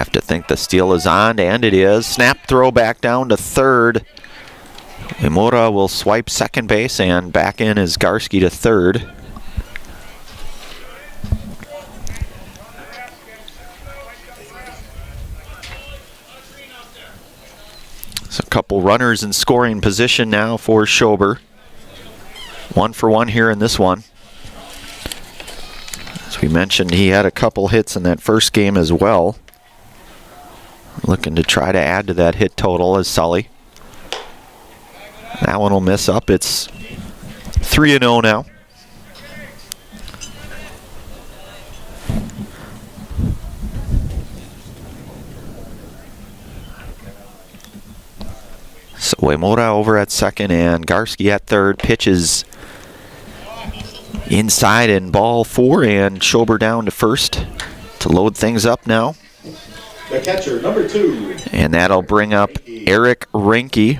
have to think the steal is on, and it is. Snap throw back down to third. Imura will swipe second base, and back in is Garski to third. So a couple runners in scoring position now for Schober. 1 for 1 here in this one. As we mentioned, he had a couple hits in that first game as well. Looking to try to add to that hit total as Sully. That one will miss up. It's 3-0 now. So Uemura over at second and Garski at third. Pitches inside and ball 4, and Schober down to first to load things up now. The catcher, number 2. And that'll bring up Eric Reinke.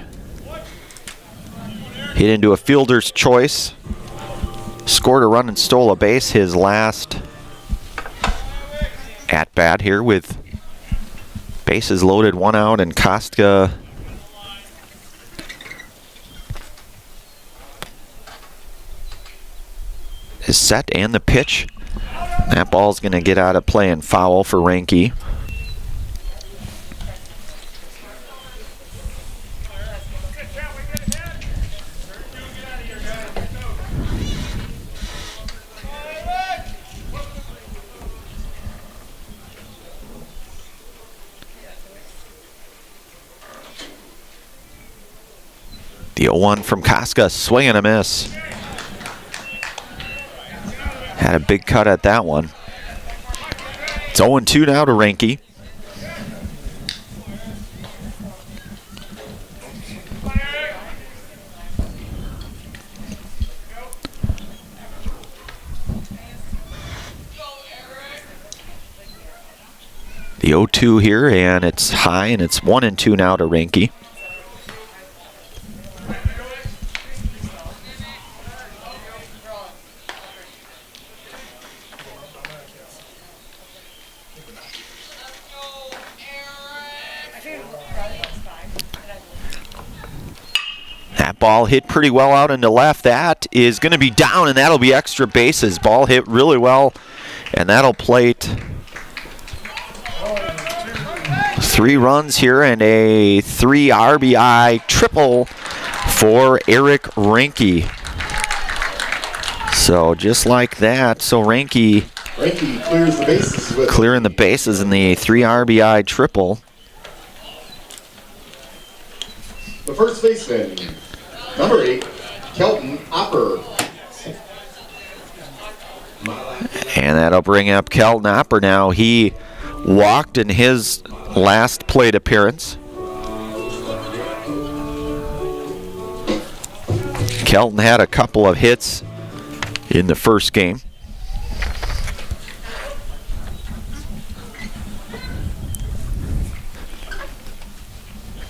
Hit into a fielder's choice. Scored a run and stole a base his last at-bat here with bases loaded, 1 out, and Kostka is set, and the pitch. That ball's going to get out of play and foul for Reinke. The 0-1 from Kostka, swing and a miss. Had a big cut at that one. It's 0-2 now to Reinke. The 0-2 here, and it's high, and it's 1-2 now to Reinke. That ball hit pretty well out into left. That is going to be down, and that'll be extra bases. Ball hit really well, and that'll plate 3 runs here and a 3 RBI triple for Eric Reinke. So just like that, so Reinke clears the bases with clearing the bases in the 3 RBI triple. the first baseman, number 8, Kelton Opper. And that'll bring up Kelton Opper now. He walked in his last plate appearance. Kelton had a couple of hits in the first game.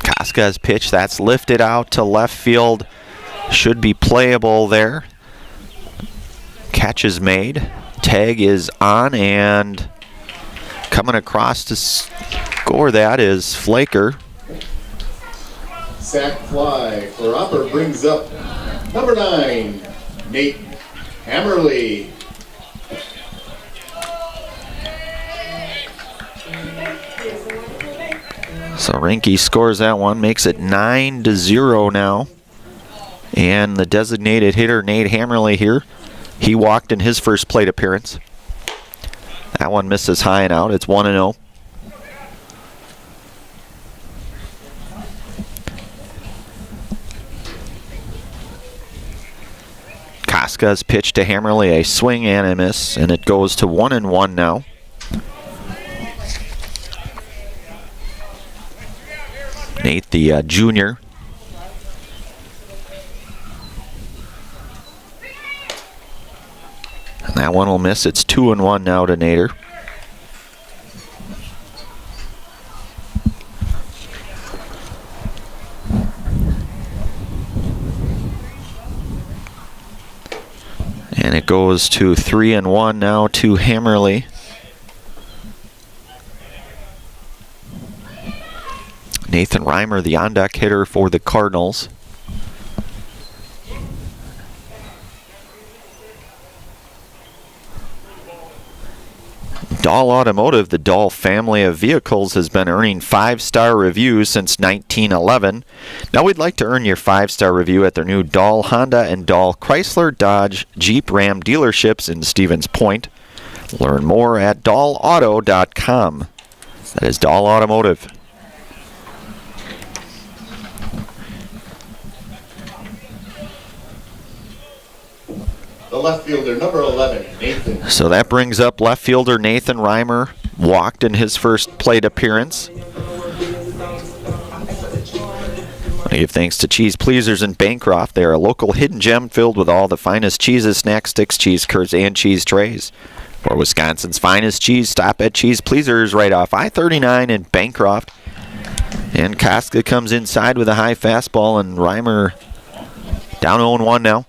Kostka's pitch, that's lifted out to left field. Should be playable there. Catch is made. Tag is on, and coming across to score that is Flaker. Sack fly for Opper brings up number 9, Nate Hammerly. So Reinke scores that one, makes it 9-0 now. And the designated hitter, Nate Hammerly here, he walked in his first plate appearance. That one misses high and out. It's 1-0. Kostka's pitch to Hammerly, a swing and a miss, and it goes to 1-1 now. Nate, the junior. And that one will miss. It's 2-1 now to Nader. And it goes to 3-1 now to Hammerly. Nathan Reimer, the on-deck hitter for the Cardinals. Dahl Automotive, the Dahl family of vehicles, has been earning 5-star reviews since 1911. Now we'd like to earn your 5-star review at their new Dahl Honda and Dahl Chrysler Dodge Jeep Ram dealerships in Stevens Point. Learn more at dahlauto.com. That is Dahl Automotive. The left fielder, number 11, Nathan. So that brings up left fielder Nathan Reimer. Walked in his first plate appearance. I give thanks to Cheese Pleasers in Bancroft. They are a local hidden gem filled with all the finest cheeses, snack sticks, cheese curds, and cheese trays. For Wisconsin's finest cheese, stop at Cheese Pleasers right off I-39 in Bancroft. And Koska comes inside with a high fastball, and Reimer down 0-1 now.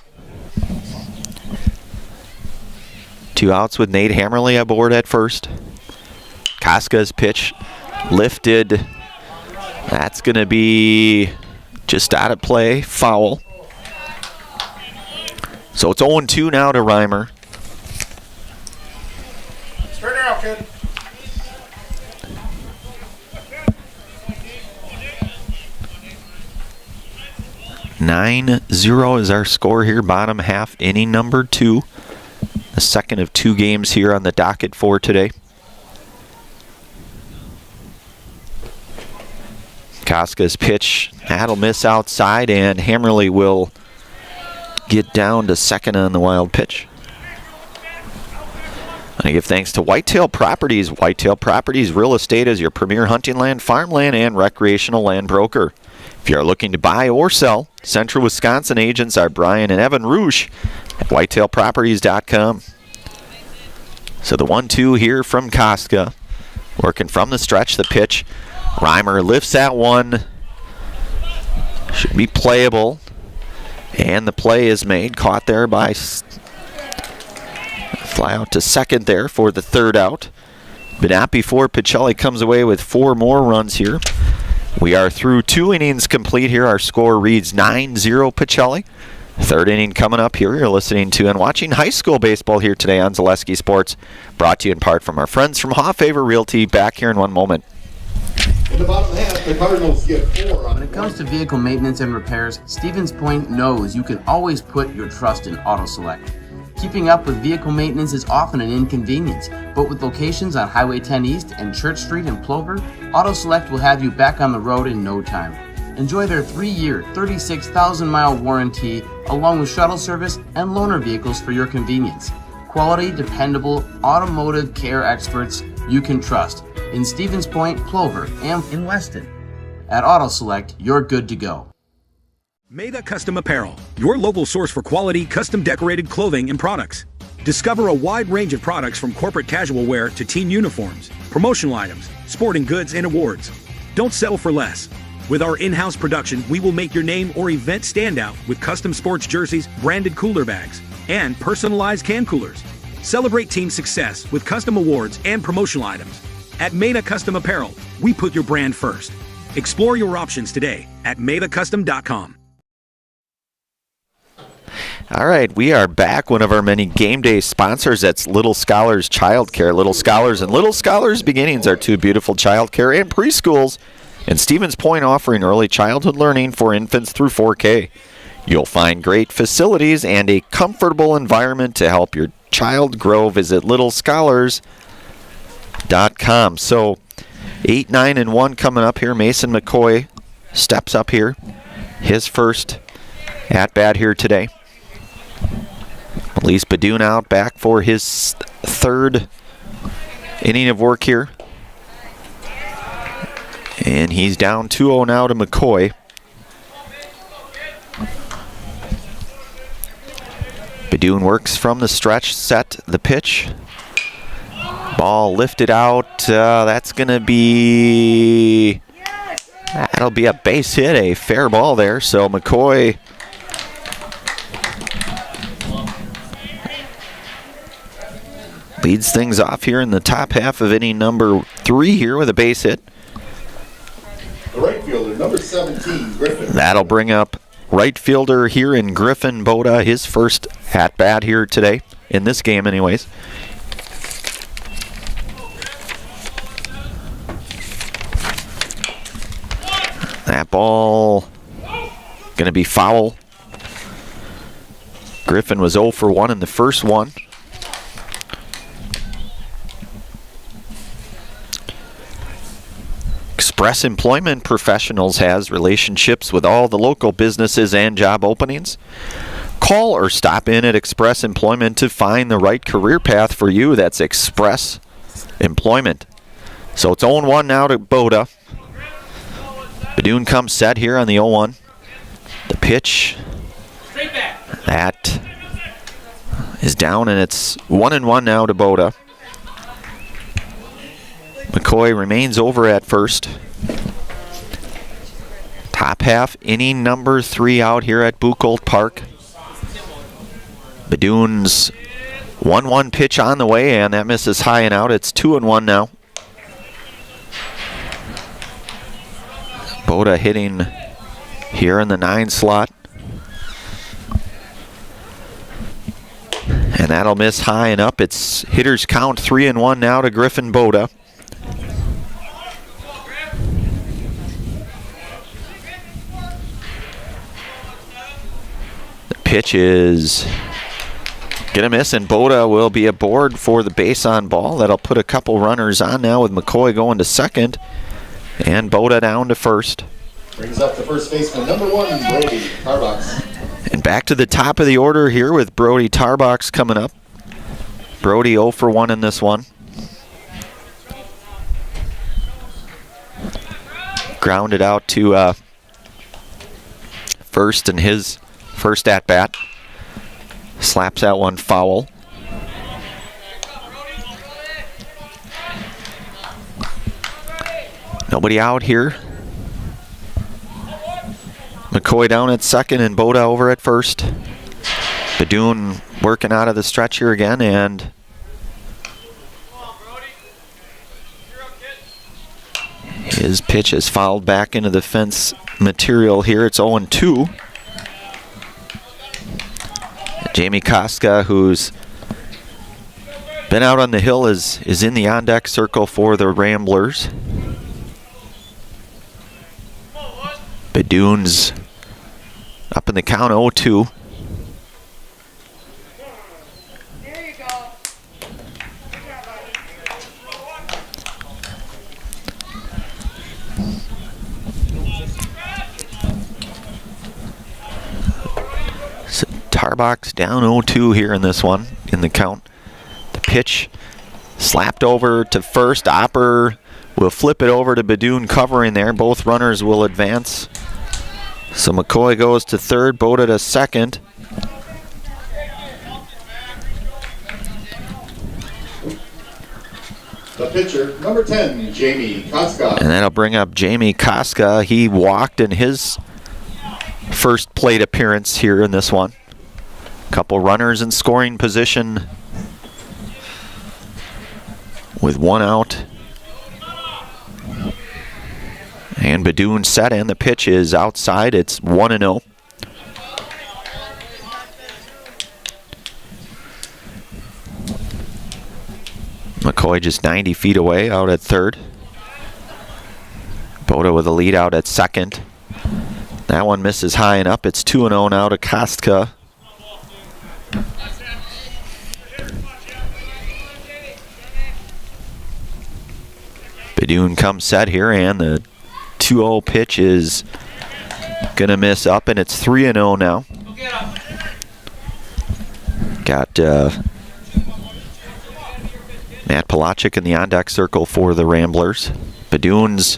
2 outs with Nate Hammerly aboard at first. Koska's pitch lifted. That's going to be just out of play, foul. So it's 0-2 now to Reimer. Straight out, kid. (9-0) is our score here, bottom half, inning number 2. The second of 2 games here on the docket for today. Koska's pitch, that'll miss outside, and Hammerly will get down to second on the wild pitch. I give thanks to Whitetail Properties. Whitetail Properties Real Estate is your premier hunting land, farmland, and recreational land broker. If you are looking to buy or sell, Central Wisconsin agents are Brian and Evan Roosh at whitetailproperties.com. So the 1-2 here from Koska. Working from the stretch, the pitch. Reimer lifts that one. Should be playable. And the play is made. Caught there by fly out to second there for the 3rd out. But not before Pacelli comes away with 4 more runs here. We are through 2 innings complete here. Our score reads 9-0 Pacelli. 3rd inning coming up here. You're listening to and watching high school baseball here today on Zaleski Sports. Brought to you in part from our friends from Hoffaver Realty. Back here in 1 moment. In the bottom half, the Cardinals get 4 on. When it comes to vehicle maintenance and repairs, Stevens Point knows you can always put your trust in Auto Select. Keeping up with vehicle maintenance is often an inconvenience, but with locations on Highway 10 East and Church Street in Plover, Auto Select will have you back on the road in no time. Enjoy their 3-year, 36,000-mile warranty, along with shuttle service and loaner vehicles for your convenience. Quality, dependable, automotive care experts you can trust in Stevens Point, Plover, and in Weston. At Auto Select, you're good to go. Meda Custom Apparel, your local source for quality, custom decorated clothing and products. Discover a wide range of products from corporate casual wear to team uniforms, promotional items, sporting goods, and awards. Don't settle for less. With our in-house production, we will make your name or event stand out with custom sports jerseys, branded cooler bags, and personalized can coolers. Celebrate team success with custom awards and promotional items. At Meda Custom Apparel, we put your brand first. Explore your options today at medacustom.com. All right, we are back. One of our many game day sponsors, that's Little Scholars Childcare. Little Scholars and Little Scholars Beginnings are 2 beautiful childcare and preschools in Stevens Point, offering early childhood learning for infants through 4K. You'll find great facilities and a comfortable environment to help your child grow. Visit littlescholars.com. So 8, 9, and 1 coming up here. Mason McCoy steps up here. His first at-bat here today. Elise Badoon out back for his 3rd inning of work here. And he's down 2-0 now to McCoy. Badoon works from the stretch, set the pitch. Ball lifted out. That'll be a base hit, a fair ball there. So McCoy leads things off here in the top half of inning number 3 here with a base hit. The right fielder, number 17, Griffin. That'll bring up right fielder here in Griffin Boda, his first at-bat here today, in this game anyways. That ball going to be foul. Griffin was 0 for 1 in the first one. Express Employment Professionals has relationships with all the local businesses and job openings. Call or stop in at Express Employment to find the right career path for you. That's Express Employment. So it's 0-1 now to Boda. Badun comes set here on the 0-1. The pitch. That is down, and it's 1-1 now to Boda. McCoy remains over at first. Top half, inning number 3 out here at Buchholz Park. Badun's 1-1 pitch on the way, and that misses high and out. It's 2-1 now. Boda hitting here in the 9 slot. And that'll miss high and up. It's hitters count 3-1 now to Griffin Boda. The pitch is gonna miss, and Boda will be aboard for the base on ball. That'll put a couple runners on now with McCoy going to second and Boda down to first. Brings up the first baseman, number 1, Brody Tarbox. And back to the top of the order here with Brody Tarbox coming up. Brody 0 for 1 in this one. Grounded out to first in his first at-bat. Slaps that one foul. Nobody out here. McCoy down at second and Boda over at first. Badun working out of the stretch here again, and his pitch is fouled back into the fence material here. It's 0-2. Jamie Koska, who's been out on the hill, is in the on-deck circle for the Ramblers. Badun's up in the count, 0-2. So Tarbox down 0-2 here in this one, in the count. The pitch slapped over to first. Opper will flip it over to Badun covering there. Both runners will advance. So McCoy goes to third, Boda to second. The pitcher, number 10, Jamie Koska. And that'll bring up Jamie Koska. He walked in his first plate appearance here in this one. Couple runners in scoring position with 1 out. And Badun set, and the pitch is outside. It's 1-0. McCoy just 90 feet away out at third. Boda with a lead out at second. That one misses high and up. It's 2-0 now to Kostka. Badun comes set here, and the 2-0 pitch is gonna miss up, and it's 3-0 now. Got Matt Palachik in the on-deck circle for the Ramblers. Badun's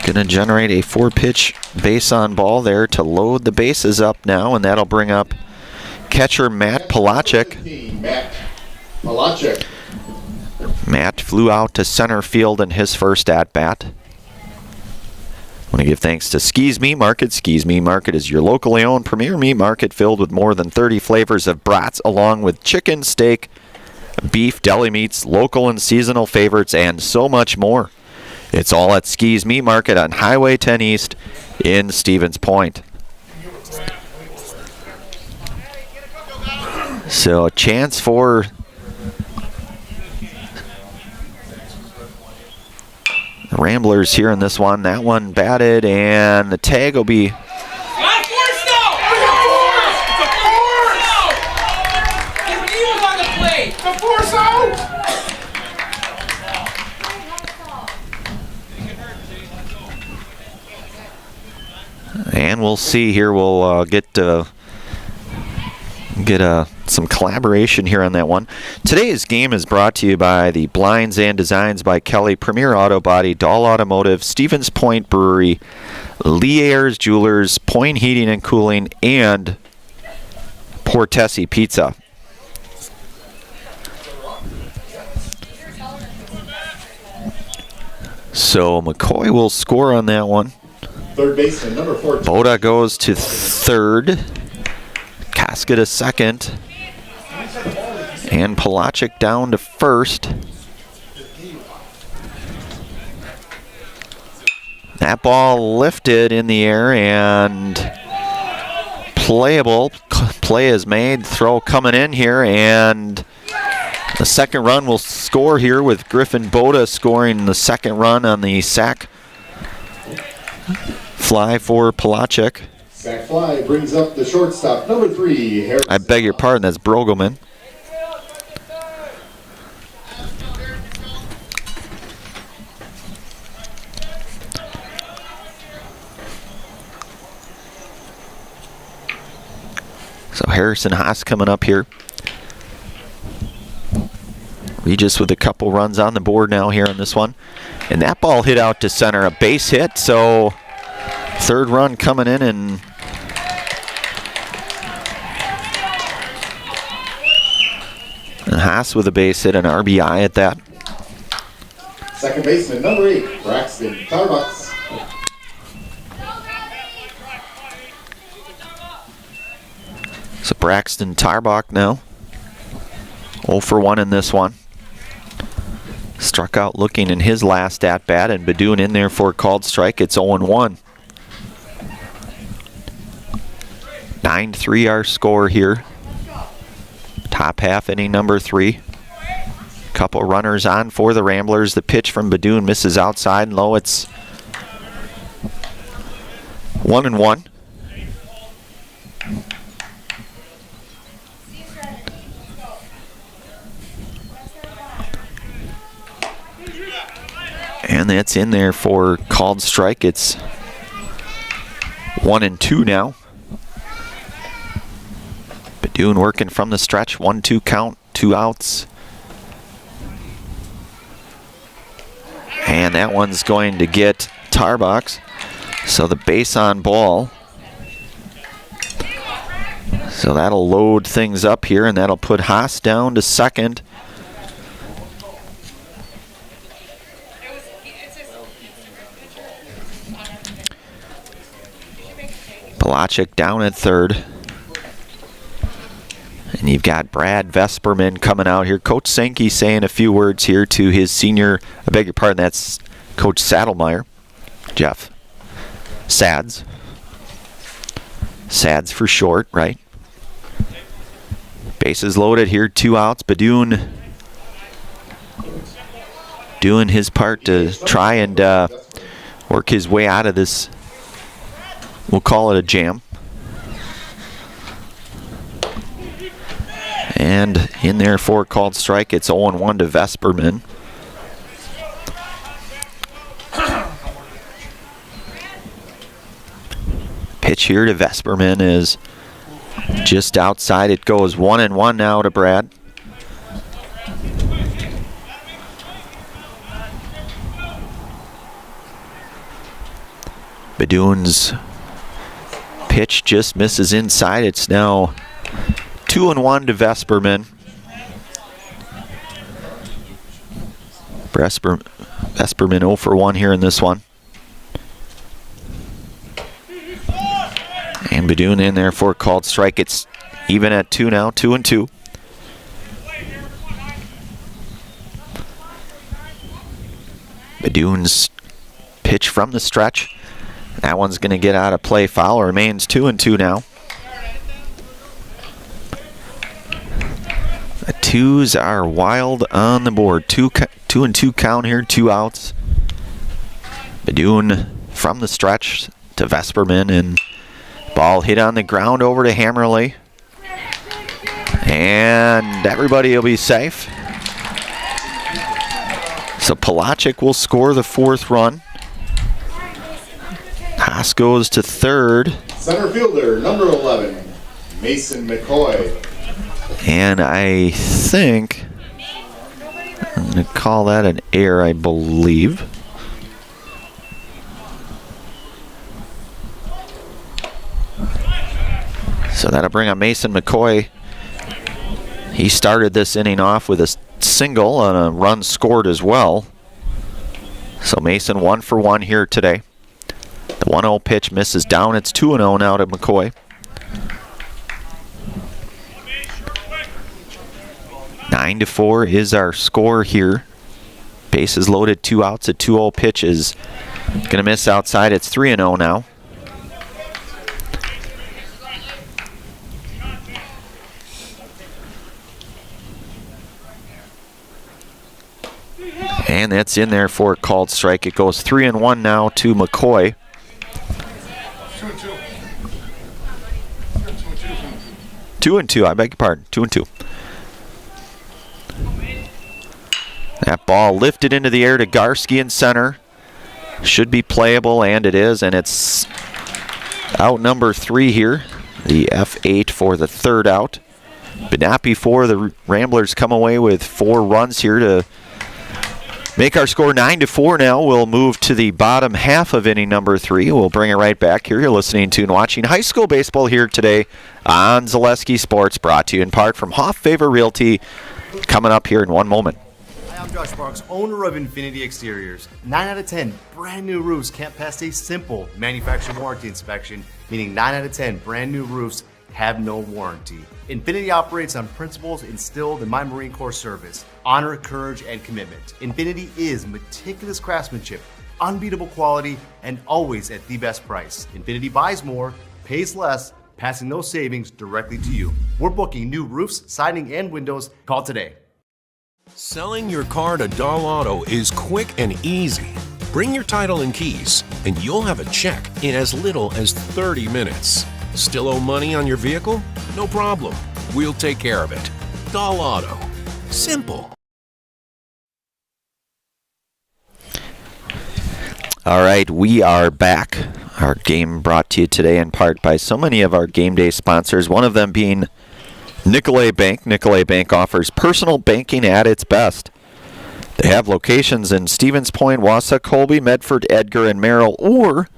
gonna generate a 4-pitch base on ball there to load the bases up now, and that'll bring up catcher Matt Palachik. Matt Palachik. Matt flew out to center field in his first at-bat. I want to give thanks to Ski's Meat Market. Ski's Meat Market is your locally owned premier meat market filled with more than 30 flavors of brats, along with chicken, steak, beef, deli meats, local and seasonal favorites, and so much more. It's all at Ski's Meat Market on Highway 10 East in Stevens Point. So a chance for the Ramblers here in this one. That one batted, and the tag will be... And we'll see here. We'll get some collaboration here on that one. Today's game is brought to you by the Blinds and Designs by Kelly, Premier Auto Body, Dahl Automotive, Stevens Point Brewery, Lee Ayers Jewelers, Point Heating and Cooling, and Portesi Pizza. So McCoy will score on that one. Third baseman, number 14. Boda goes to third. Casket to second. And Pelagic down to first. That ball lifted in the air and playable. Play is made. Throw coming in here, and the second run will score here with Griffin Boda scoring the second run on the sac fly for Pelagic. Sac fly brings up the shortstop, number 3, Harrison. I beg your pardon, that's Brogelman. So Harrison Haas coming up here. Regis with a couple runs on the board now here on this one. And that ball hit out to center, a base hit, so third run coming in, and Haas with a base hit, an RBI at that. Second baseman, number 8, Braxton Tarbucks. So Braxton Tarbuck now 0 for 1 in this one. Struck out looking in his last at-bat, and Badoon in there for a called strike. It's 0-1. 9-3 our score here. Top half inning number 3. Couple runners on for the Ramblers. The pitch from Badoon misses outside and low. It's 1-1. And that's in there for called strike. It's 1-2 now. Badoon working from the stretch. 1-2 count, 2 outs. And that one's going to get Tarbox. So the base on ball. So that'll load things up here, and that'll put Haas down to second. Pelagic down at third. And you've got Brad Vesperman coming out here. Coach Sankey saying a few words here to his senior, I beg your pardon, that's Coach Saddlemeyer. Jeff Sads. Sads for short, right? Bases loaded here, 2 outs. Badoon doing his part to try and work his way out of this. We'll call it a jam. And in there for a called strike, it's 0-1 to Vesperman. Pitch here to Vesperman is just outside. It goes 1-1 now to Brad. Badoon's pitch just misses inside. It's now 2-1 to Vesperman. Vesperman 0 for 1 here in this one. And Badoon in there for a called strike. It's even at 2 now, 2-2. Badoon's Pitch from the stretch. That one's going to get out of play. Foul. Remains 2-2 now. The twos are wild on the board. 2-2 count here, 2 outs. Badoon from the stretch to Vesperman, and ball hit on the ground over to Hammerly. And everybody will be safe. So Palachik will score the 4th run. Haas goes to 3rd. Center fielder, number 11, Mason McCoy. And I think I'm going to call that an error, I believe. So that'll bring on Mason McCoy. He started this inning off with a single and a run scored as well. So Mason 1 for 1 here today. The 1-0 pitch misses down. It's 2-0 now to McCoy. 9-4 is our score here. Bases loaded, 2 outs. A 2-0 pitch is going to miss outside. It's 3-0 now. And that's in there for a called strike. It goes 3-1 now to McCoy. 2-2, I beg your pardon. 2-2. That ball lifted into the air to Garski in center. Should be playable, and it is, and it's out number 3 here. The F8 for the 3rd out. But not before the Ramblers come away with 4 runs here to make our score 9-4 now. We'll move to the bottom half of inning number 3. We'll bring it right back here. You're listening to and watching high school baseball here today on Zaleski Sports, brought to you in part from Hoff Favor Realty. Coming up here in one moment. Hi, I'm Josh Marks, owner of Infinity Exteriors. 9 out of 10 brand new roofs can't pass a simple manufacturer warranty inspection, meaning 9 out of 10 brand new roofs have no warranty. Infinity operates on principles instilled in my Marine Corps service: honor, courage, and commitment. Infinity is meticulous craftsmanship, unbeatable quality, and always at the best price. Infinity buys more, pays less, passing those savings directly to you. We're booking new roofs, siding, and windows. Call today. Selling your car to Dahl Auto is quick and easy. Bring your title and keys, and you'll have a check in as little as 30 minutes. Still owe money on your vehicle? No problem. We'll take care of it. Dahl Auto. Simple. All right, we are back. Our game brought to you today in part by so many of our game day sponsors, one of them being Nicolay Bank. Nicolay Bank offers personal banking at its best. They have locations in Stevens Point, Wausau, Colby, Medford, Edgar, and Merrill, or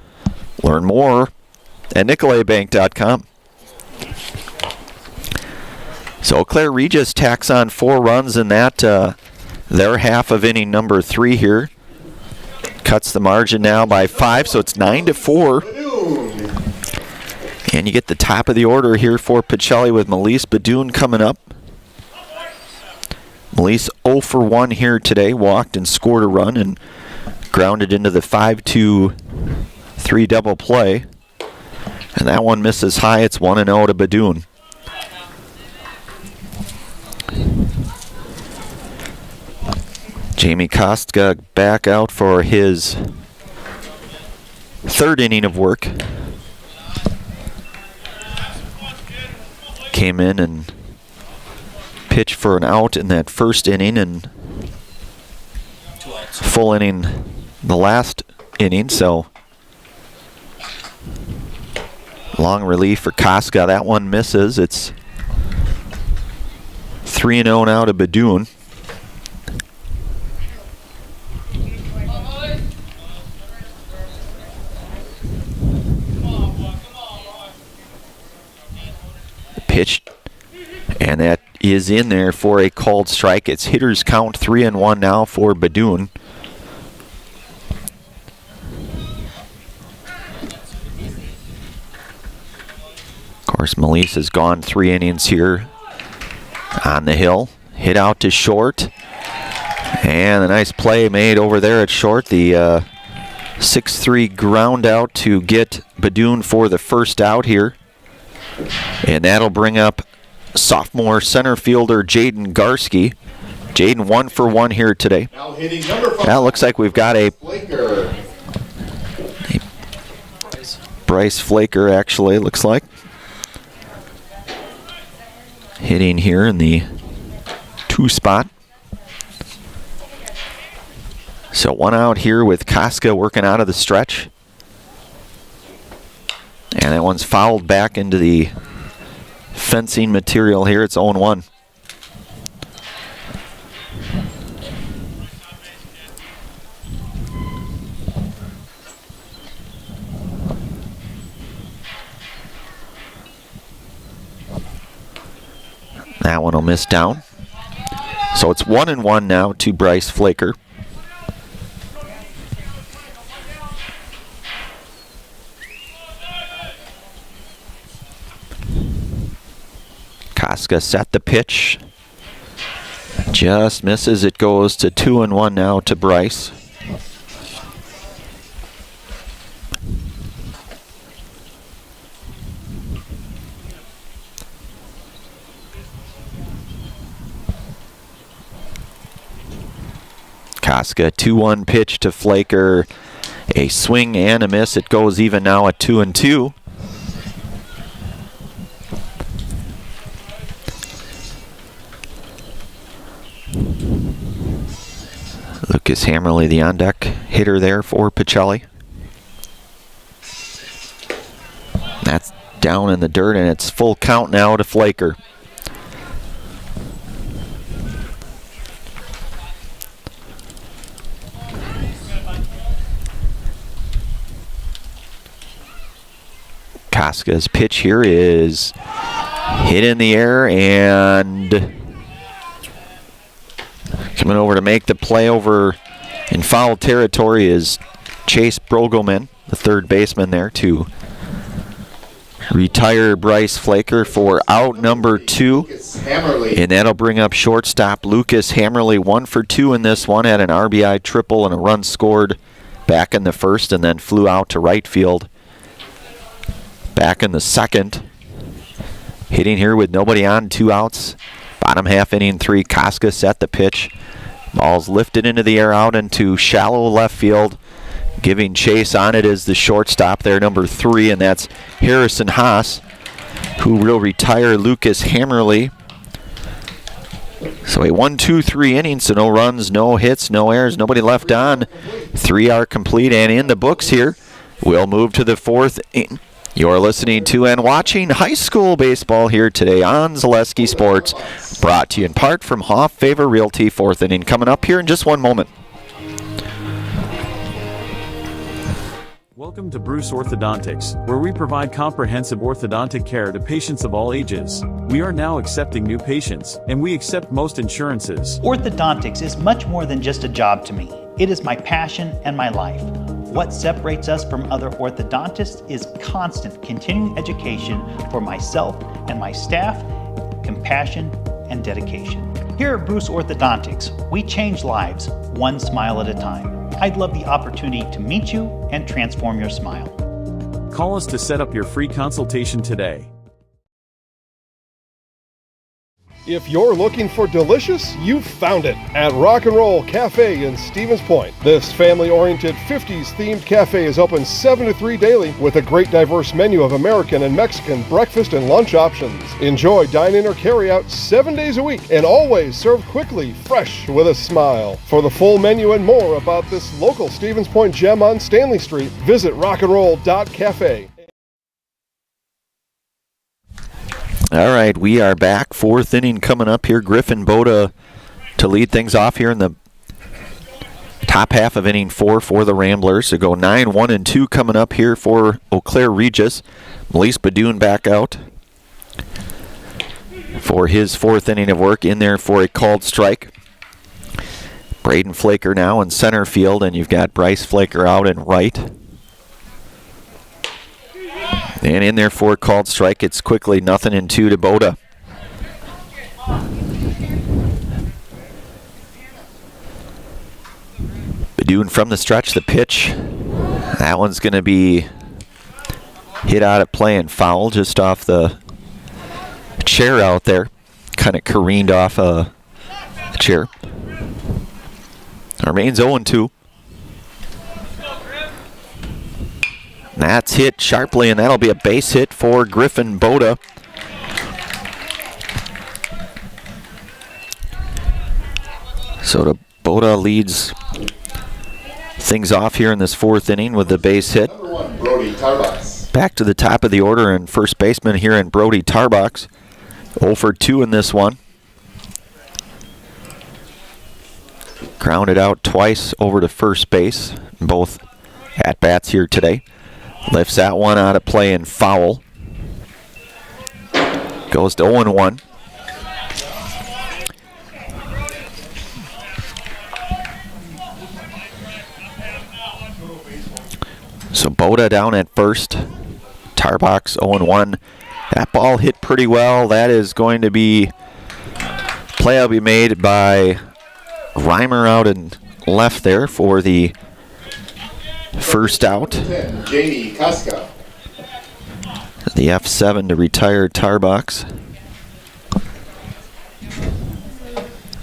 learn more at nicolaybank.com. So Eau Claire Regis tacks on 4 runs in that their half of inning number 3 here. Cuts the margin now by 5, so it's 9-4. And you get the top of the order here for Pacelli with Melise Badoon coming up. Melise 0 for 1 here today. Walked and scored a run and grounded into the 5-2-3 double play. And that one misses high. It's 1-0 to Badoon. Jamie Kostka back out for his 3rd inning of work. Came in and pitched for an out in that 1st inning and full inning the last inning, so long relief for Kostka. That one misses. It's 3-0 now to Badoon. Pitch, and that is in there for a called strike. It's hitters count 3-1 now for Badoon. Of course, Melise has gone 3 innings here on the hill. Hit out to short, and a nice play made over there at short. The 6-3 ground out to get Badoon for the first out here. And that'll bring up sophomore center fielder Jaden Garski. Jaden 1 for 1 here today. Now hitting number 5. Now it looks like we've got a Bryce Flaker, actually, looks like. Hitting here in the 2 spot. So 1 out here with Casca working out of the stretch. And that one's fouled back into the fencing material here. It's 0-1. That one will miss down. So it's 1-1 now to Bryce Flaker. Casca set the pitch. Just misses. It goes to 2-1 now to Bryce. Casca, 2-1 pitch to Flaker. A swing and a miss. It goes even now at 2-2. Lucas Hammerly, the on-deck hitter there for Pacelli. That's down in the dirt, and it's full count now to Flaker. Casca's pitch here is hit in the air, and coming over to make the play over in foul territory is Chase Brogelman, the third baseman there, to retire Bryce Flaker for out number 2. And that'll bring up shortstop Lucas Hammerly, 1 for 2 in this one. Had an RBI triple and a run scored back in the first, and then flew out to right field back in the second. Hitting here with nobody on, 2 outs. Bottom half inning 3, Casca set the pitch. Ball's lifted into the air out into shallow left field. Giving chase on it is the shortstop there, number 3, and that's Harrison Haas, who will retire Lucas Hammerly. So a 1-2-3 inning, so no runs, no hits, no errors, nobody left on. 3 are complete and in the books here. We'll move to the 4th inning. You're listening to and watching high school baseball here today on Zaleski Sports, brought to you in part from Hoff Favor Realty. 4th inning coming up here in just one moment. Welcome to Bruce Orthodontics, where we provide comprehensive orthodontic care to patients of all ages. We are now accepting new patients, and we accept most insurances. Orthodontics is much more than just a job to me. It is my passion and my life. What separates us from other orthodontists is constant continuing education for myself and my staff, compassion, and dedication. Here at Bruce Orthodontics, we change lives one smile at a time. I'd love the opportunity to meet you and transform your smile. Call us to set up your free consultation today. If you're looking for delicious, you've found it at Rock and Roll Cafe in Stevens Point. This family-oriented 50s themed cafe is open 7 to 3 daily with a great diverse menu of American and Mexican breakfast and lunch options. Enjoy dine-in or carry-out 7 days a week and always served quickly, fresh, with a smile. For the full menu and more about this local Stevens Point gem on Stanley Street, visit rockandroll.cafe. All right, we are back. 4th inning coming up here. Griffin Boda to lead things off here in the top half of inning 4 for the Ramblers. So go 9-1-2 coming up here for Eau Claire Regis. Melise Badoon back out for his 4th inning of work, in there for a called strike. Braden Flaker now in center field, and you've got Bryce Flaker out in right. And in there for a called strike, it's quickly 0-2 to Boda. Badoon from the stretch, the pitch That one's going to be hit out at play and foul just off the chair out there. Kind of careened off a chair. Remains 0-2. That's hit sharply, and that'll be a base hit for Griffin Boda. So the Boda leads things off here in this fourth inning with the base hit. Brody Tarbox. Back to the top of the order and first baseman here in Brody Tarbox. 0 for 2 in this one. Grounded out twice over to first base. Both at-bats here today. Lifts that one out of play and foul. Goes to 0-1. So Boda down at first. Tarbox 0-1. That ball hit pretty well. That is going to be play will be made by Reimer out in left there for the first out. Jamie Kaska. The F7 to retire Tarbox.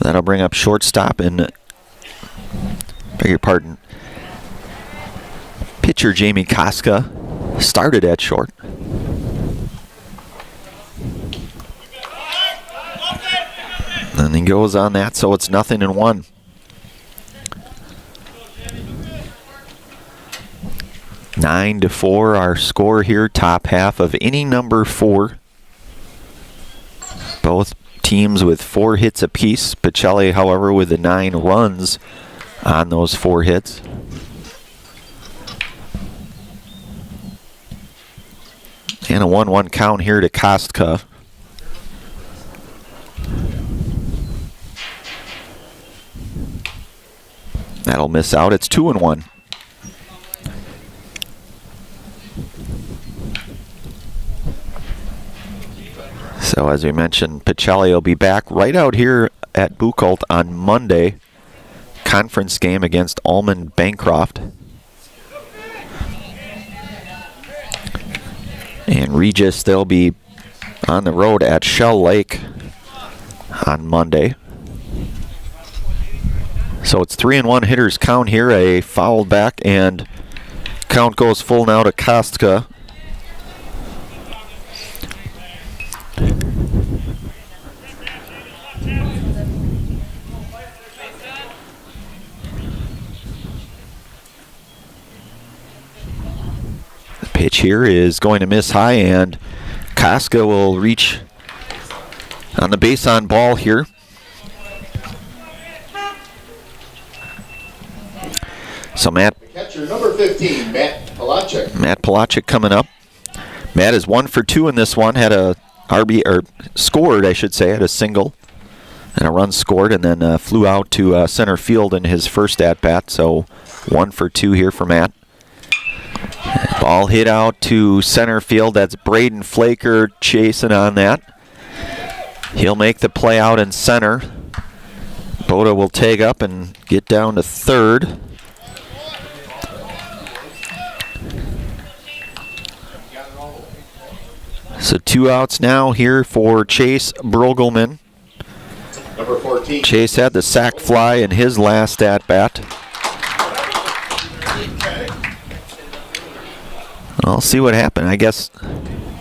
That'll bring up shortstop and beg your pardon. Pitcher Jamie Kaska started at short. And he goes on that, so it's 0-1. Nine to 4, our score here, top half of inning number 4. Both teams with 4 hits apiece. Pacelli, however, with the 9 runs on those 4 hits. And a 1-1 count here to Kostka. That'll miss out. It's 2-1. So as we mentioned, Pacelli will be back right out here at Buchholz on Monday. Conference game against Almond Bancroft. And Regis, they'll be on the road at Shell Lake on Monday. So it's 3-1 hitters count here, a foul back, and count goes full now to Kostka. The pitch here is going to miss high, and Kostka will reach on the base on ball here. So Matt, Catcher number 15, Matt Palachuk. Matt Palachuk coming up. Matt is 1 for 2 in this one. Had a scored, I should say, had a single and a run scored, and then flew out to center field in his first at bat. So 1 for 2 here for Matt. Ball hit out to center field. That's Braden Flaker chasing on that. He'll make the play out in center. Boda will tag up and get down to third. So 2 outs now here for Chase Brogelman. Number 14. Chase had the sac fly in his last at-bat. I'll see what happened. I guess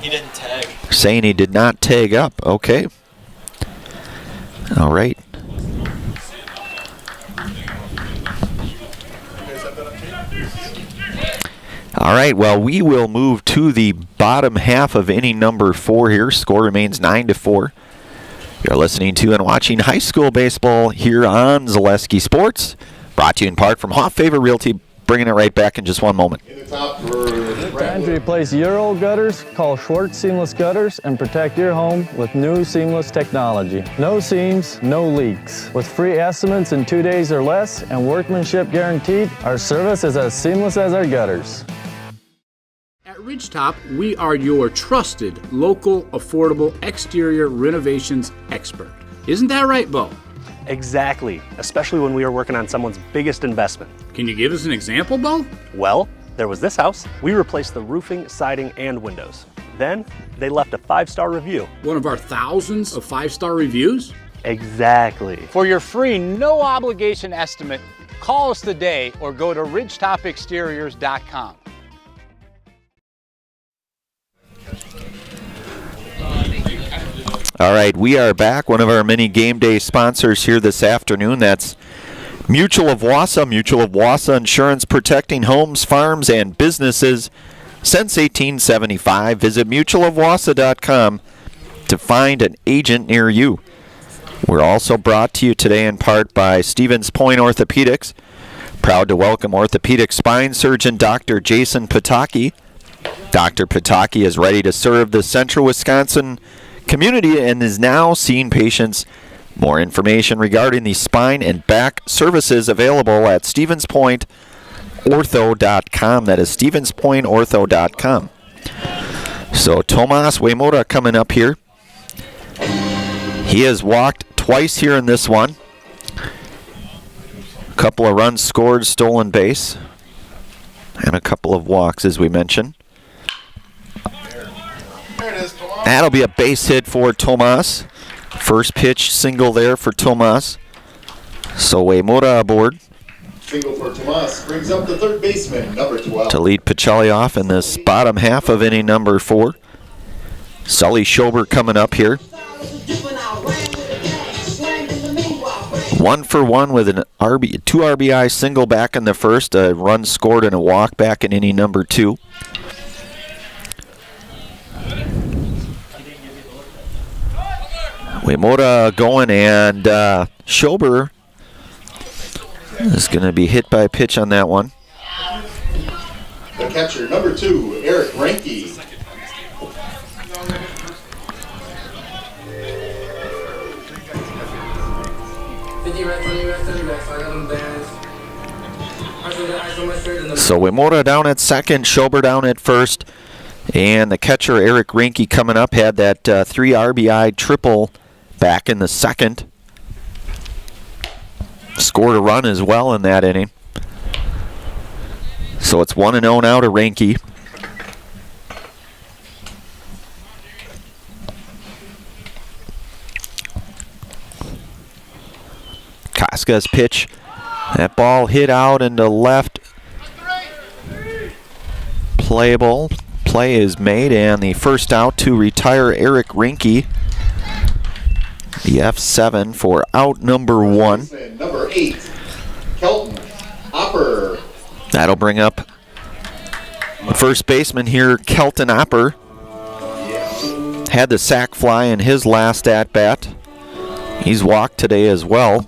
He didn't tag. saying he did not tag up. Okay. All right. All right, well, we will move to the bottom half of inning number 4 here. Score remains 9-4. You're listening to and watching high school baseball here on Zaleski Sports. Brought to you in part from Hoff Favor Realty. Bringing it right back in just one moment. Time to replace your old gutters? Call Schwartz Seamless Gutters and protect your home with new seamless technology. No seams, no leaks. With free estimates in 2 days or less and workmanship guaranteed, our service is as seamless as our gutters. At Ridgetop, we are your trusted, local, affordable exterior renovations expert. Isn't that right, Bo? Exactly, especially when we are working on someone's biggest investment. Can you give us an example, Bo? Well, There was this house. We replaced the roofing, siding, and windows. Then they left a 5-star review. One of our thousands of 5-star reviews? Exactly. For your free, no obligation estimate, call us today or go to ridgetopexteriors.com. All right, we are back. One of our many game day sponsors here this afternoon. That's Mutual of Wausau. Mutual of Wausau Insurance, protecting homes, farms, and businesses since 1875. Visit mutualofwausau.com to find an agent near you. We're also brought to you today in part by Stevens Point Orthopedics. Proud to welcome orthopedic spine surgeon Dr. Jason Pataki. Dr. Pataki is ready to serve the central Wisconsin community and is now seeing patients. More information regarding the spine and back services available at stevenspointortho.com. That is stevenspointortho.com. So Tomas Waymoda coming up here. He has walked twice here in this one. A couple of runs scored, stolen base, and a couple of walks, as we mentioned. That'll be a base hit for Tomas. First pitch single there for Tomas. So Waymoda aboard. Single for Tomas brings up the third baseman, number 12. To lead Pacelli off in this bottom half of inning number 4. Sully Schober coming up here. 1 for 1 with an 2 RBI single back in the first. A run scored and a walk back in inning number 2. Waymoda going, and Schober is going to be hit by a pitch on that one. The catcher, number 2, Eric Ranke. So Waymoda down at second, Schober down at first, and the catcher Eric Ranke coming up had that 3 RBI triple back in the second. Scored a run as well in that inning. So it's 1-0 now to Ranke. Koska's pitch. That ball hit out into left. Playable. Play is made, and the first out to retire Eric Ranke. The F7 for out number 1. Number 8, Kelton Opper. That'll bring up the first baseman here, Kelton Opper. Had the sac fly in his last at-bat. He's walked today as well.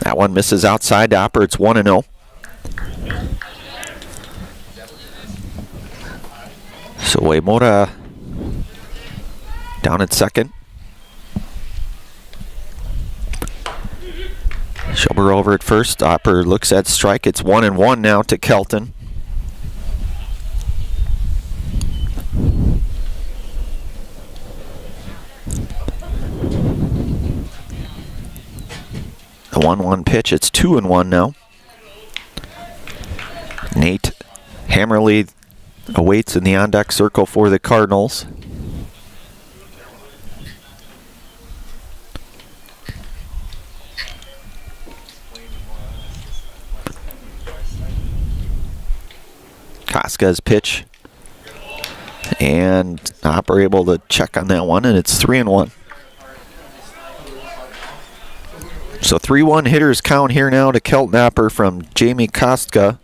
That one misses outside to Opper. It's 1-0. So Waymoda down at second. Schober over at first. Opper looks at strike. It's 1-1 now to Kelton. The 1-1 pitch. It's 2-1 now. Nate Hammerly awaits in the on-deck circle for the Cardinals. Koska's pitch. And Opper able to check on that one, and it's 3-1. So 3-1 hitters count here now to Kelton Opper from Jamie Koska.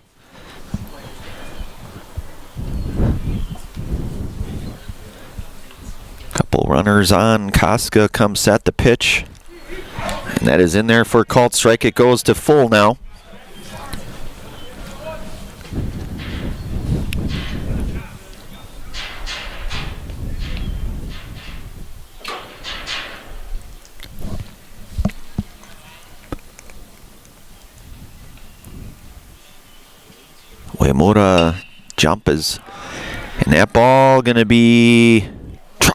Couple runners on. Koska comes set the pitch. And that is in there for a called strike. It goes to full now. Waymoda jump is, and that ball gonna be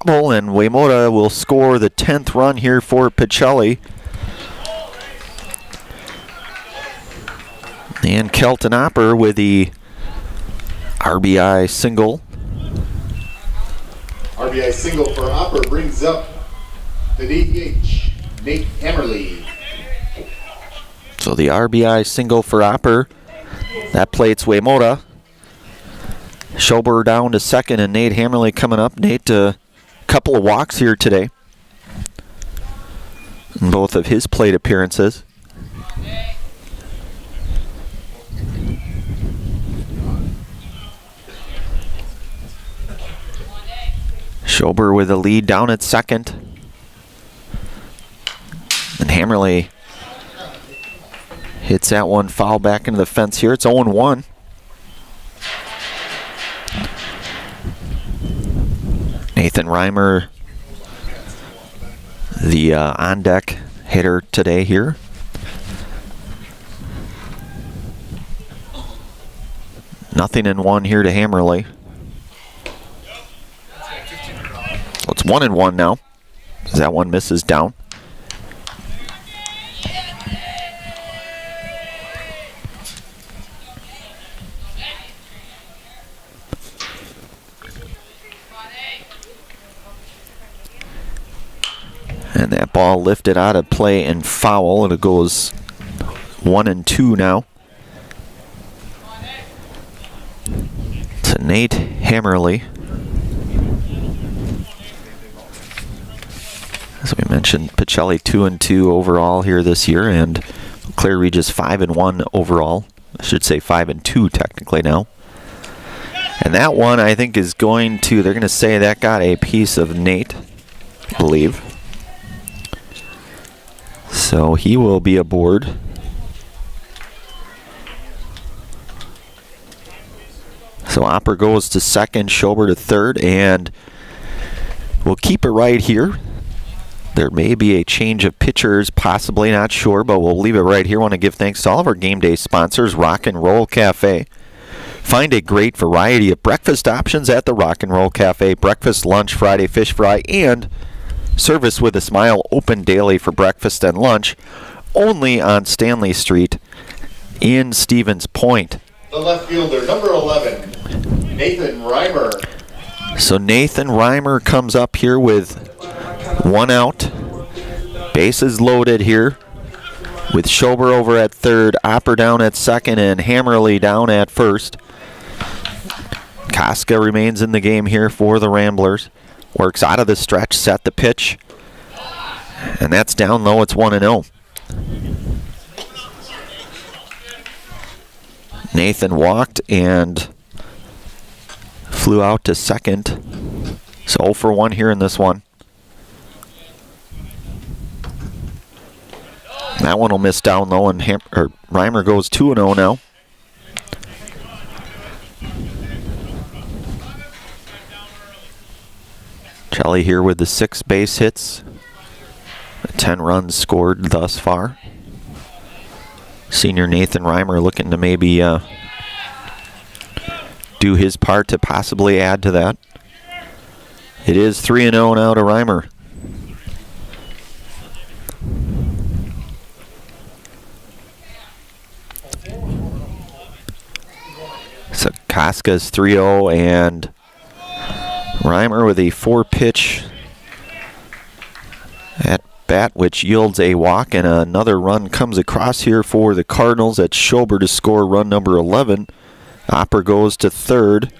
double, and WIAA will score the 10th run here for Pacelli. And Kelton Opper with the RBI single. RBI single for Opper brings up the DH, Nate Hammerly. So the RBI single for Opper. That plates WIAA. Schober down to second, and Nate Hammerly coming up. Nate, a couple of walks here today in both of his plate appearances. Schober with a lead down at second. And Hammerly hits that one foul back into the fence here. It's 0-1. Nathan Reimer, the on-deck hitter today here. Nothing in one here to Hammerly. So it's 1-1 now, as that one misses down. And that ball lifted out of play and foul, and it goes 1-2 now. To Nate Hammerly. As we mentioned, Pacelli 2-2 overall here this year, and Claire Regis 5-1 overall. I should say 5-2 technically now. And that one I think is going to, they're going to say that got a piece of Nate, I believe. So he will be aboard. So Opper goes to second, Schober to third, and we'll keep it right here. There may be a change of pitchers, possibly, not sure, but we'll leave it right here. I want to give thanks to all of our game day sponsors, Rock and Roll Cafe. Find a great variety of breakfast options at the Rock and Roll Cafe. Breakfast, lunch, Friday fish fry, and service with a smile, open daily for breakfast and lunch, only on Stanley Street in Stevens Point. The left fielder, number 11, Nathan Reimer. So Nathan Reimer comes up here with one out. Bases loaded here with Schober over at third, Opper down at second, and Hammerly down at first. Koska remains in the game here for the Ramblers. Works out of the stretch, set the pitch, and that's down low. It's 1-0. Nathan walked and flew out to second. So 0 for 1 here in this one. That one will miss down low, and Reimer goes 2-0 now. Pacelli here with the 6 base hits. 10 runs scored thus far. Senior Nathan Reimer looking to maybe do his part to possibly add to that. It is 3-0 now to Reimer. So Koska's 3-0, and Reimer with a 4-pitch at bat, which yields a walk, and another run comes across here for the Cardinals at Schober to score run number 11. Opper goes to third.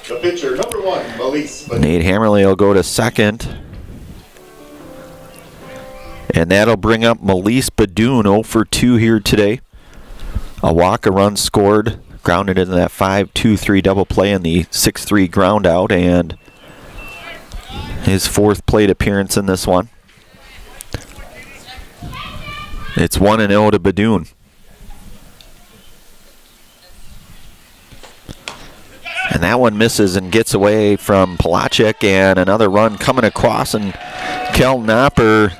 The pitcher, number 1, Melise. Nate Hammerly will go to second. And that'll bring up Melise Badoon, 0 for 2 here today. A walk, a run scored, grounded into that 5-2-3 double play and the 6-3 ground out, and his 4th plate appearance in this one. It's 1-0 to Badoon. And that one misses and gets away from Palachik, and another run coming across, and Kelton Opper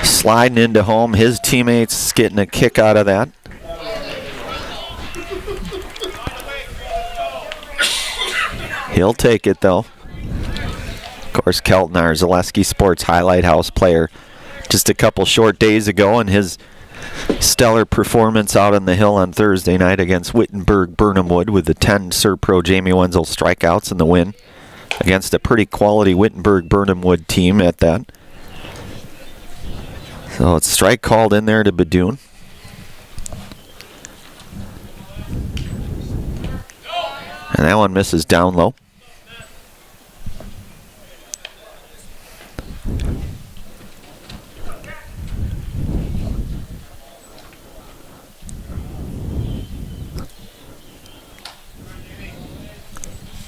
sliding into home. His teammates getting a kick out of that. He'll take it though. Of course, Kelton, our Zaleski Sports Highlight House player, just a couple short days ago, and his stellar performance out on the hill on Thursday night against Wittenberg Burnham Wood with the 10 Serpro Jamie Wenzel strikeouts in the win against a pretty quality Wittenberg Burnham Wood team at that. So it's strike called in there to Badoon. And that one misses down low.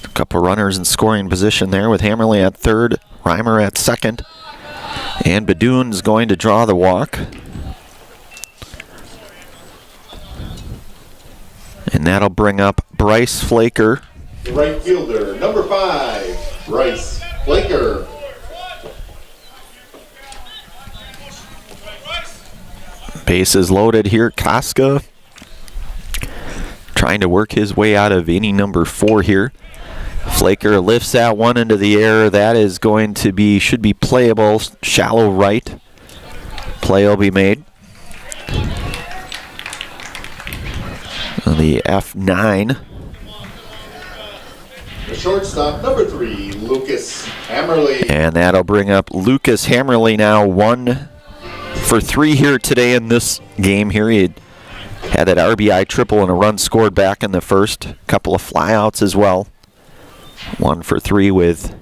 A couple runners in scoring position there with Hammerly at third, Reimer at second. And Badoon's going to draw the walk. And that'll bring up Bryce Flaker. The right fielder, number 5, Bryce Flaker. Bases loaded here. Koska trying to work his way out of inning number 4 here. Flaker lifts that one into the air. That is going to be, should be playable. Shallow right. Play will be made. The F9. The shortstop, number 3, Lucas Hammerly. And that'll bring up Lucas Hammerly now 1 for 3 here today in this game here. He had that RBI triple and a run scored back in the first. A couple of flyouts as well. 1 for 3 with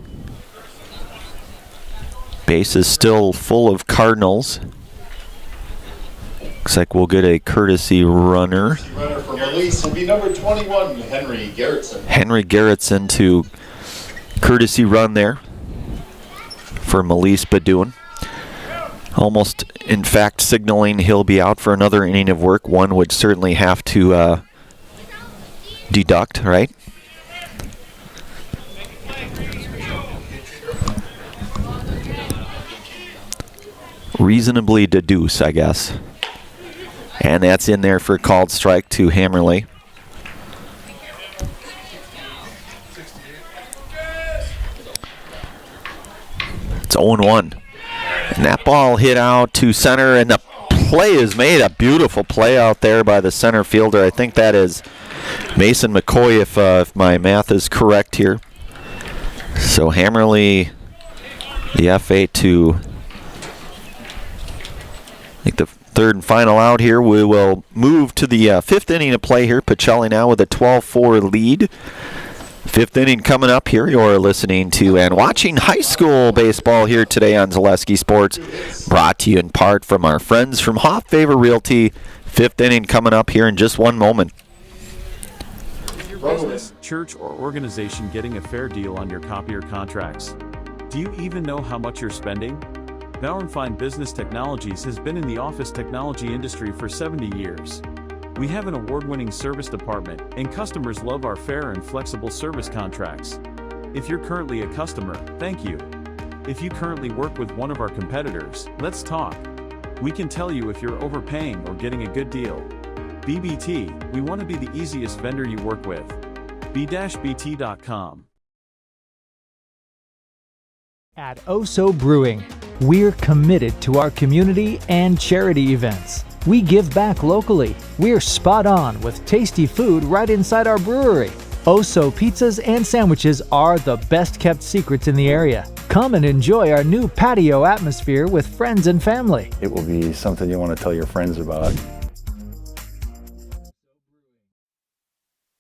bases still full of Cardinals. Looks like we'll get a courtesy runner. Runner for Melise will be number 21, Henry Garrettson. Henry Garrettson to courtesy run there for Melise Badoon. Almost, in fact, signaling he'll be out for another inning of work. One would certainly have to deduct, right? Reasonably deduce, I guess. And that's in there for a called strike to Hammerly. It's 0-1. And that ball hit out to center, and the play is made. A beautiful play out there by the center fielder. I think that is Mason McCoy, if my math is correct here. So Hammerly, the F8 to, I think, the third and final out here. We will move to the 5th inning of play here. Pacelli now with a 12-4 lead. 5th inning coming up here. You're listening to and watching high school baseball here today on Zaleski Sports. Brought to you in part from our friends from Hoff Favor Realty. 5th inning coming up here in just one moment. Is your business, church, or organization getting a fair deal on your copier contracts? Do you even know how much you're spending? Bauer & Fine Business Technologies has been in the office technology industry for 70 years. We have an award-winning service department, and customers love our fair and flexible service contracts. If you're currently a customer, thank you. If you currently work with one of our competitors, let's talk. We can tell you if you're overpaying or getting a good deal. BBT, we want to be the easiest vendor you work with. b-bt.com. At Oso Brewing, we're committed to our community and charity events. We give back locally. We're spot on with tasty food right inside our brewery. Oso pizzas and sandwiches are the best kept secrets in the area. Come and enjoy our new patio atmosphere with friends and family. It will be something you want to tell your friends about.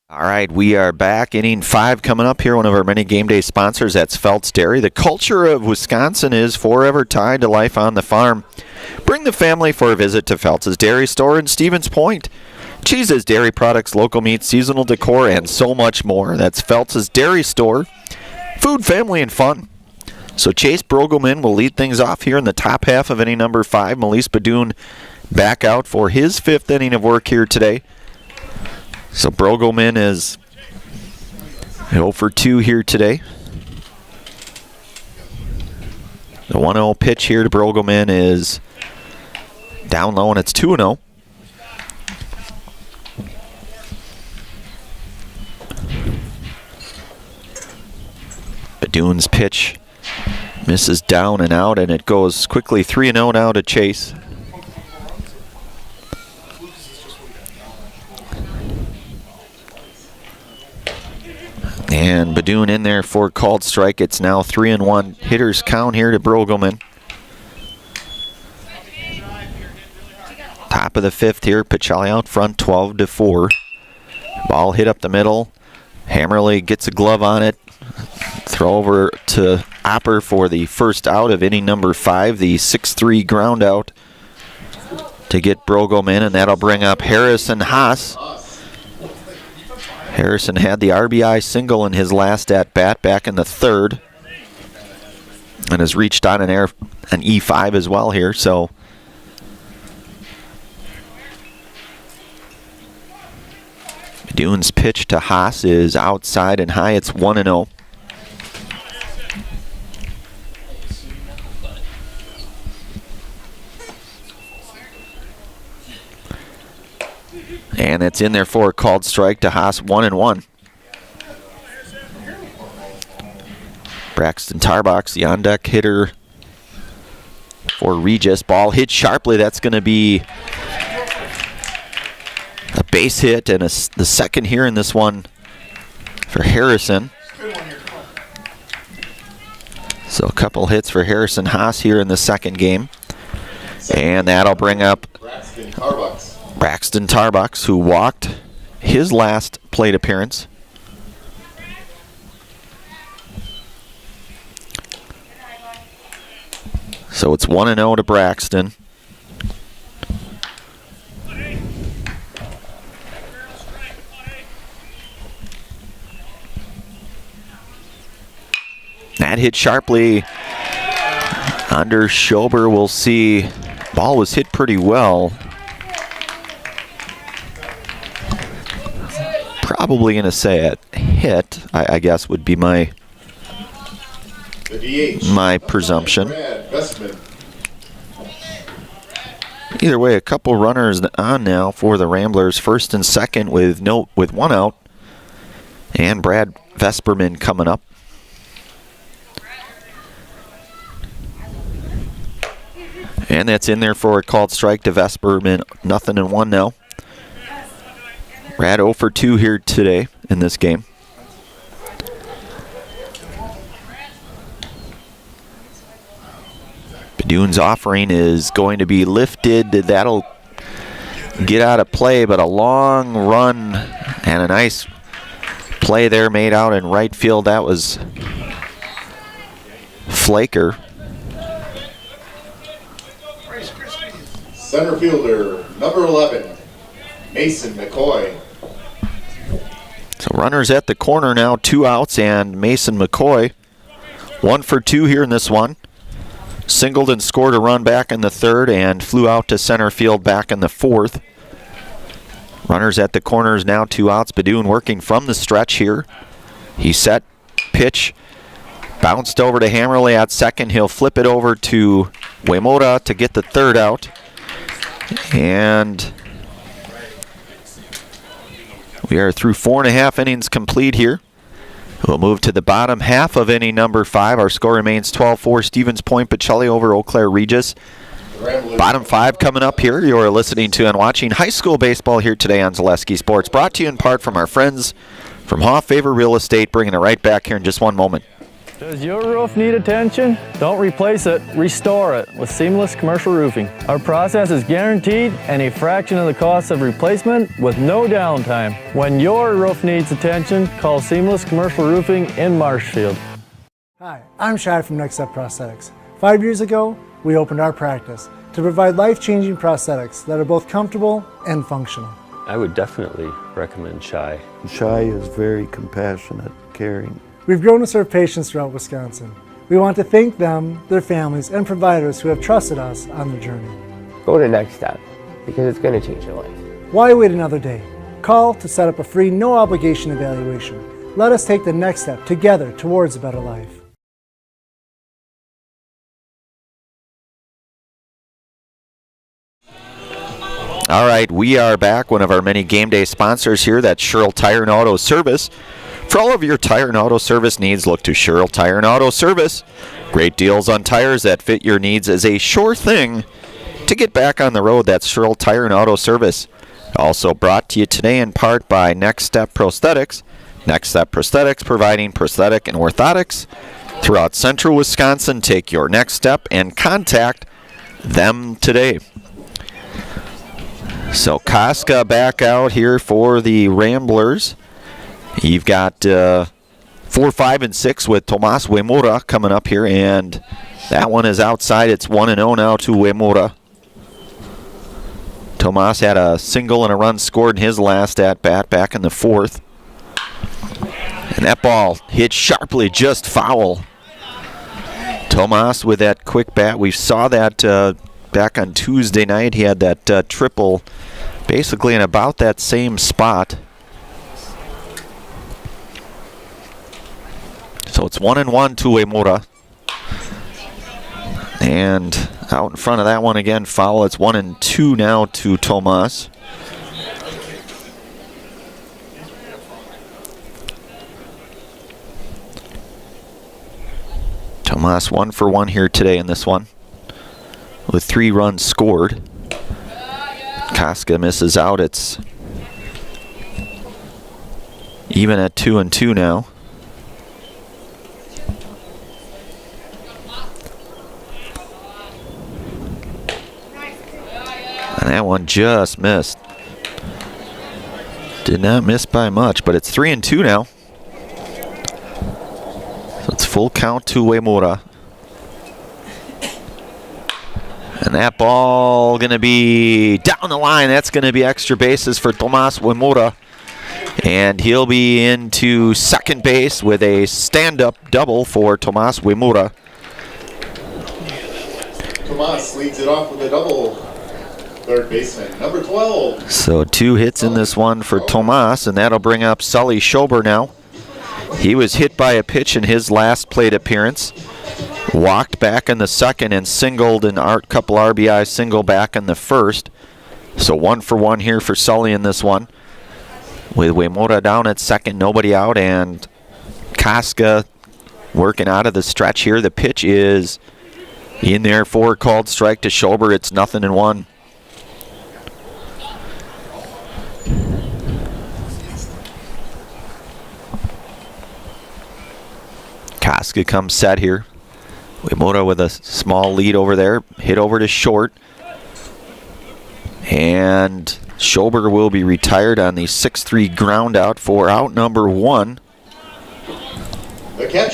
All right, we are back. Inning 5 coming up here. One of our many game day sponsors, that's Felt's Dairy. The culture of Wisconsin is forever tied to life on the farm. Bring the family for a visit to Felt's Dairy Store in Stevens Point. Cheeses, dairy products, local meats, seasonal decor, and so much more. That's Felt's Dairy Store. Food, family, and fun. So Chase Brogelman will lead things off here in the top half of inning number 5. Melise Badoon back out for his 5th inning of work here today. So Brogelman is 0 for 2 here today. The 1-0 pitch here to Brogelman is down low, and it's 2-0. Badoon's pitch Misses down and out, and it goes quickly 3-0 now to Chase. And Badoon in there for a called strike. It's now 3-1. Hitters count here to Pregame. Top of the fifth here. Pacelli out front, 12-4. Ball hit up the middle. Hammerly gets a glove on it. Throw over to Opper for the first out of inning number 5, the 6-3 ground out to get Pregame, and that'll bring up Harrison Haas. Harrison had the RBI single in his last at-bat back in the 3rd and has reached on an E5 as well here, so Badoon's pitch to Haas is outside and high. It's 1-0. And it's in there for a called strike to Haas, 1-1. Braxton Tarbox, the on-deck hitter for Regis. Ball hit sharply. That's going to be a base hit and the second here in this one for Harrison. So a couple hits for Harrison Haas here in the second game. And that'll bring up Braxton Tarbox, who walked his last plate appearance. So it's 1-0 to Braxton. That hit sharply under Schober. We'll see. Ball was hit pretty well. Probably going to say it hit, I guess would be my presumption. Either way, a couple runners on now for the Ramblers, first and second with one out, and Brad Vesperman coming up. And that's in there for a called strike to Vesperman. 0-1 now. Brad 0 for 2 here today in this game. Badoon's offering is going to be lifted. That'll get out of play, but a long run and a nice play there made out in right field. That was Flaker. Center fielder, number 11, Mason McCoy. So runners at the corner now, 2 outs, and Mason McCoy 1 for 2 here in this one. Singled and scored a run back in the 3rd and flew out to center field back in the 4th. Runners at the corners now, 2 outs. Badoon working from the stretch here. He set, pitch, bounced over to Hammerly at second. He'll flip it over to Waymoda to get the 3rd out. And we are through 4.5 innings complete here. We'll move to the bottom half of inning number 5. Our score remains 12-4. Stevens Point, Pacelli over Eau Claire Regis. Bottom 5 coming up here. You're listening to and watching high school baseball here today on Zaleski Sports. Brought to you in part from our friends from Hoff Favor Real Estate. Bringing it right back here in just one moment. Does your roof need attention? Don't replace it, restore it with Seamless Commercial Roofing. Our process is guaranteed and a fraction of the cost of replacement with no downtime. When your roof needs attention, call Seamless Commercial Roofing in Marshfield. Hi, I'm Shai from Next Step Prosthetics. 5 years ago, we opened our practice to provide life-changing prosthetics that are both comfortable and functional. I would definitely recommend Shai. Shai is very compassionate, caring. We've grown to serve patients throughout Wisconsin. We want to thank them, their families, and providers who have trusted us on their journey. Go to Next Step, because it's going to change your life. Why wait another day? Call to set up a free, no-obligation evaluation. Let us take the next step together towards a better life. All right, we are back. One of our many game day sponsors here, that's Sherrill Tire and Auto Service. For all of your tire and auto service needs, look to Sherrill Tire and Auto Service. Great deals on tires that fit your needs is a sure thing to get back on the road. That's Sherrill Tire and Auto Service. Also brought to you today in part by Next Step Prosthetics. Next Step Prosthetics, providing prosthetic and orthotics throughout central Wisconsin. Take your next step and contact them today. So Casca back out here for the Ramblers. You've got 4, 5, and 6 with Tomas Uemura coming up here, and that one is outside. It's 1-0 now to Uemura. Tomas had a single and a run scored in his last at-bat back in the 4th. And that ball hit sharply, just foul. Tomas with that quick bat. We saw that back on Tuesday night. He had that triple basically in about that same spot. So it's 1-1 to Uemura. And out in front of that one again, foul. It's 1-2 now to Tomas. Tomas 1 for 1 here today in this one, with 3 runs scored. Casca misses out. It's even at 2-2 now. And that one just missed. Did not miss by much, but it's 3-2 now. So it's full count to Uemura. And that ball going to be down the line. That's going to be extra bases for Tomas Uemura. And he'll be into second base with a stand-up double for Tomas Uemura. Tomas leads it off with a double. Third baseman, number 12. So 2 hits in this one for Tomas, and that'll bring up Sully Schober now. He was hit by a pitch in his last plate appearance. Walked back in the second and singled an couple RBI single back in the first. So 1 for 1 here for Sully in this one. With Uemura down at second, nobody out, and Casca working out of the stretch here. The pitch is in there for a called strike to Schober. It's 0-1. Casca comes set here. Uemura with a small lead over there. Hit over to short. And Schober will be retired on the 6-3 ground out for out number 1.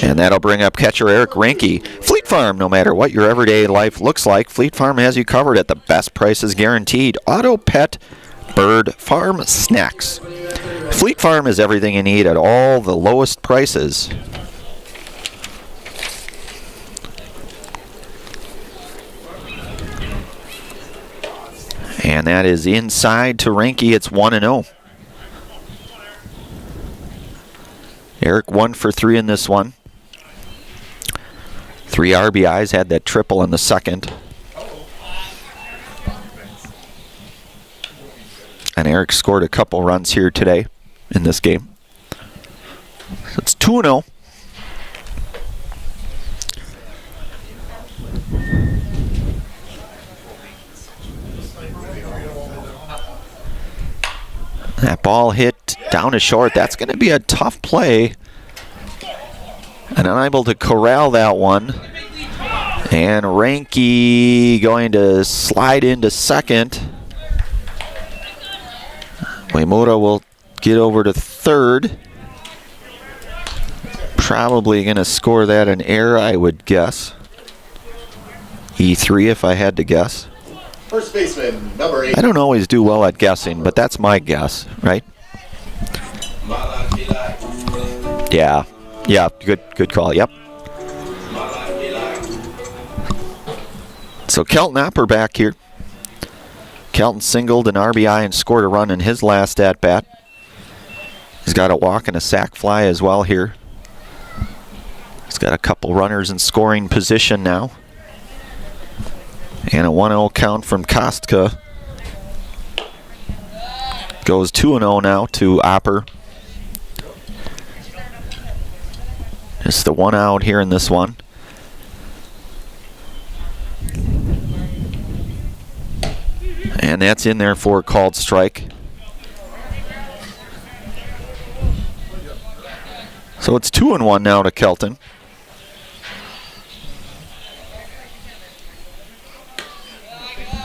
And that'll bring up catcher Eric Reinke. Fleet Farm, no matter what your everyday life looks like, Fleet Farm has you covered at the best prices guaranteed. Auto, pet, bird, farm, snacks. Fleet Farm is everything you need at all the lowest prices. And that is inside to Reinke. It's 1-0. Eric 1 for 3 in this one. 3 RBIs, had that triple in the second. And Eric scored a couple runs here today in this game. So it's 2-0. That ball hit down to short. That's going to be a tough play. And unable to corral that one. And Reinke going to slide into second. Uemura will get over to third. Probably going to score that an error, I would guess. E3 if I had to guess. First baseman, number 8. I don't always do well at guessing, but that's my guess, right? Yeah, good call, yep. So Kelton Opper back here. Kelton singled an RBI and scored a run in his last at-bat. He's got a walk and a sac fly as well here. He's got a couple runners in scoring position now. And a 1-0 count from Kostka. Goes 2-0 now to Opper. It's the one out here in this one. And that's in there for a called strike. So it's 2-1 now to Kelton.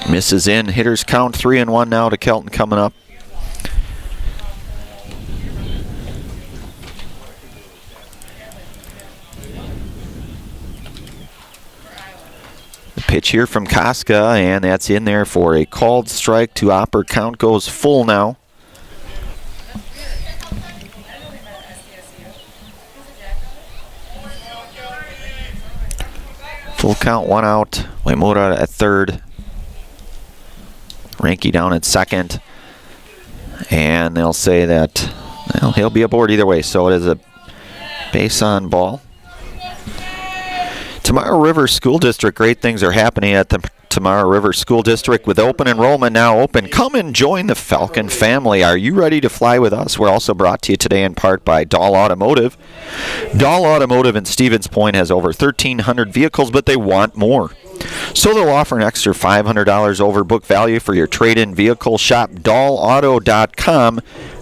Misses in. Hitters count 3-1 now to Kelton coming up. The pitch here from Casca, and that's in there for a called strike. 2-hopper count goes full now. Full count, 1 out. Waimura at third. Ranky down at second. And they'll say that, well, he'll be aboard either way. So it is a base on ball. Tamara River School District, great things are happening at the Tamara River School District with open enrollment now open. Come and join the Falcon family. Are you ready to fly with us? We're also brought to you today in part by Dahl Automotive. Dahl Automotive in Stevens Point has over 1,300 vehicles, but they want more. So they'll offer an extra $500 over book value for your trade-in vehicle. Shop dahlauto.com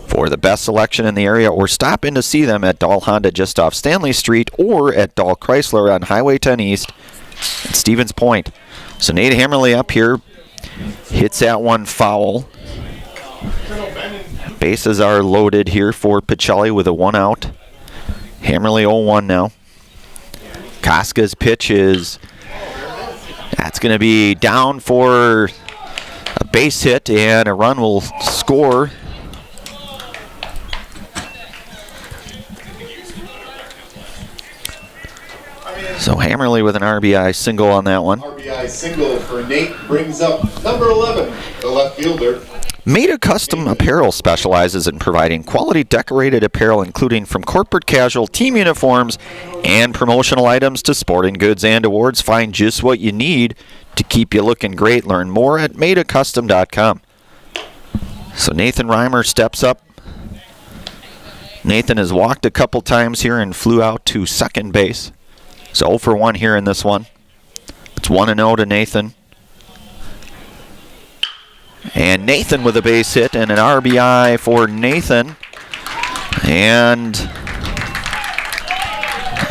for the best selection in the area, or stop in to see them at Dahl Honda just off Stanley Street or at Dahl Chrysler on Highway 10 East at Stevens Point. So Nate Hammerly up here hits that one foul. Bases are loaded here for Pacelli with a 1 out. Hammerly 0-1 now. Casca's pitch is, that's going to be down for a base hit, and a run will score. So Hammerly with an RBI single on that one. RBI single for Nate brings up number 11, the left fielder. Made a Custom Apparel specializes in providing quality decorated apparel, including from corporate casual, team uniforms, and promotional items to sporting goods and awards. Find just what you need to keep you looking great. Learn more at madeacustom.com. So Nathan Reimer steps up. Nathan has walked a couple times here and flew out to second base. So 0 for 1 here in this one. It's 1-0 to Nathan. And Nathan with a base hit and an RBI for Nathan. And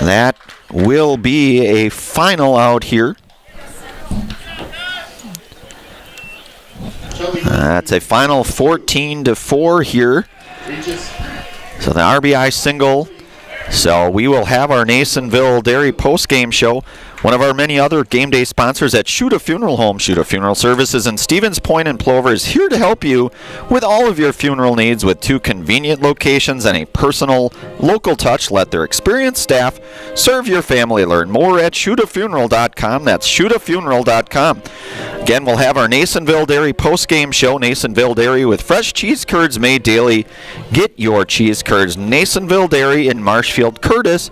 that will be a final out here. That's a final 14-4 here. So the RBI single. So we will have our Nasonville Dairy postgame show. One of our many other game day sponsors at Shuta Funeral Home, Shuta Funeral Services in Stevens Point and Plover, is here to help you with all of your funeral needs with 2 convenient locations and a personal local touch. Let their experienced staff serve your family. Learn more at shutafuneral.com. That's shutafuneral.com. Again, we'll have our Nasonville Dairy postgame show. Nasonville Dairy with fresh cheese curds made daily. Get your cheese curds. Nasonville Dairy in Marshfield, Curtis,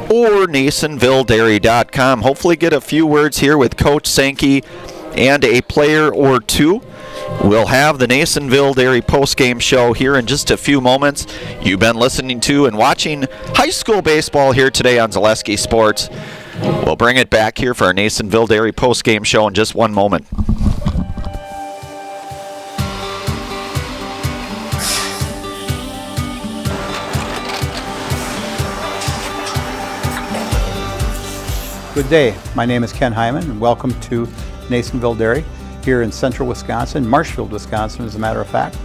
or NasonvilleDairy.com. Hopefully get a few words here with Coach Sankey and a player or two. We'll have the Nasonville Dairy postgame show here in just a few moments. You've been listening to and watching high school baseball here today on Zaleski Sports. We'll bring it back here for our Nasonville Dairy postgame show in just one moment. Good day. My name is Ken Hyman, and welcome to Nasonville Dairy here in central Wisconsin, Marshfield, Wisconsin, as a matter of fact.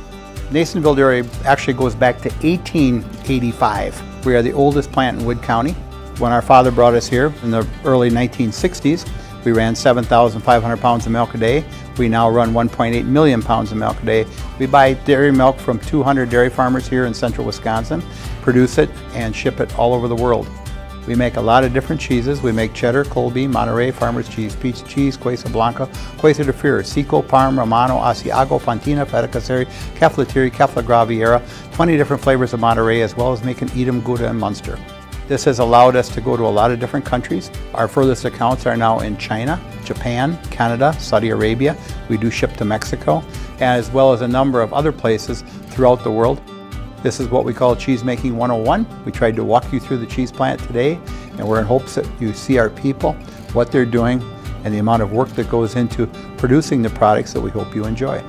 Nasonville Dairy actually goes back to 1885. We are the oldest plant in Wood County. When our father brought us here in the early 1960s, we ran 7,500 pounds of milk a day. We now run 1.8 million pounds of milk a day. We buy dairy milk from 200 dairy farmers here in central Wisconsin, produce it, and ship it all over the world. We make a lot of different cheeses. We make cheddar, Colby, Monterey, Farmer's Cheese, Peach Cheese, Quesa Blanca, Quesa de Fury, Seco, Parm, Romano, Asiago, Fontina, Feta Caseri, Cafflatiri, Caffla Graviera, 20 different flavors of Monterey, as well as making Edam, Gouda, and Munster. This has allowed us to go to a lot of different countries. Our furthest accounts are now in China, Japan, Canada, Saudi Arabia. We do ship to Mexico, as well as a number of other places throughout the world. This is what we call Cheese Making 101. We tried to walk you through the cheese plant today And we're in hopes that you see our people, what they're doing, and the amount of work that goes into producing the products that we hope you enjoy.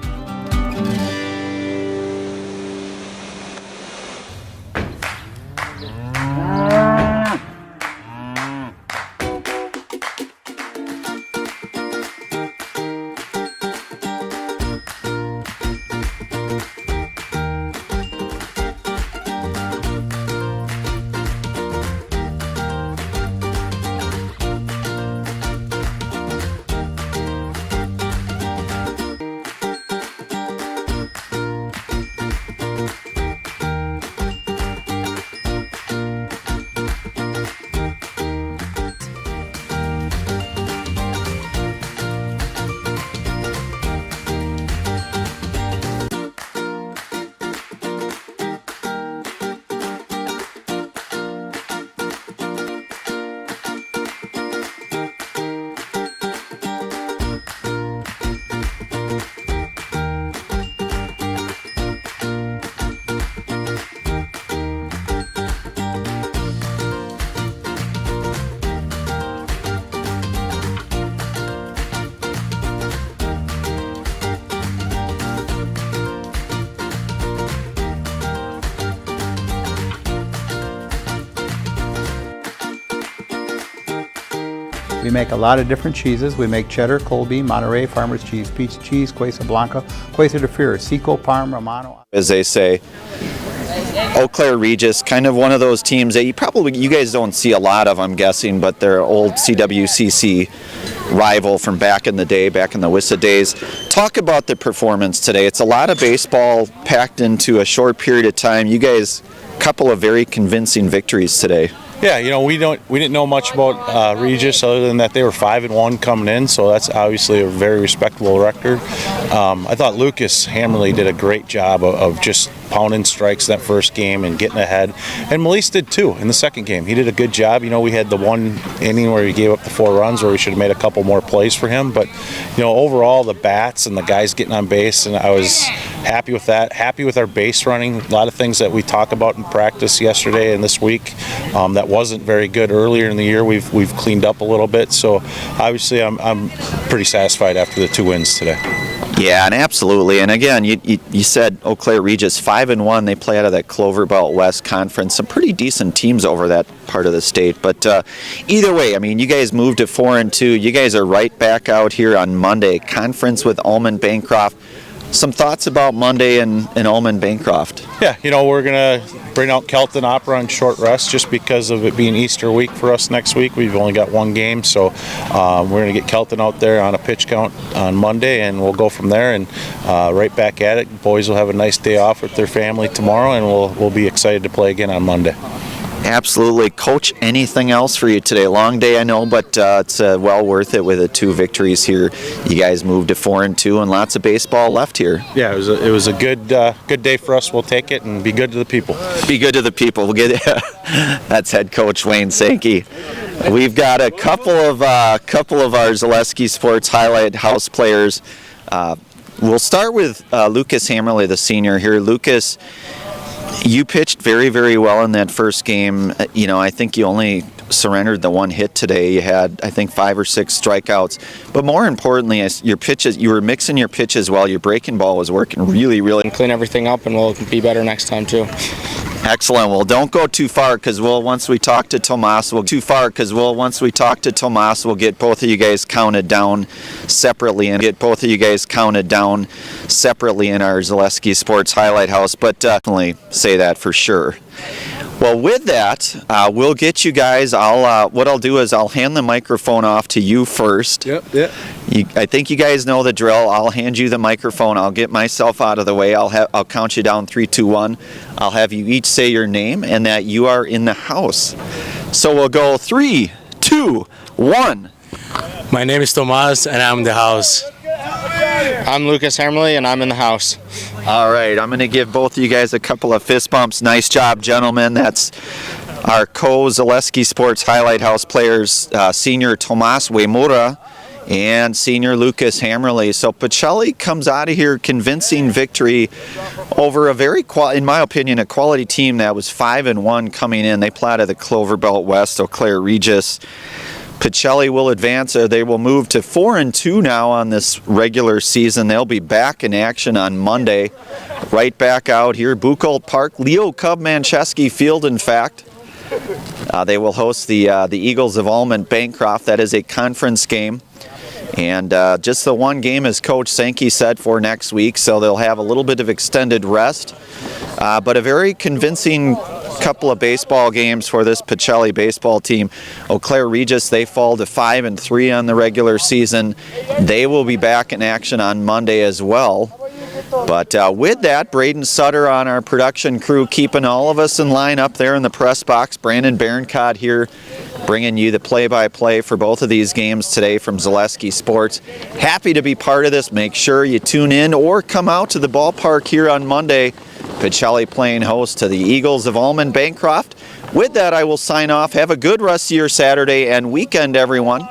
We make a lot of different cheeses. We make cheddar, Colby, Monterey, Farmer's Cheese, Pizza Cheese, Quesa Blanca, Quesa de Fir, Seco, Parm, Romano. As they say, Eau Claire Regis, kind of one of those teams that you guys don't see a lot of, I'm guessing, but they're old CWCC rival from back in the day, back in the WIAA days. Talk about the performance today. It's a lot of baseball packed into a short period of time. You guys, a couple of very convincing victories today. Yeah, you know, we didn't know much about Regis other than that they were 5-1 coming in, so that's obviously a very respectable record. I thought Lucas Hammerly did a great job of just pounding strikes that first game and getting ahead, and Melise did too in the second game. He did a good job. You know, we had the one inning where he gave up the 4 runs where we should have made a couple more plays for him, but you know, overall the bats and the guys getting on base, and I was happy with that. Happy with our base running. A lot of things that we talked about in practice yesterday and this week that wasn't very good earlier in the year. We've cleaned up a little bit, so obviously I'm pretty satisfied after the 2 wins today. Yeah, and absolutely. And again, you said Eau Claire Regis 5-1. They play out of that Clover Belt West Conference. Some pretty decent teams over that part of the state. But either way, I mean, you guys moved to 4-2. You guys are right back out here on Monday. Conference with Ullman Bancroft. Some thoughts about Monday and Ullman Bancroft? Yeah, you know, we're going to bring out Kelton Opera on short rest just because of it being Easter week for us next week. We've only got 1 game, so we're going to get Kelton out there on a pitch count on Monday, and we'll go from there and right back at it. Boys will have a nice day off with their family tomorrow, and we'll be excited to play again on Monday. Absolutely. Coach, anything else for you today? Long day, I know, but it's well worth it with the 2 victories here. You guys moved to 4-2 and lots of baseball left here. Yeah, it was a good day for us. We'll take it and be good to the people. Be good to the people. We'll get that's head coach Wayne Sankey. We've got a couple of our Zaleski Sports Highlight House players. We'll start with Lucas Hammerly, the senior here. Lucas, you pitched very, very well in that first game. You know, I think you only surrendered the 1 hit today. You had, I think, 5 or 6 strikeouts. But more importantly, your pitches, you were mixing your pitches well. Your breaking ball was working really, really. Clean everything up, and we'll be better next time too. Excellent. Well, don't go too far because once we talk to Tomas, we'll get both of you guys counted down separately in our Zaleski Sports Highlight House. But definitely say that for sure. Well, with that, we'll get you guys. What I'll do is I'll hand the microphone off to you first. Yep. I think you guys know the drill. I'll hand you the microphone. I'll get myself out of the way. I'll count you down 3, 2, 1. I'll have you each say your name and that you are in the house. So we'll go 3, 2, 1. My name is Tomas, and I'm in the house. I'm Lucas Hammerly, and I'm in the house. All right, I'm going to give both of you guys a couple of fist bumps. Nice job, gentlemen. That's our co-Zaleski Sports Highlight House players, senior Tomas Uemura and senior Lucas Hammerly. So Pacelli comes out of here convincing victory over a very, in my opinion, a quality team that was 5-1 coming in. They play out of the Clover Belt West, Eau Claire Regis. Pacelli will advance. They will move to 4-2 now on this regular season. They'll be back in action on Monday. Right back out here, Buchholz Park, Leo Cub Manchesky Field, in fact. They will host the Eagles of Almond Bancroft. That is a conference game. And just the one game, as Coach Sankey said, for next week, so they'll have a little bit of extended rest. But a very convincing couple of baseball games for this Pacelli baseball team. Eau Claire Regis, they fall to 5-3 on the regular season. They will be back in action on Monday as well. But with that, Braden Sutter on our production crew, keeping all of us in line up there in the press box. Brandon Berencott here, bringing you the play-by-play for both of these games today from Zaleski Sports. Happy to be part of this. Make sure you tune in or come out to the ballpark here on Monday. Pacelli playing host to the Eagles of Almond Bancroft. With that, I will sign off. Have a good rest of your Saturday and weekend, everyone.